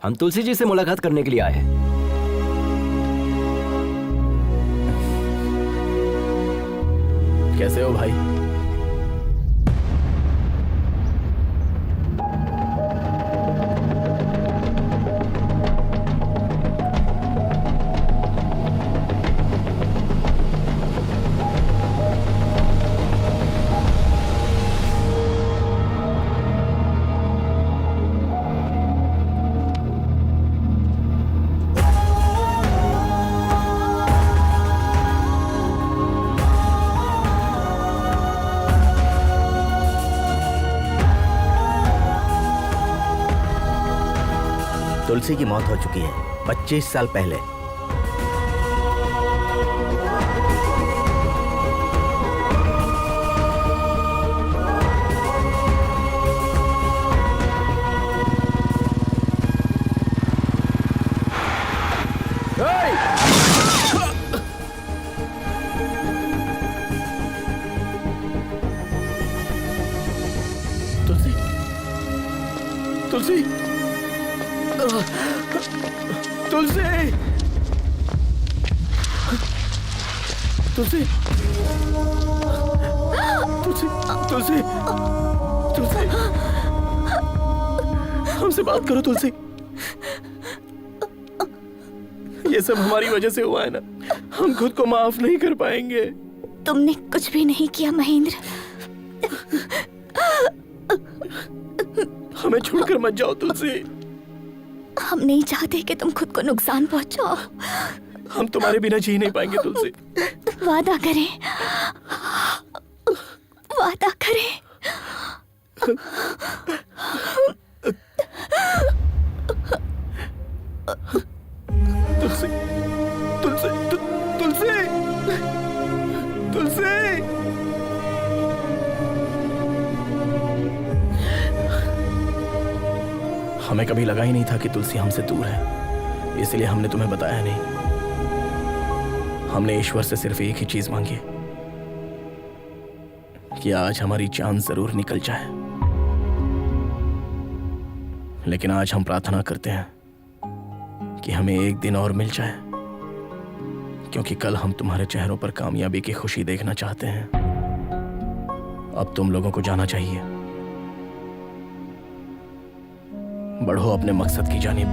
Speaker 5: हम तुलसी जी से मुलाकात करने के लिए आए हैं।
Speaker 1: कैसे हो भाई?
Speaker 7: तुलसी की मौत हो चुकी है 25 साल पहले।
Speaker 1: तुलसी, तुलसी, तुलसी, तुलसी, तुलसी, तुलसी, तुलसी, हमसे बात करो तुलसी। ये सब हमारी वजह से हुआ है ना, हम खुद को माफ नहीं कर पाएंगे।
Speaker 2: तुमने कुछ भी नहीं किया महेंद्र।
Speaker 1: हमें छोड़कर मत जाओ तुलसी।
Speaker 2: हम नहीं चाहते कि तुम खुद को नुकसान पहुंचाओ।
Speaker 1: हम तुम्हारे बिना जी नहीं पाएंगे तुलसी।
Speaker 2: वादा करें, वादा करें।
Speaker 1: तुलसी, तुलसी, तुलसी, तुलसी। हमें कभी लगा ही नहीं था कि तुलसी हमसे दूर है, इसलिए हमने तुम्हें बताया नहीं। हमने ईश्वर से सिर्फ एक ही चीज मांगी कि आज हमारी जान जरूर निकल जाए, लेकिन आज हम प्रार्थना करते हैं कि हमें एक दिन और मिल जाए, क्योंकि कल हम तुम्हारे चेहरों पर कामयाबी की खुशी देखना चाहते हैं। अब तुम लोगों को जाना चाहिए। बढ़ो अपने मकसद की जानिब।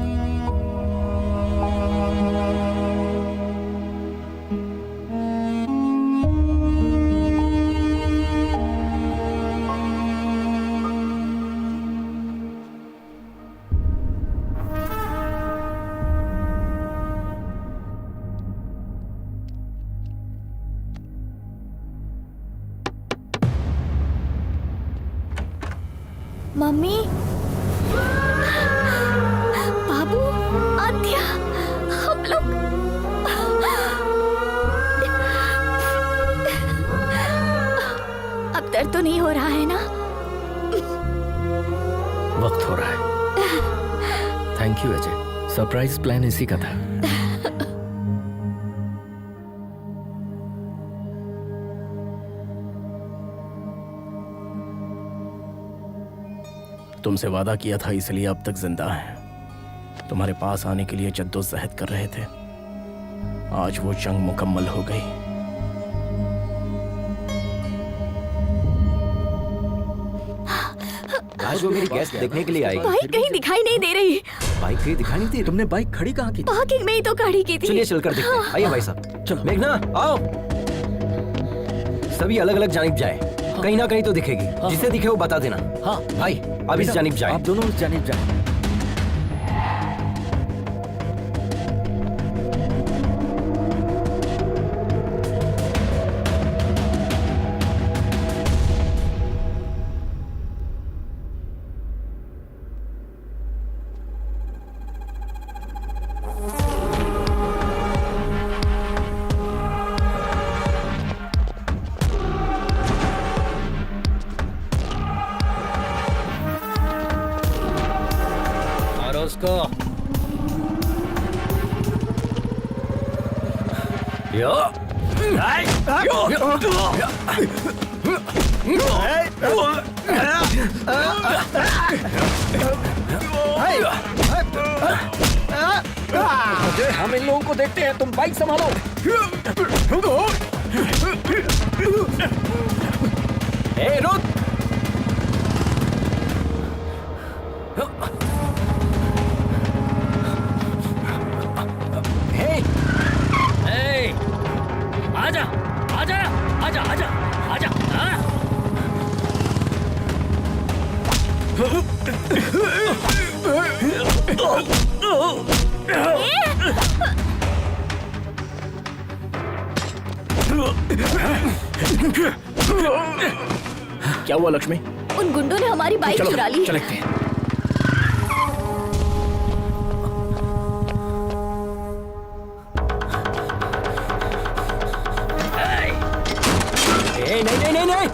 Speaker 2: मम्मी, बाबू, वक्त तो नहीं हो रहा है ना?
Speaker 8: वक्त हो रहा है। Thank you Ajay, surprise plan इसी का था।
Speaker 1: तुमसे वादा किया था इसलिए अब तक जिंदा है। तुम्हारे पास आने के लिए जद्दोजहद कर रहे थे। आज वो जंग मुकम्मल हो गई।
Speaker 5: आज वो मेरी गेस्ट देखने के लिए आई।
Speaker 2: बाइक कहीं दिखाई नहीं दे रही।
Speaker 5: बाइक कहीं दिखाई नहीं दी।
Speaker 8: तुमने बाइक खड़ी कहाँ की?
Speaker 2: पार्किंग में ही तो खड़ी की थी।
Speaker 5: चलिए चलकर देखते हैं। आइए भाई साहब।
Speaker 8: चलो।
Speaker 5: मेघना आओ। सभी अलग अलग जानिब जाए। कहीं ना कहीं तो दिखेगी। जिसे दिखे वो बता देना।
Speaker 11: हाँ
Speaker 5: भाई अब इस जानिब जाए।
Speaker 8: आप दोनों उस जानिब जाए।
Speaker 11: मारो उसको।
Speaker 5: यो।
Speaker 8: अजय, हम इन लोगों को देखते हैं, तुम बाइक संभालो।
Speaker 5: ए रुक।
Speaker 11: ए, आजा आजा आजा आजा आजा। हाँ?
Speaker 1: क्या हुआ लक्ष्मी?
Speaker 2: उन गुंडों ने हमारी बाइक
Speaker 1: चलो
Speaker 2: चुरा ली।
Speaker 1: चलते हैं।
Speaker 5: ए नहीं नहीं नहीं नहीं।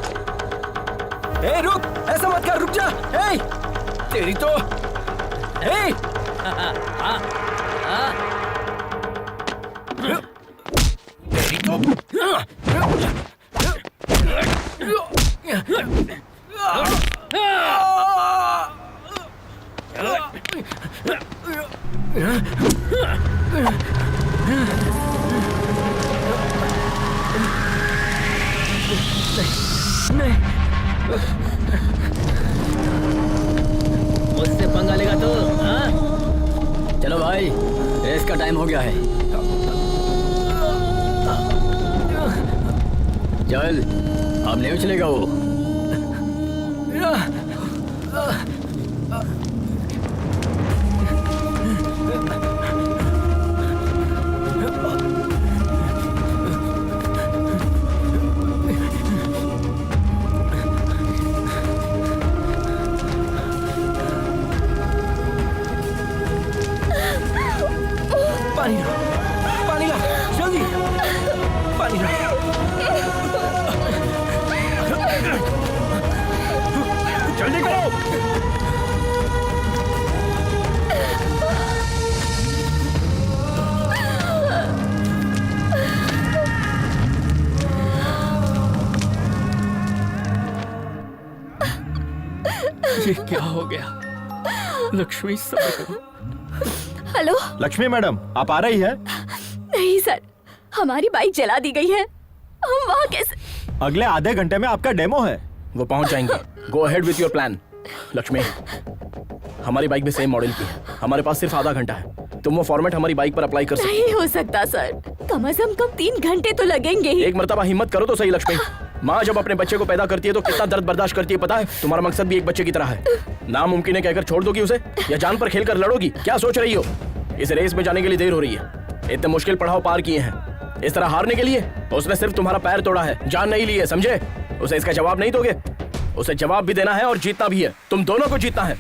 Speaker 5: ए रुक, ऐसा मत कर, रुक जा। ए तेरी तो। ए तेरी तो।
Speaker 11: मुझसे पंगा लेगा तो? हाँ? चलो भाई, रेस का टाइम हो गया है। चल, अब नहीं उछलेगा वो।
Speaker 5: पानी ला, पानी ला, जल्दी पानी ला।
Speaker 12: जल्दी करो।
Speaker 8: ये क्या हो गया? लक्ष्मी सब्र करो।
Speaker 2: हेलो।
Speaker 12: लक्ष्मी मैडम, आप आ रही है?
Speaker 2: नहीं सर, हमारी बाइक जला दी गई है। हम वहाँ कैसे?
Speaker 12: अगले आधे घंटे में आपका डेमो है।
Speaker 1: वो पहुंच जाएंगे। Go ahead with your plan. Lakshmi, हमारी बाइक भी सेम मॉडल की है। हमारे पास सिर्फ आधा घंटा है। तुम वो फॉर्मेट हमारी बाइक पर अप्लाई कर सकते
Speaker 2: नहीं हो सकता सर, कम से कम 3 घंटे तो लगेंगे ही।
Speaker 1: एक मर्तबा हिम्मत करो तो सही लक्ष्मी। माँ जब अपने बच्चे को पैदा करती है तो कितना दर्द बर्दाश्त करती है पता है? तुम्हारा मकसद भी एक बच्चे की तरह है। नामुमकिन है कहकर छोड़ दोगी उसे, या जान पर खेलकर लड़ोगी? क्या सोच रही हो? इस रेस में जाने के लिए देर हो रही है। इतने मुश्किल पड़ाव पार किए हैं, इस तरह हारने के लिए? उसने सिर्फ तुम्हारा पैर तोड़ा है, जान नहीं ली है, समझे? उसे इसका जवाब नहीं दोगे? उसे जवाब भी देना है और जीतना भी है। तुम दोनों को जीतना है।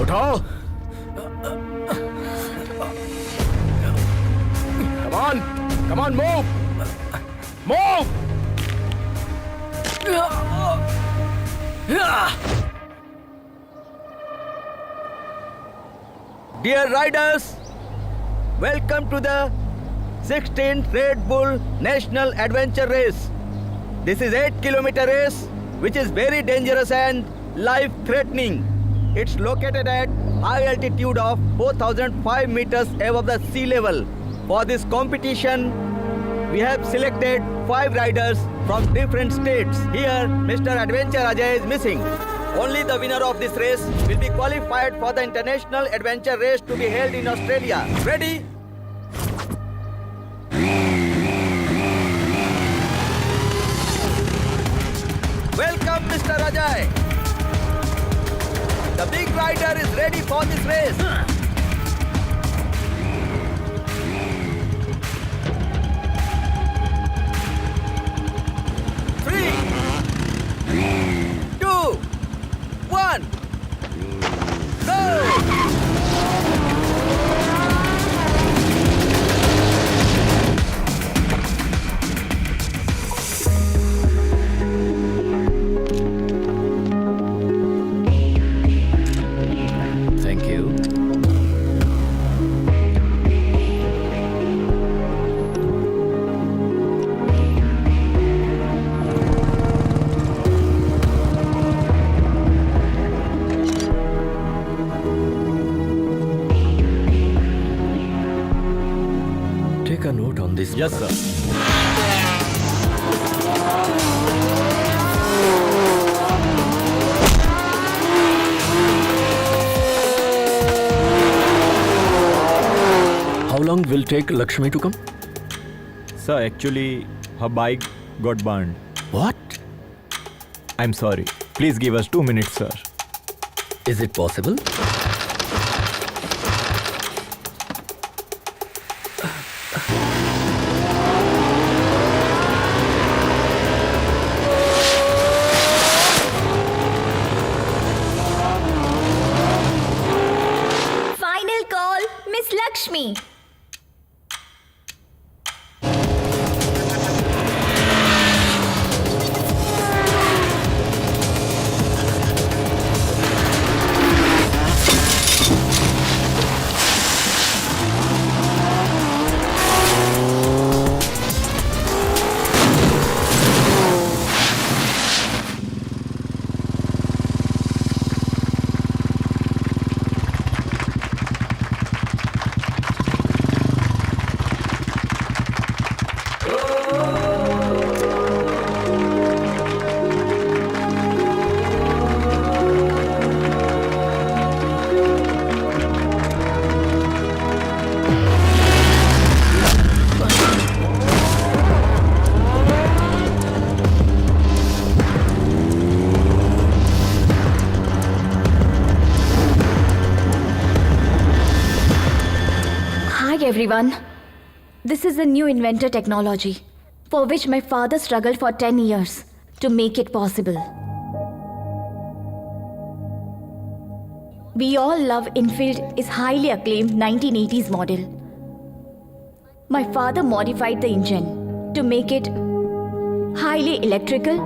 Speaker 1: उठाओ। Come on, come on, move, move.
Speaker 7: Dear riders, welcome to the 16th Red Bull National Adventure Race. This is 8-kilometer race which is very dangerous and life-threatening. It's located at high altitude of 4,005 meters above the sea level. For this competition, we have selected 5 riders from different states. Here, Mr. Adventure Ajay is missing. Only the winner of this race will be qualified for the International Adventure Race to be held in Australia. Ready? Welcome, Mr. Ajay. The big rider is ready for this race. Three, 2, 1, go!
Speaker 11: Thank you.
Speaker 8: Take a note on this.
Speaker 12: Yes, sir.
Speaker 8: How long will take Lakshmi to come?
Speaker 12: Sir, actually, her bike got burned.
Speaker 8: What?
Speaker 12: I'm sorry. Please give us 2 minutes, sir.
Speaker 8: Is it possible?
Speaker 2: Final call, Miss Lakshmi. Hi everyone. This is a new inventor technology for which my father struggled for 10 years to make it possible. We all love Enfield is highly acclaimed 1980s model. My father modified the engine to make it highly electrical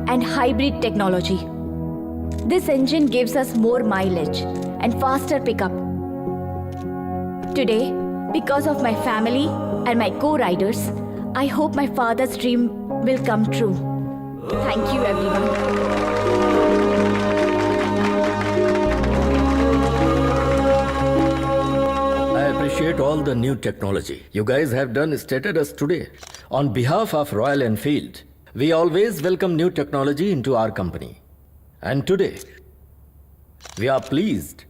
Speaker 2: and hybrid technology. This engine gives us more mileage and faster pickup. Today, because of my family and my co-riders, I hope my father's dream will come true. Thank you, everyone.
Speaker 8: I appreciate all the new technology you guys have done stated us today. On behalf of Royal Enfield, we always welcome new technology into our company. And today, we are pleased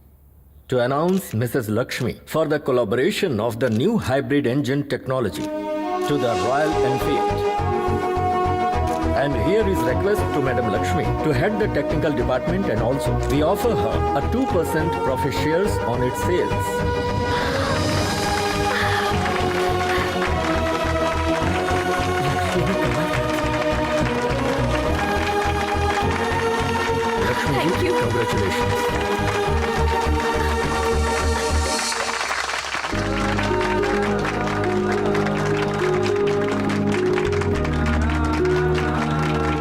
Speaker 8: to announce Mrs. Lakshmi for the collaboration of the new hybrid engine technology to the Royal Enfield. And here is request to Madam Lakshmi to head the technical department, and also we offer her a 2% profit shares on its sales. Lakshmi,
Speaker 2: Thank you.
Speaker 8: Congratulations.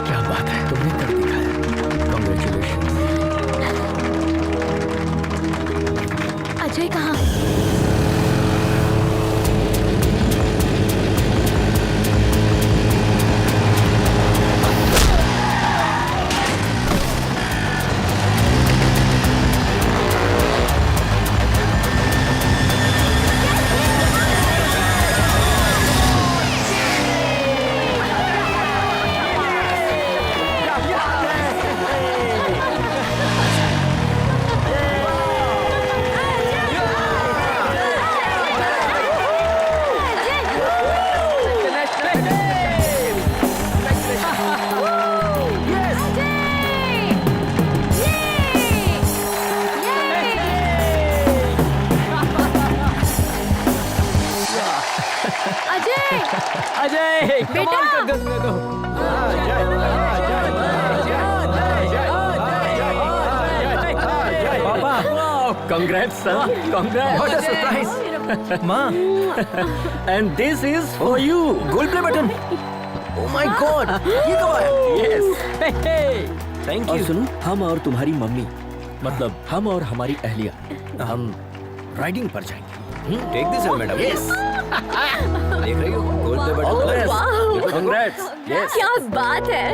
Speaker 1: क्या बात
Speaker 6: बेटा कर दो
Speaker 8: पापा congrats son congrats
Speaker 5: What a surprise!
Speaker 8: माँ and this is for you
Speaker 5: gold play button. Oh my God! ये कब आया?
Speaker 8: yes
Speaker 5: Thank
Speaker 8: और
Speaker 5: you.
Speaker 8: सुनो हम और तुम्हारी मम्मी मतलब हम और हमारी अहलिया हम राइडिंग पर जाएंगे
Speaker 5: Take this, madam. Yes. देख रही हो? Gold play button.
Speaker 8: Congrats. Yes.
Speaker 2: क्या बात है